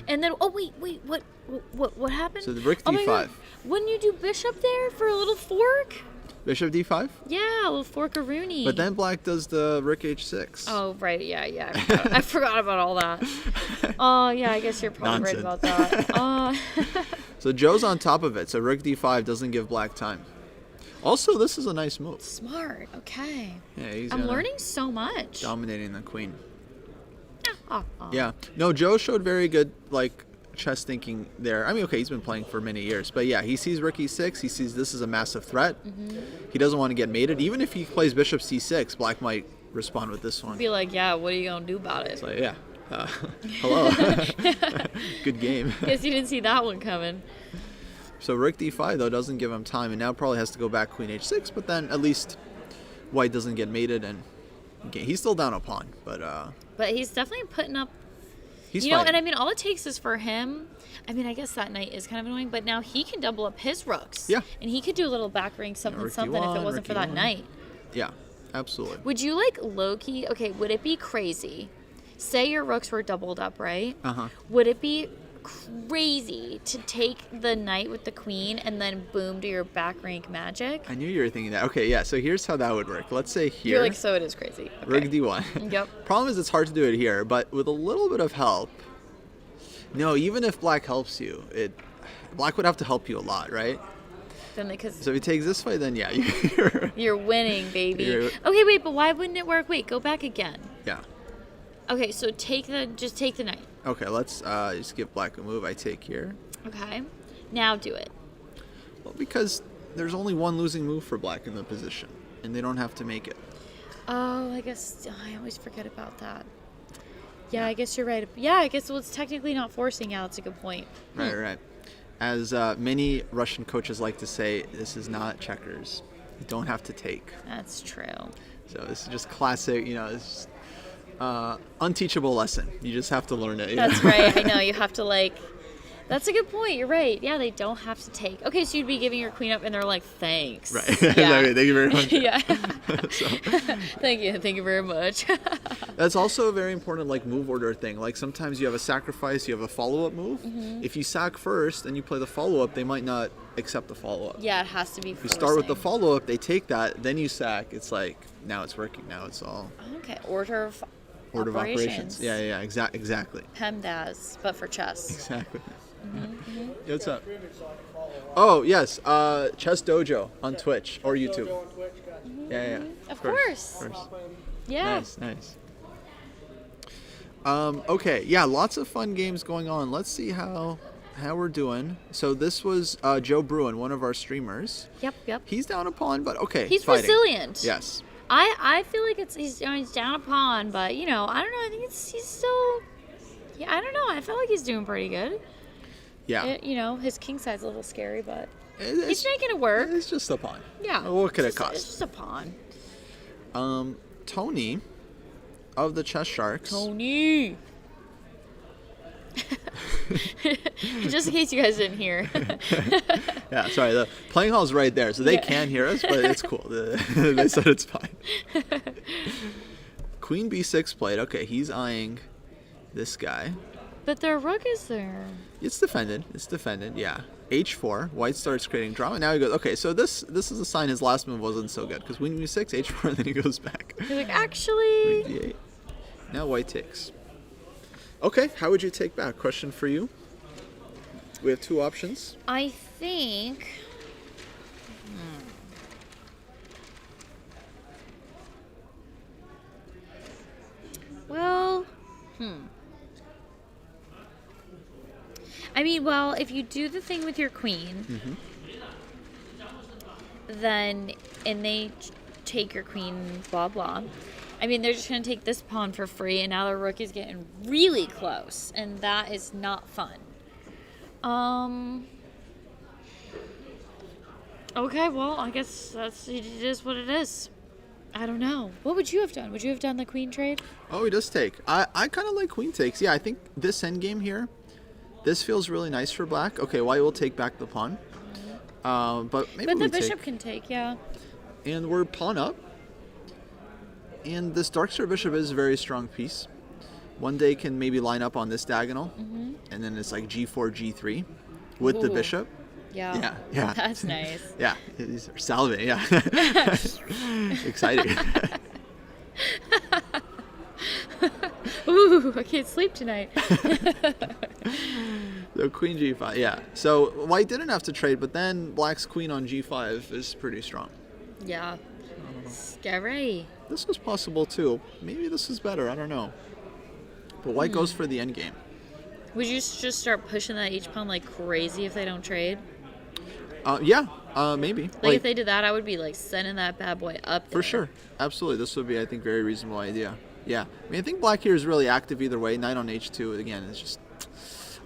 And then, oh wait, what happened? So the rook Oh my God. d5. Wouldn't you do bishop there for a little fork? Bishop d5? Yeah, a little fork-a-rooney. But then black does the rook h6. Oh, right, yeah. I forgot about all that. Oh, yeah, I guess you're probably right about that. So Joe's on top of it, so rook d5 doesn't give black time. Also, this is a nice move. Smart, okay. Yeah, he's I'm gonna- learning so much. dominating the queen. Oh, Yeah. No, Joe showed very good, like, chess thinking there. I mean, okay, he's been playing for many years, but yeah, he sees rook e6. He sees this is a massive threat. He doesn't want to get mated. Even if he plays bishop c6, black might respond with this one. Be like, yeah, what are you going to do about it? So, yeah. Hello. Good game. Guess you didn't see that one coming. So rook d5, though, doesn't give him time, and now probably has to go back queen h6, but then at least white doesn't get mated, and he's still down a pawn, but But he's definitely putting up, he's you know, fighting. and I mean, all it takes is for him. I mean, I guess that knight is kind of annoying, but now he can double up his rooks. Yeah. And he could do a little back ring something, rook something if d1, it wasn't rook for that e1. knight. Yeah, absolutely. Would you like low-key, okay, would it be crazy? Say your rooks were doubled up, right? Uh-huh. Would it be crazy to take the knight with the queen and then boom, do your back rank magic? I knew you were thinking that. Okay, yeah, so here's how that would work. Let's say here, You're like, so it is crazy. rook Okay. d1. Yep. Problem is it's hard to do it here, but with a little bit of help. No, even if black helps you, black would have to help you a lot, right? Then because So if he takes this fight, then yeah, you're winning, baby. You're- Okay, wait, but why wouldn't it work? Wait, go back again. yeah. Okay, so just take the knight. Okay, let's just give black a move. I take here. Okay. Now do it. Well, because there's only one losing move for black in the position, and they don't have to make it. Oh, I guess I always forget about that. Yeah, I guess you're right. Yeah, I guess it's technically not forcing. Yeah, that's a good point. Right. As many Russian coaches like to say, this is not checkers. You don't have to take. That's true. So this is just classic, it's just, unteachable lesson. You just have to learn it. That's right. I know. You have to that's a good point. You're right. Yeah, they don't have to take. Okay, so you'd be giving your queen up and they're like, thanks. Right. Yeah. Exactly. Thank you very much. Yeah. So, Thank you very much. that's also a very important move order thing. Like sometimes you have a sacrifice, you have a follow-up move. Mm-hmm. If you sack first and you play the follow-up, they might not accept the follow-up. Yeah, it has to be. If you start with the follow-up, they take that, then you sack. It's like, now it's working. Now it's all Okay, order of operations. Yeah, exactly. PEMDAS, but for chess. Exactly. Mm-hmm. What's up? Oh, yes. Chess Dojo on Twitch or YouTube. Yeah. Of course. Yeah. Nice. Okay, yeah, lots of fun games going on. Let's see how we're doing. So this was Joe Bruin, one of our streamers. Yep. He's down a pawn, but okay. He's fighting. resilient. Yes. I feel like he's down a pawn, but I don't know. I think he's still. Yeah, I don't know. I feel like he's doing pretty good. Yeah. His king side's a little scary, but It's, he's making it work. it's just a pawn. Yeah. What could it It's cost? just a pawn. Tony of the Chess Sharks. Tony. Just in case you guys didn't hear. Yeah, sorry. The playing hall's right there, so they can hear us, but it's cool. They said it's fine. Queen b6 played. Okay, he's eyeing this guy. But their rook is there. It's defended. Yeah. H4. White starts creating drama. Now he goes. Okay, so this is a sign his last move wasn't so good because queen b6, H4, and then he goes back. He's like, actually. Queen d8. Now white takes. Okay, how would you take back? Question for you. We have two options. I think. I mean, well, if you do the thing with your queen, then and they take your queen, blah blah. I mean, they're just gonna take this pawn for free, and now the rook is getting really close, and that is not fun. Okay, well, I guess it is what it is. I don't know. What would you have done? Would you have done the queen trade? Oh, he does take. I kind of like queen takes. Yeah, I think this endgame here, this feels really nice for black. Okay, white will take back the pawn. But maybe But we the bishop take. can take, yeah. And we're pawn up. And this dark square bishop is a very strong piece. One day can maybe line up on this diagonal. And then it's like g4, g3 with the Ooh. bishop. Yeah. Yeah. That's nice. Yeah, these are salivating. Yeah. Exciting. Ooh, I can't sleep tonight. So queen g5, yeah. So white didn't have to trade, but then black's queen on g5 is pretty strong. Yeah. Scary. This was possible too. Maybe this is better. I don't know. But white goes for the endgame. Would you just start pushing that h pawn like crazy if they don't trade? Yeah, maybe. Like if they did that, I would be like sending that bad boy up there. For sure. Absolutely. This would be, I think, very reasonable idea. Yeah. I mean, I think black here is really active either way. Knight on h2, again, is just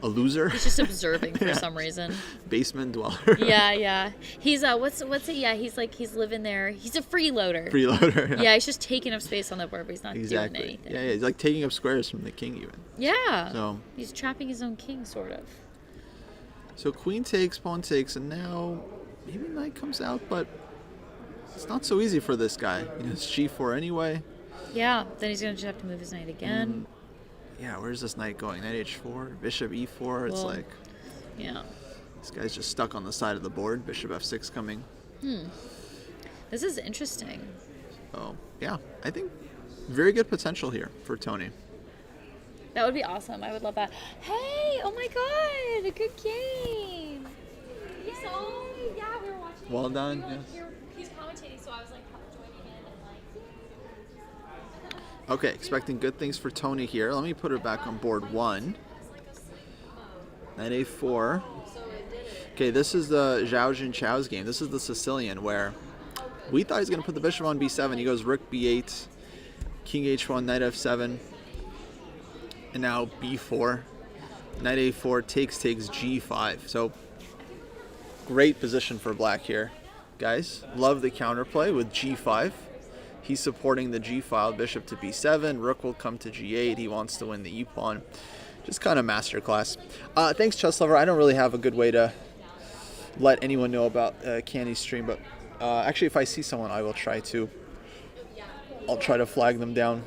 a loser. He's just observing for Yeah. some reason. Basement dweller. Yeah. He's what's it? Yeah, he's living there. He's a freeloader. Freeloader. Yeah, he's just taking up space on the board, but he's not Exactly. doing anything. Yeah, he's like taking up squares from the king even. Yeah. So- He's trapping his own king, sort of. So queen takes, pawn takes, and now maybe knight comes out, but it's not so easy for this guy. You know, it's g4 anyway. Yeah. Then he's gonna just have to move his knight again. Yeah, where's this knight going? Knight h4, bishop e4. It's Well- like Yeah. this guy's just stuck on the side of the board. Bishop f6 coming. This is interesting. So yeah, I think very good potential here for Tony. That would be awesome. I would love that. Hey, oh my god, a good game. So, yeah, we were watching. Well done, We were, like, yes. He's commentating, so I was like joining in and like. Okay, expecting good things for Tony here. Let me put her back on board 1. Knight a4. Okay, this is the Zhao Junchao's game. This is the Sicilian where we thought he was going to put the bishop on b7. He goes rook b8, king h1, knight f7, and now b4. Knight a4 takes g5. So great position for black here. Guys, love the counterplay with g5. He's supporting the g file, bishop to b7, rook will come to g8. He wants to win the e-pawn. Just kind of masterclass. Thanks, Chess Lover. I don't really have a good way to let anyone know about Candy's stream, but actually, if I see someone, I will try to. I'll try to flag them down.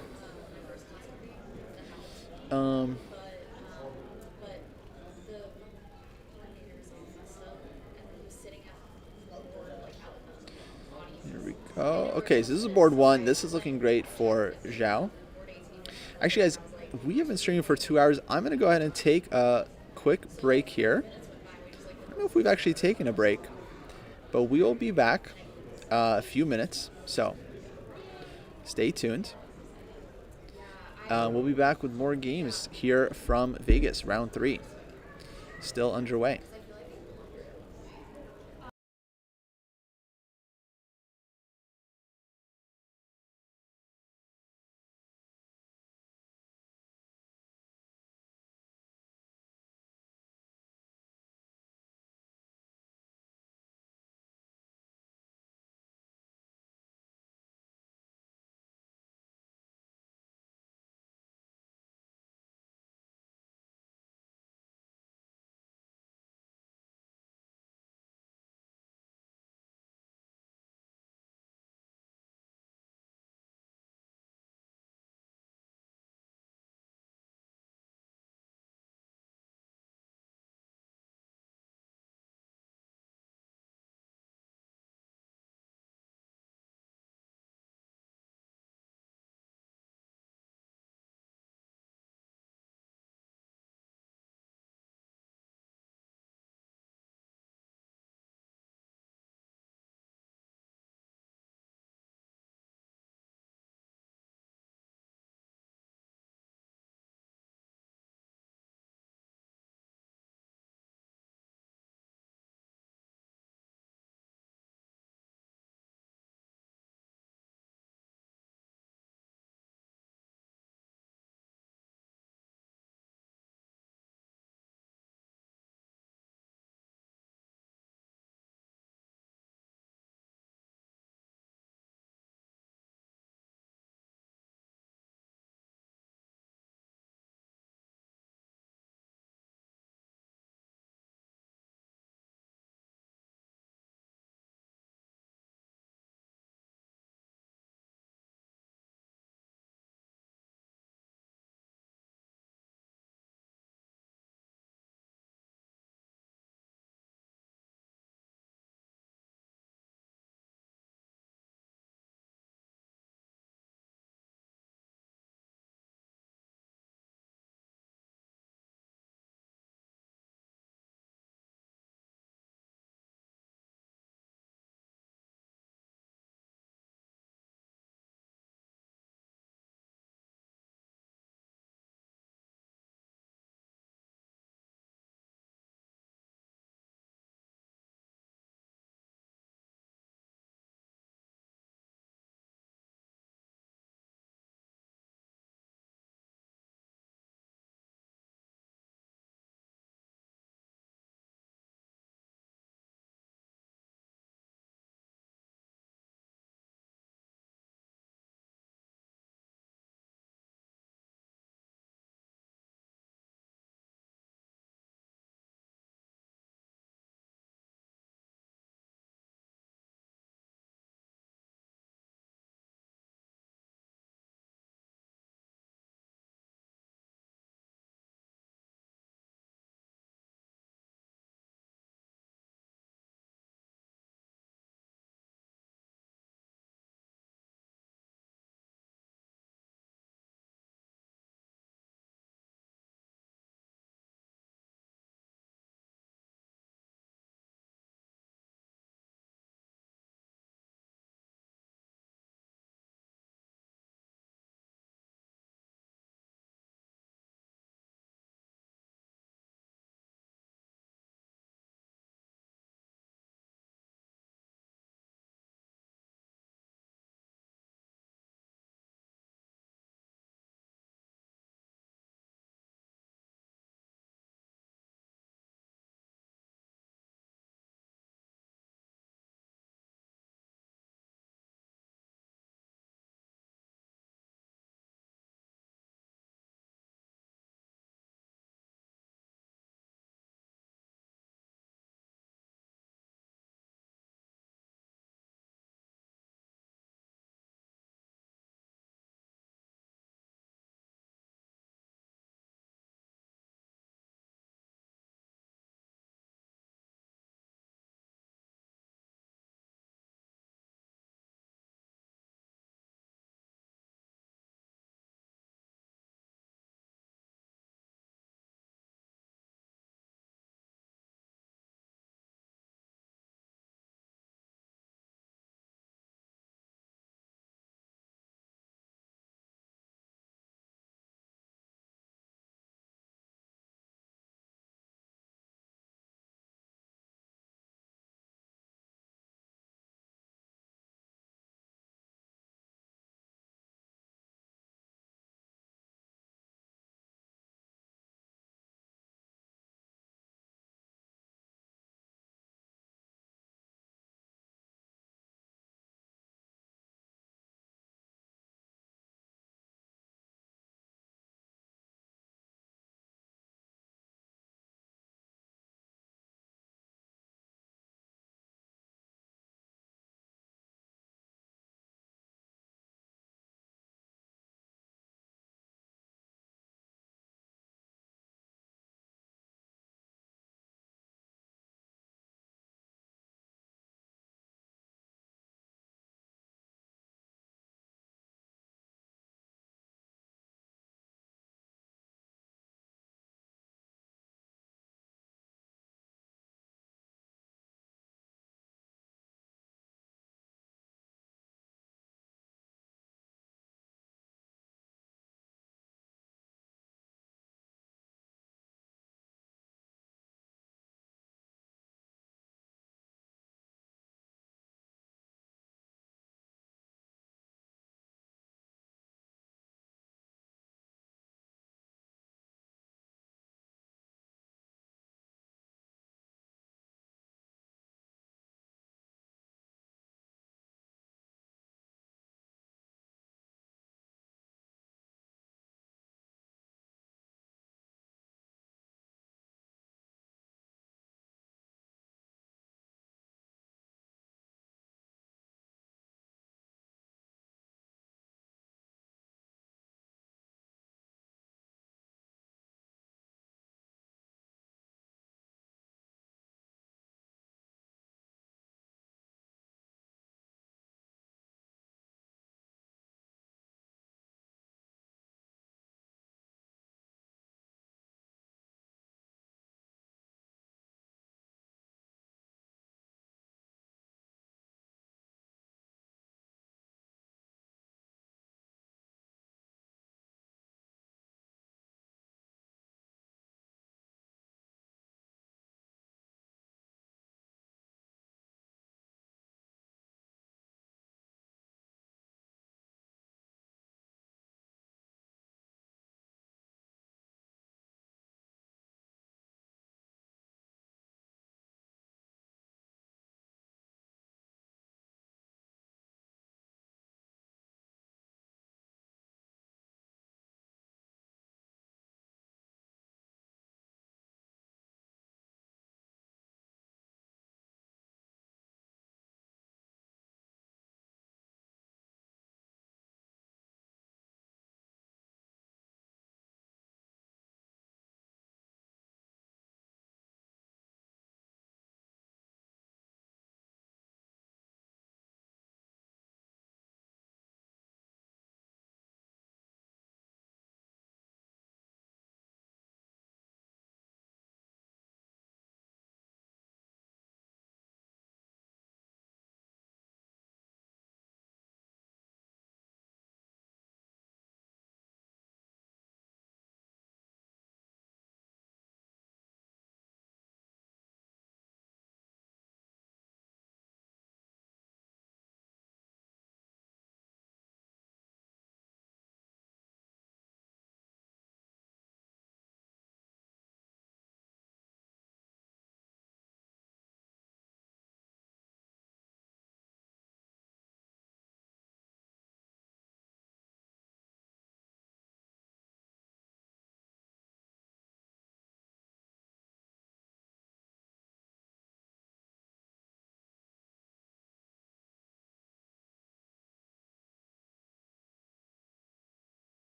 Here we go. Okay, so this is board 1. This is looking great for Zhao. Actually, guys, we have been streaming for 2 hours. I'm going to go ahead and take a quick break here. I don't know if we've actually taken a break, but we will be back a few minutes. So stay tuned. We'll be back with more games here from Vegas, round 3. Still underway.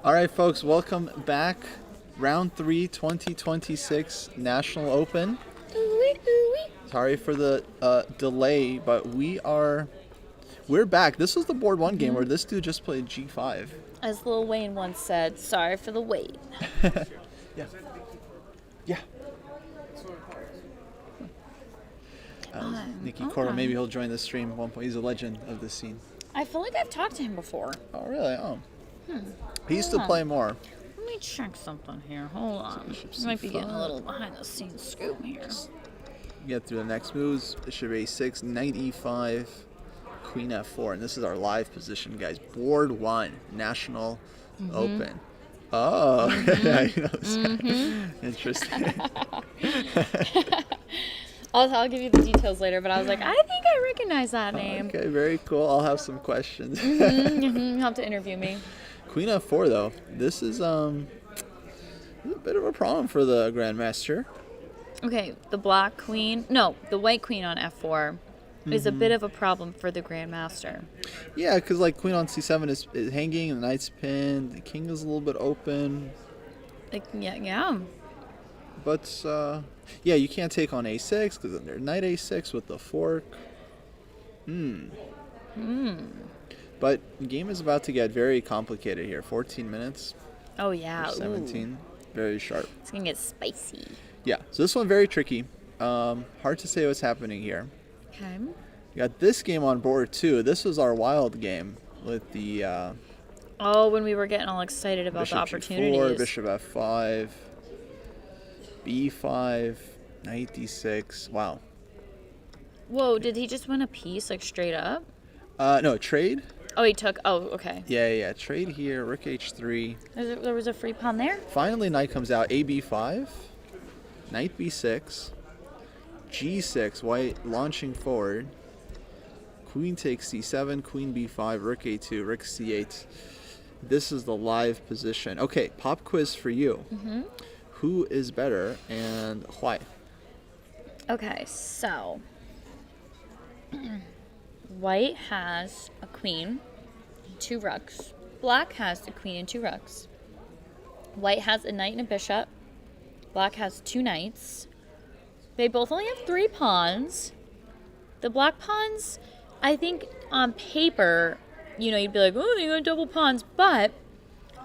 All right, folks, welcome back. Round 3, 2026 National Open. Sorry for the delay, but we're back. This was the board 1 game where this dude just played G5. As Lil Wayne once said, sorry for the wait. Yeah. Yeah. Nikki Coro, maybe he'll join the stream at one point. He's a legend of the scene. I feel like I've talked to him before. Oh, really? Oh. He used to play more. Let me check something here. Hold on. Might be getting a little behind the scenes scoop here. Get through the next moves. Bishop A6, Knight E5, Queen F4. And this is our live position, guys. Board 1, National Open. Oh, yeah, you know this. Interesting. I'll give you the details later, but I was like, I think I recognize that name. Okay, very cool. I'll have some questions. You'll have to interview me. Queen F4, though. This is a bit of a problem for the Grandmaster. Okay, the white queen on F4 is a bit of a problem for the Grandmaster. Yeah, because like Queen on C7 is hanging, and the Knight's pinned, the King is a little bit open. Like, yeah. But, yeah, you can't take on A6 because then there's Knight A6 with the fork. But the game is about to get very complicated here. 14 minutes, Oh, yeah. or 17. Very sharp. It's going to get spicy. Yeah, so this one very tricky. Hard to say what's happening here. Okay. You got this game on board, too. This was our wild game with the Oh, when we were getting all excited about the Bishop opportunities. G4, Bishop F5, B5, Knight D6. Wow. Whoa, did he just win a piece, like, straight up? No, trade. Oh, he took... Oh, okay. Yeah. Trade here, Rook H3. There was a free pawn there? Finally, Knight comes out. AB5, Knight B6, G6, White launching forward. Queen takes C7, Queen B5, Rook A2, Rook C8. This is the live position. Okay, pop quiz for you. Who is better and why? Okay, so... White has a queen, 2 rooks. Black has a queen and 2 rooks. White has a knight and a bishop. Black has 2 knights. They both only have 3 pawns. The black pawns, I think on paper, you'd be like, oh, they got double pawns. But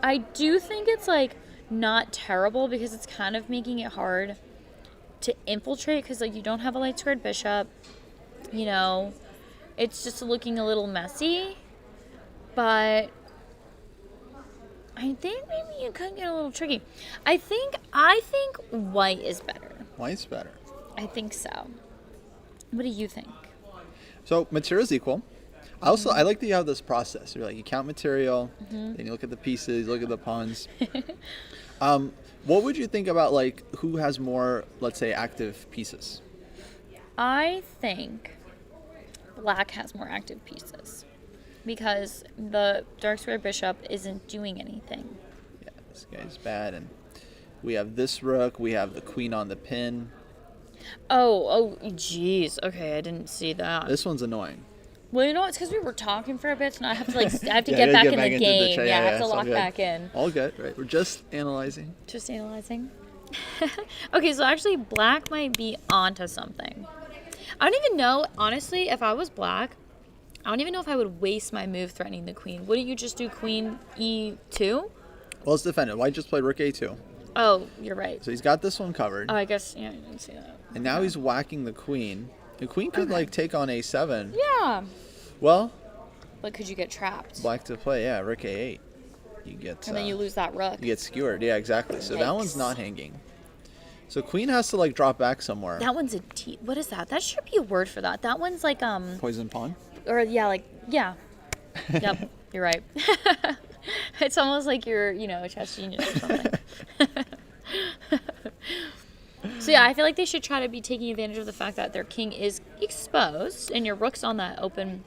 I do think it's like not terrible because it's kind of making it hard to infiltrate because like you don't have a light squared bishop. It's just looking a little messy, but I think maybe it could get a little tricky. I think white is better. White's better. I think so. What do you think? So material is equal. I like that you have this process. You're like, you count material, then you look at the pieces, you look at the pawns. What would you think about like who has more, let's say, active pieces? I think black has more active pieces because the dark square bishop isn't doing anything. Yeah, this guy's bad, and we have this rook. We have the queen on the pin. Oh, jeez. Okay, I didn't see that. This one's annoying. Well, it's because we were talking for a bit, and I have to Yeah, get back in the into game. chat. I have to it's all lock good. back in. All good, right? We're just analyzing. Just analyzing. Okay, so actually, black might be onto something. I don't even know, honestly, if I was black, I don't even know if I would waste my move threatening the queen. Wouldn't you just do queen E2? Well, it's defended. White just played rook A2. Oh, you're right. So he's got this one covered. Oh, I guess, yeah, I didn't see that. And now he's whacking the queen. The queen could, like, take on A7. Yeah. Well, But could you get trapped? black to play, yeah, rook A8. You get... And then you lose that rook. You get skewered. Yeah, exactly. So that one's Yikes. not hanging. So queen has to, like, drop back somewhere. That one's a what is that? That should be a word for that. That one's like, Poison pawn? or yeah. Yep, you're right. It's almost like you're, a chess genius or something. So yeah, I feel like they should try to be taking advantage of the fact that their king is exposed and your rook's on that open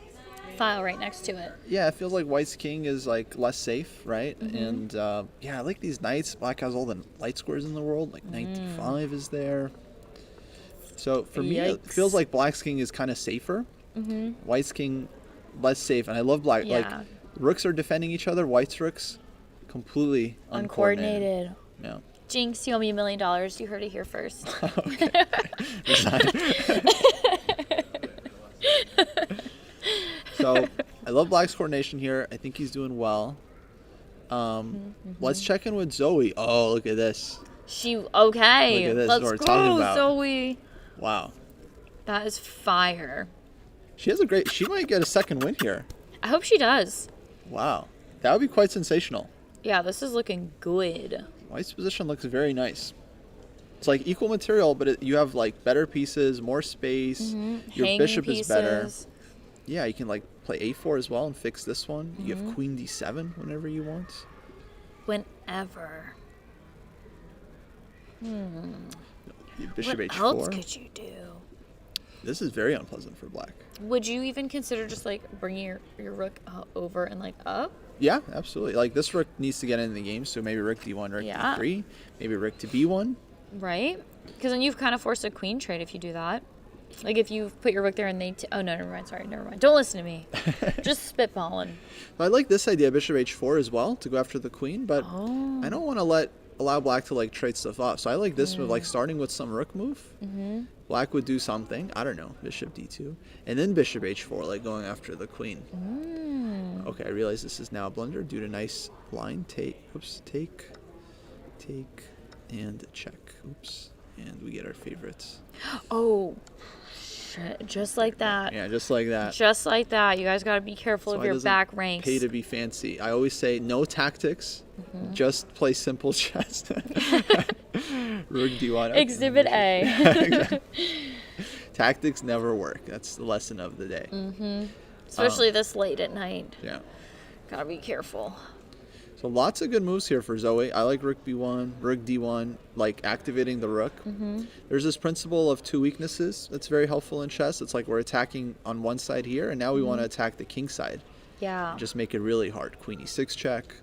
file right next to it. Yeah, it feels like white's king is, like, less safe, right? And, yeah, I like these knights. Black has all the light squares in the world. Like, knight d5 is there. So, for me, it Yikes. feels like black's king is kind of safer. White's king, less safe. And I love black. Yeah. Like, rooks are defending each other. White's rooks completely uncoordinated. Yeah. Jinx, you owe me $1 million. You heard it here first. So I love Black's coordination here. I think he's doing well. Let's check in with Zoe. Oh, look at this. Okay. Look at this, Let's what we're go, talking about. Zoe. Wow. That is fire. She might get a second win here. I hope she does. Wow. That would be quite sensational. Yeah, this is looking good. White's position looks very nice. It's like equal material, but you have like better pieces, more space. Your Hanging bishop is better. pieces. Yeah, you can like play a4 as well and fix this one. You have queen d7 whenever you want. Whenever. Bishop What h4. else could you do? This is very unpleasant for Black. Would you even consider just like bringing your rook over and like up? Yeah, absolutely. Like this rook needs to get into the game, so maybe rook d1, rook Yeah. d3, maybe rook to b1. Right? Because then you've kind of forced a queen trade if you do that. Like if you put your rook there and oh no, never mind. Sorry, never mind. Don't listen to me. Just spitballing. I like this idea, bishop h4 as well, to go after the queen, but I don't want to allow Black to like trade stuff off. So I like this move, like starting with some rook move. Black would do something, I don't know, bishop d2, and then bishop h4, like going after the queen. Okay, I realize this is now a blunder due to nice line. Take, and check. Oops, and we get our favorites. Oh, shit. Just like that. Yeah, just like that. Just like that. You guys got to be careful So of it your doesn't back ranks. Pay to be fancy. I always say no tactics, just play simple chess. Rook d1. Okay. Exhibit A. Tactics never work. That's the lesson of the day. Especially this late at night. Yeah. Gotta be careful. So lots of good moves here for Zoe. I like rook b1, rook d1, like activating the rook. There's this principle of two weaknesses that's very helpful in chess. It's like we're attacking on one side here, and now we want to attack the king side. Yeah. Just make it really hard. Queen e6 check.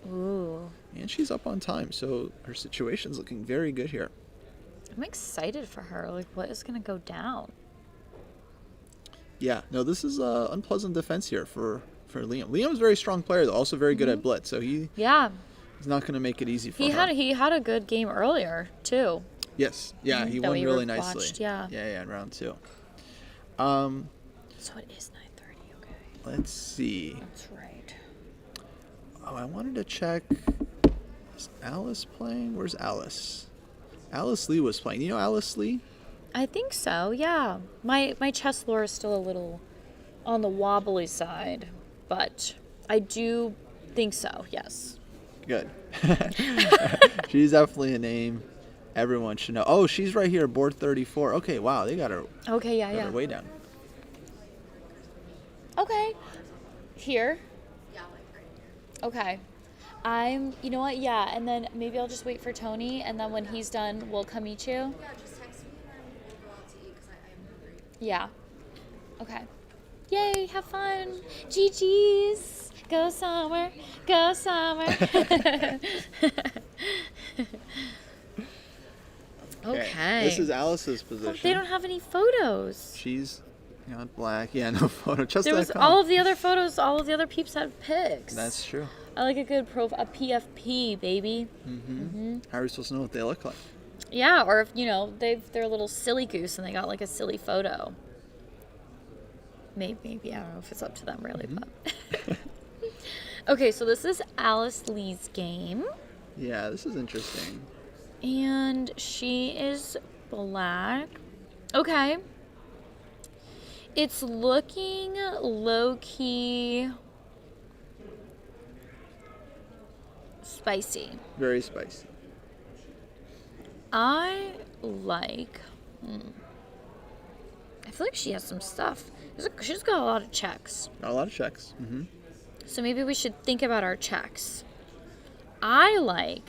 Ooh. And she's up on time, so her situation's looking very good here. I'm excited for her. Like, what is gonna go down? Yeah, no, this is unpleasant defense here for Liam. Liam's a very strong player, though, also very good at blitz, so he's Yeah. not going to make it easy for He her. he had a good game earlier too. Yes, yeah, he that won we really watched, nicely. yeah. In round 2. So it is 9:30. Okay. Let's see. That's right. Oh, I wanted to check. Is Alice playing? Where's Alice? Alice Lee was playing. You know Alice Lee? I think so. Yeah. My chess lore is still a little on the wobbly side, but I do think so. Yes. Good. She's definitely a name everyone should know. Oh, she's right here, board 34. Okay, wow, they got her, Okay. Yeah. got Yeah. her way down. Okay. Here. Okay. You know what? Yeah, and then maybe I'll just wait for Tony, and then when he's done, we'll come meet you. Yeah, just text me and then we'll go out to eat because I am hungry. Yeah. Okay. Yay, have fun. GG's. Go somewhere. Go somewhere. Okay. This is Alice's position. They don't have any photos. She's got black. Yeah, no photo. Just There was all of the other photos, all of the other peeps had pics. That's true. I like a good a PFP, baby. How are we supposed to know what they look like? Yeah, or if, they're a little silly goose and they got like a silly photo. Maybe I don't know if it's up to them really, but. Okay, so this is Alice Lee's game. Yeah, this is interesting. And she is black. Okay. It's looking low-key spicy. Very spicy. I like... I feel like she has some stuff. She's got a lot of checks. Got a lot of checks. So maybe we should think about our checks. I like...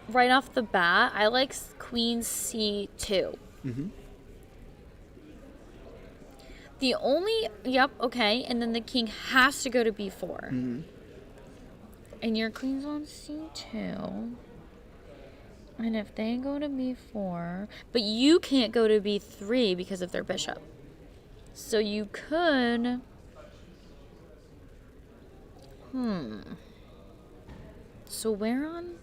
Right off the bat, I like Queen C2. The only... Yep, okay. And then the king has to go to B4. And your queen's on C2. And if they go to B4... But you can't go to B3 because of their bishop. So you could... So we're on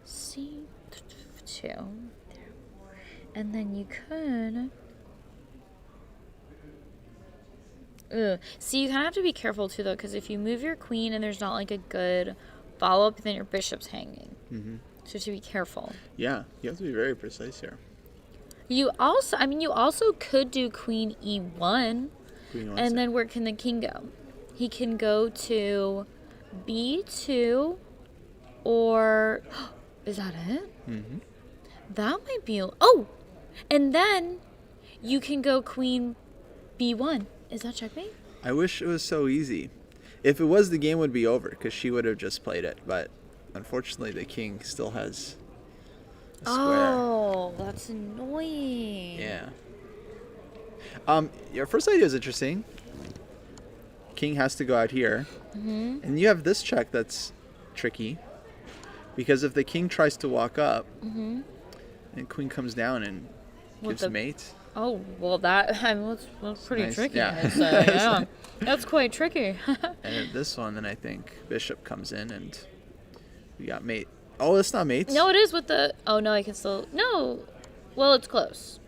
C2. And then you could... Ugh. See, you kind of have to be careful too, though, because if you move your queen and there's not like a good follow-up, then your bishop's hanging. Mm-hmm. So you have to be careful. Yeah, you have to be very precise here. You also could do queen E1, Queen wants and it. then where can the king go? He can go to B2, or is that it? Mm-hmm. That might be. Oh, and then you can go queen B1. Is that checkmate? I wish it was so easy. If it was, the game would be over because she would have just played it. But unfortunately, the king still has a square. Oh, that's annoying. Yeah. Your first idea is interesting. King has to go out here. Mm-hmm. And you have this check that's tricky. Because if the king tries to walk up, Mm-hmm. and queen comes down and With gives the- mate. Oh, well, that's pretty Nice, tricky. yeah. I'd say. Yeah. That's quite tricky. And at this one, then I think bishop comes in and we got mate. Oh, that's not mates. No, it is with the... Oh, no, I can still... No. Well, it's close.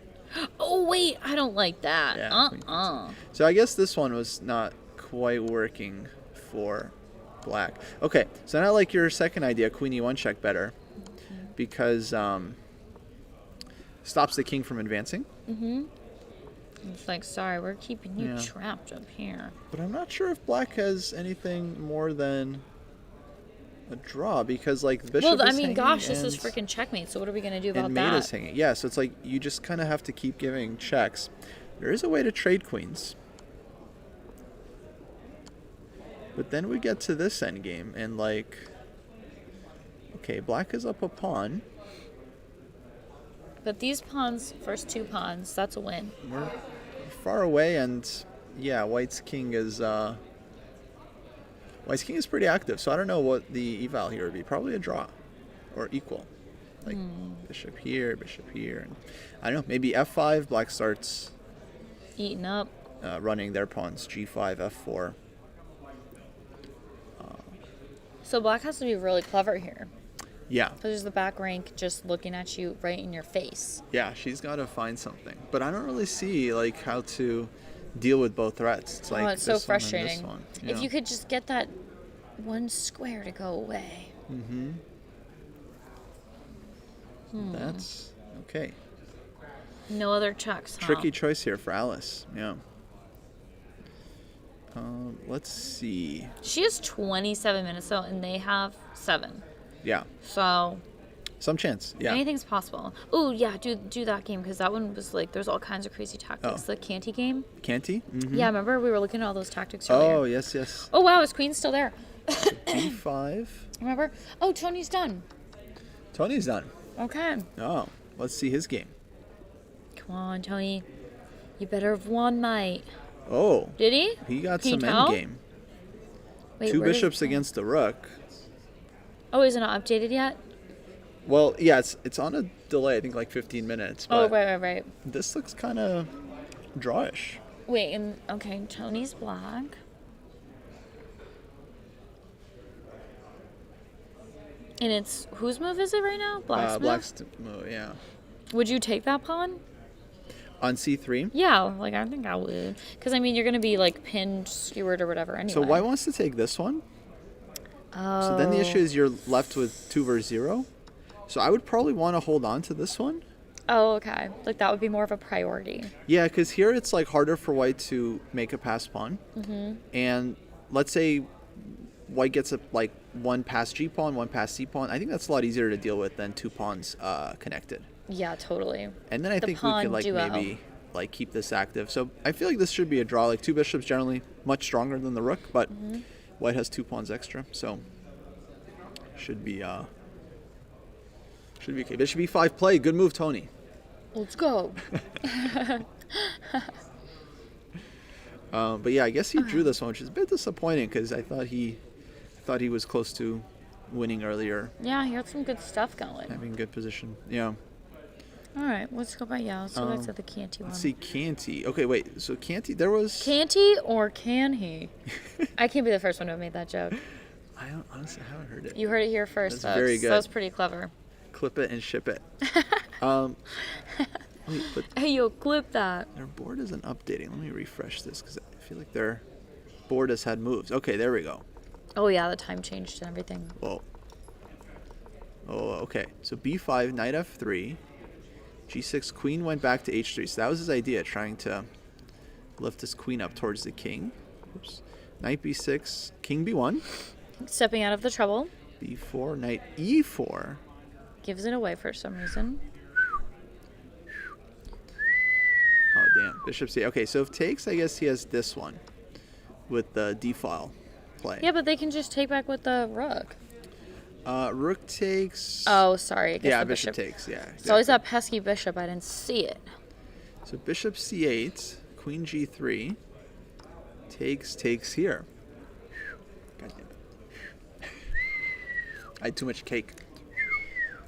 Oh, wait. I don't like that. Yeah, queen So I guess this one was not quite working for black. Okay, so now I like your second idea, queen e1 check better. Because stops the king from advancing. Mm-hmm. It's like, sorry, we're keeping you Yeah. trapped up here. But I'm not sure if black has anything more than a draw. Because, like, the bishop Well, I is mean, hanging gosh, this is and- freaking checkmate. So what are we going to do about and mate that? is hanging. Yeah, so it's like you just kind of have to keep giving checks. There is a way to trade queens. But then we get to this endgame, and like, okay, black is up a pawn. But these pawns, first two pawns, that's a win. We're far away, and yeah, white's king is pretty active. So I don't know what the eval here would be. Probably a draw, or equal. Like bishop here, and I don't know. Maybe f5. Black starts Eating up. running their pawns. g5, f4. So black has to be really clever here. Yeah, Because there's the back rank just looking at you right in your face. yeah, she's got to find something. But I don't really see like how to deal with both threats. It's like Oh, it's so this one and this frustrating. one. If you could just get that one square to go away. That's okay. No other checks, huh? Tricky choice here for Alice. Yeah. Let's see. She has 27 minutes though, and they have 7. Yeah, So some chance. Yeah. anything's possible. Oh yeah, do that game because that one was like there's all kinds of crazy tactics. Oh. The Canty game. Canty? Mm-hmm. Yeah, remember we were looking at all those tactics earlier. Oh, yes, yes. Oh wow, his queen's still there. D5. Remember? Oh, Tony's done. Tony's done. Okay. Oh, let's see his game. Come on, Tony. You better have won, mate. Oh, Did he? he got Can you some tell? endgame. Wait, Two where is- bishops against the rook. Oh, is it not updated yet? Well, yeah, it's on a delay. I think like 15 minutes. Oh, But right. this looks kind of drawish. Wait, and okay, Tony's black. And it's whose move is it right now? Black's move. Black's move, yeah. Would you take that pawn? On c3. Yeah, like I think I would. Because I mean, you're gonna be like pinned, skewered, or whatever anyway. So white wants to take this one. Oh. So then the issue is you're left with 2 versus 0. So I would probably want to hold on to this one. Oh, okay. Like that would be more of a priority. Yeah, because here it's like harder for white to make a pass pawn. Mm-hmm. And let's say white gets a like one pass G pawn, one pass C pawn. I think that's a lot easier to deal with than 2 pawns connected. Yeah, totally. And then I The think we pawn could like duo. maybe like keep this active. So I feel like this should be a draw. Like 2 bishops generally much stronger than the rook, but white has 2 pawns extra, so should be okay. Bishop e5 play. Good move, Tony. Let's go. But yeah, I guess he drew this one, which is a bit disappointing because I thought he was close to winning earlier, Yeah, he had some good stuff going. having good position. Yeah. All right, let's go back. Yeah, let's go back to the Canty one. Let's see, Canty. Okay, wait. So Canty, there was. Canty or can he? I can't be the first one to have made that joke. Honestly haven't heard it. You heard it here first, That's folks. very good. That was pretty clever. Clip it and ship it. Wait, but Hey, yo, clip that. their board isn't updating. Let me refresh this because I feel like their board has had moves. Okay, there we go. Oh, yeah, the time changed and everything. Whoa. Oh, okay. So b5, knight f3, g6, queen went back to h3. So that was his idea, trying to lift his queen up towards the king. Oops. Knight b6, king b1, Stepping out of the trouble. b4, knight e4. Gives it away for some reason. Oh, damn. Bishop c. Okay, so if takes, I guess he has this one with the d-file play. Yeah, but they can just take back with the rook. Rook takes. Oh, sorry. I guess yeah, the bishop takes. Yeah. It's always exactly. that pesky bishop. I didn't see it. So bishop c8, queen g3, takes here. God damn it. I had too much cake.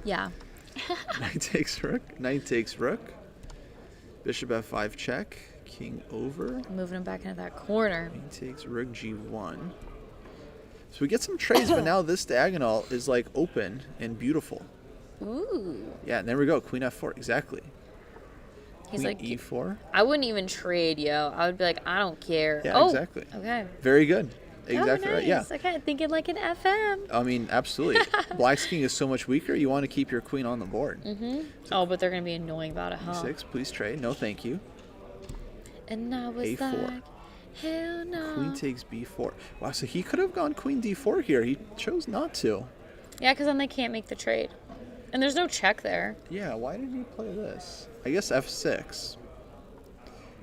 Yeah. Knight takes rook. Knight takes rook. Bishop f5 check. King over. Moving him back into that corner. Queen takes rook g1. So we get some trades, but now this diagonal is like open and beautiful. Ooh. Yeah, and there we go. Queen f4. Exactly. He's Queen like, e4. I wouldn't even trade, yo. I would be like, I don't care. Yeah, oh, exactly. Okay. Very good. Exactly oh, nice. right. Yeah. Okay, thinking like an FM. I mean, absolutely. Black's king is so much weaker. You want to keep your queen on the board. Oh, but they're gonna be annoying about it, huh? E6, please trade. No, thank you. And I was A4. like, hell no. Queen takes b4. Wow, so he could have gone queen d4 here. He chose not to. Yeah, because then they can't make the trade. And there's no check there. Yeah, why did he play this? I guess f6.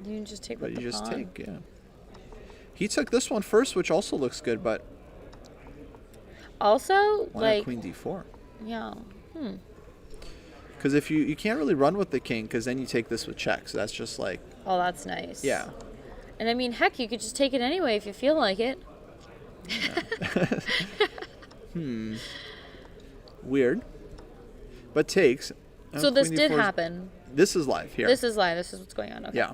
You can just take But with you the just pawn. take, yeah. He took this one first, which also looks good, but Also, why not like, queen d4? yeah. Because if you can't really run with the king, because then you take this with check. So that's just like, Oh, that's nice. yeah. And I mean, heck, you could just take it anyway if you feel like it. Weird. But takes. So this queen did d4 's- happen. This is live here. This is live. This is what's going on. Okay. Yeah.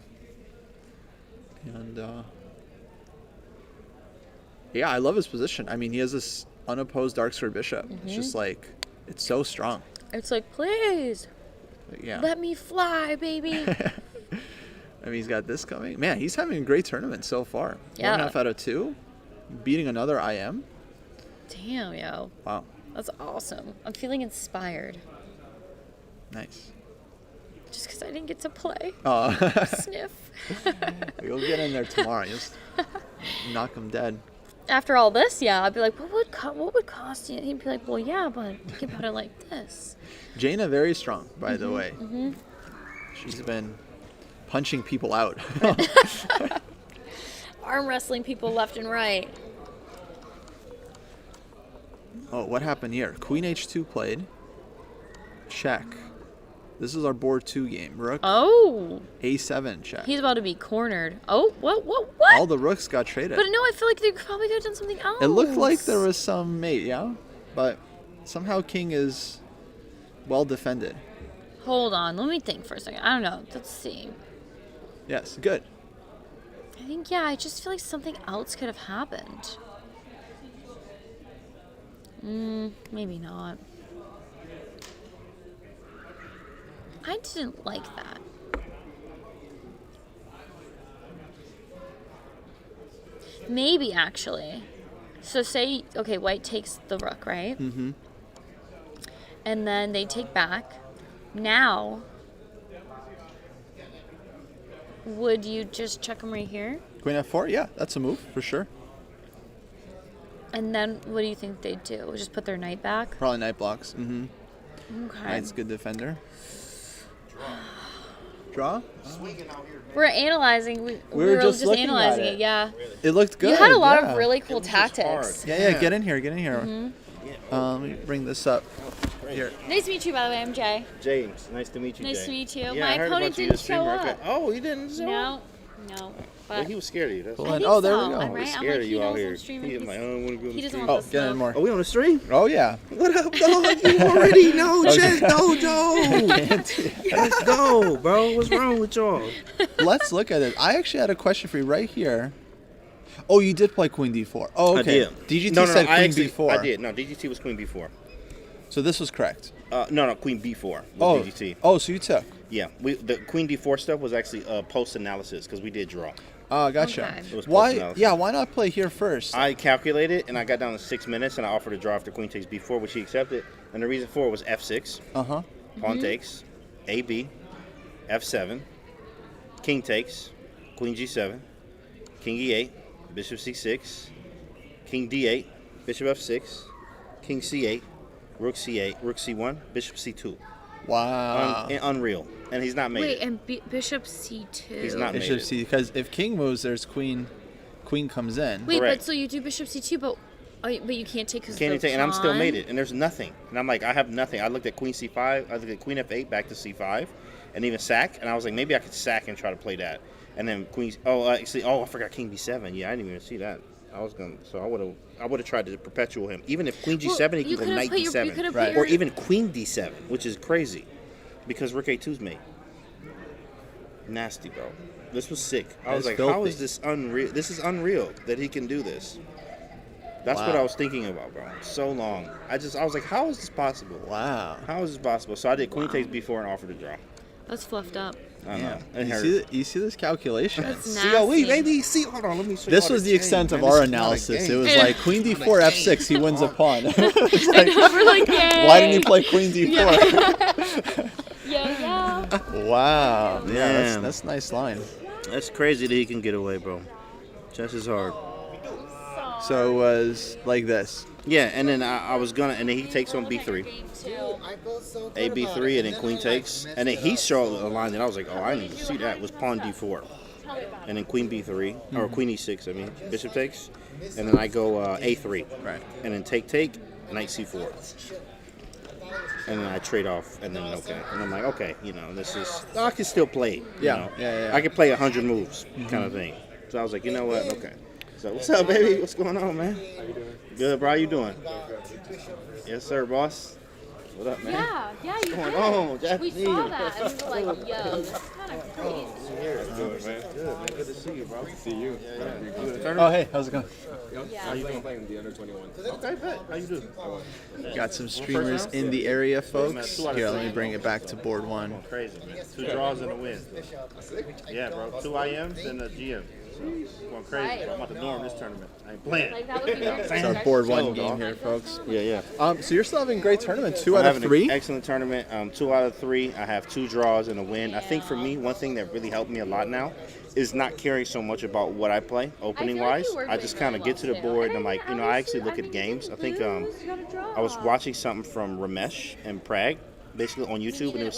And yeah, I love his position. I mean, he has this unopposed dark square bishop. It's just like, it's so strong. It's like, please, Like, yeah. let me fly, baby. I mean, he's got this coming. Man, he's having a great tournament so far. Yeah. 1.5 out of 2. Beating another IM. Damn, yo. Wow. That's awesome. I'm feeling inspired. Nice. Just because I didn't get to play. Sniff. You'll get in there tomorrow. You'll just knock him dead. After all this, yeah, I'd be like, what would cost you? He'd be like, well, yeah, but think about it like this. Jaina, very strong, by the way. She's been punching people out. Arm wrestling people left and right. Oh, what happened here? Queen h2 played. Check. This is our board 2 game. Rook Oh, a7 check. he's about to be cornered. Oh, what? All the rooks got traded. But no, I feel like they probably could have done something else. It looked like there was some mate, yeah? But somehow king is well defended. Hold on, let me think for a second. I don't know. Let's see. Yes, good. I think, yeah, I just feel like something else could have happened. Maybe not. I didn't like that. Maybe, actually. So say, okay, white takes the rook, right? Mm-hmm. And then they take back. Now, would you just check them right here? Queen f4, yeah, that's a move for sure. And then what do you think they'd do? Just put their knight back? Probably knight blocks. Mm-hmm. Okay. Knight's good defender. Draw? We're analyzing. We were were just just looking at analyzing it. it. Yeah. It looked good. You had a lot yeah. of really cool tactics. Yeah, get in here, get in here. Let me bring this up. Here. Nice to meet you, by the way. I'm Jay. James, nice to meet you. Nice Jay. to meet you. Yeah, My I heard opponent about you, didn't the show streamer. up. Oh, he didn't show up? No. Well, But he was scared of you. That's Pull why. I in. think Oh, there so. we go. I'm He right. was I'm scared like, of he you out knows here. I'm streaming. He was like, I don't want to go on He the doesn't stream. want Oh, the get in smoke. more. Are we on the stream? Oh, yeah. What up, dog? You already know, Chess Dojo. Let's go, bro. What's wrong with y'all? Let's look at it. I actually had a question for you right here. Oh, you did play Queen D4. Oh, I okay. did. DGT no, said I Queen actually, B4. I did. No, DGT was Queen B4. So this was correct. No, Queen B4 was Oh, DGT. oh, so you took. Yeah, the Queen D4 stuff was actually post analysis because we did draw. Oh, gotcha. Okay. It was Why? post-analysis. Yeah, why not play here first? I calculated and I got down to 6 minutes and I offered to draw after Queen takes B4, which he accepted. And the reason for it was F6, Uh-huh. Pawn takes, AB, F7, King takes, Queen G7, King E8, Bishop C6, King D8, Bishop F6, King C8, Rook C8, Rook C1, Bishop C2. Wow. Unreal. And he's not made Wait, it. and Bishop C2. He's not made Bishop it. C, because if king moves, there's queen comes in. Wait, Correct. but so you do Bishop C2, but you can't take because Can't even take, and I'm still made it, and there's nothing. And I'm like, I have nothing. I looked at Queen C5, I looked at Queen F8 back to C5, and even sack, and I was like, maybe I could sack and try to play that. And then Queen, I forgot King B7. Yeah, I didn't even see that. I was gonna, so I would have tried to perpetual him. Even if Queen G7, he could go Knight D7, Right. or even Queen D7, which is crazy, because Rook A2's made. Nasty, bro. This was sick. I was That's like, how filthy. is this unreal? This is unreal that he can do this. That's what Wow. I was thinking about, bro. So long. I was like, how is this possible? Wow. How is this possible? So I did Queen takes B4 and offered to draw. That's fluffed up. I know. Yeah. It You hurt. see, you see this calculation? That's See, oh, wait, nasty. maybe see. Hold on, let me show you. This all was the game, extent of man. our This is not a analysis. It game. was like Queen D4 F6, he wins a pawn. It's I like, know, we're like, yay. why didn't he play Queen D4? Yo. Wow. Yeah, Damn. that's a nice line. That's crazy that he can get away, bro. Chess is hard. So it was like this. Yeah, and then I was gonna, and then he takes on B3. A B3, and then Queen takes, and then he showed a line that I was like, oh, I didn't even see that. It was Pawn D4, and then Queen B3 or Queen E6. I mean, Bishop takes, and then I go A3, Right. and then take, Knight C4, and then I trade off, and then okay, and I'm like, okay, you know, this is I can still play. You Yeah, know? yeah. I can play 100 moves, kind of thing. So I was like, you know what, okay. So what's up, baby? What's going on, man? How you doing? Good, bro. How you doing? Yes, sir, boss. What up, man? Yeah, you What's going did. on, We Japanese? saw that and we were like, yo, that's kind of crazy. Good, man. Good to see you, bro. Good to see you. Oh, hey, how's it going? Yeah. Playing the under 21. Okay, bet. How you doing? Got some streamers in the area, folks. Here, let me bring it back to board one. Crazy, man. 2 draws and a win. Yeah, bro. 2 IMs and a GM. Going crazy. I'm about to norm this tournament. I ain't playing. Like, that would be very It's our board one Go, game dog. here, folks. Yeah. So you're still having a great tournament. 2 I'm out of having 3. an excellent tournament. 2 out of 3. I have 2 draws and a win. I think for me, one thing that really helped me a lot now is not caring so much about what I play opening wise. I just kind of get to the board and I'm like, you know, I actually look at games. I think I was watching something from Ramesh and Prague, basically on YouTube, and it was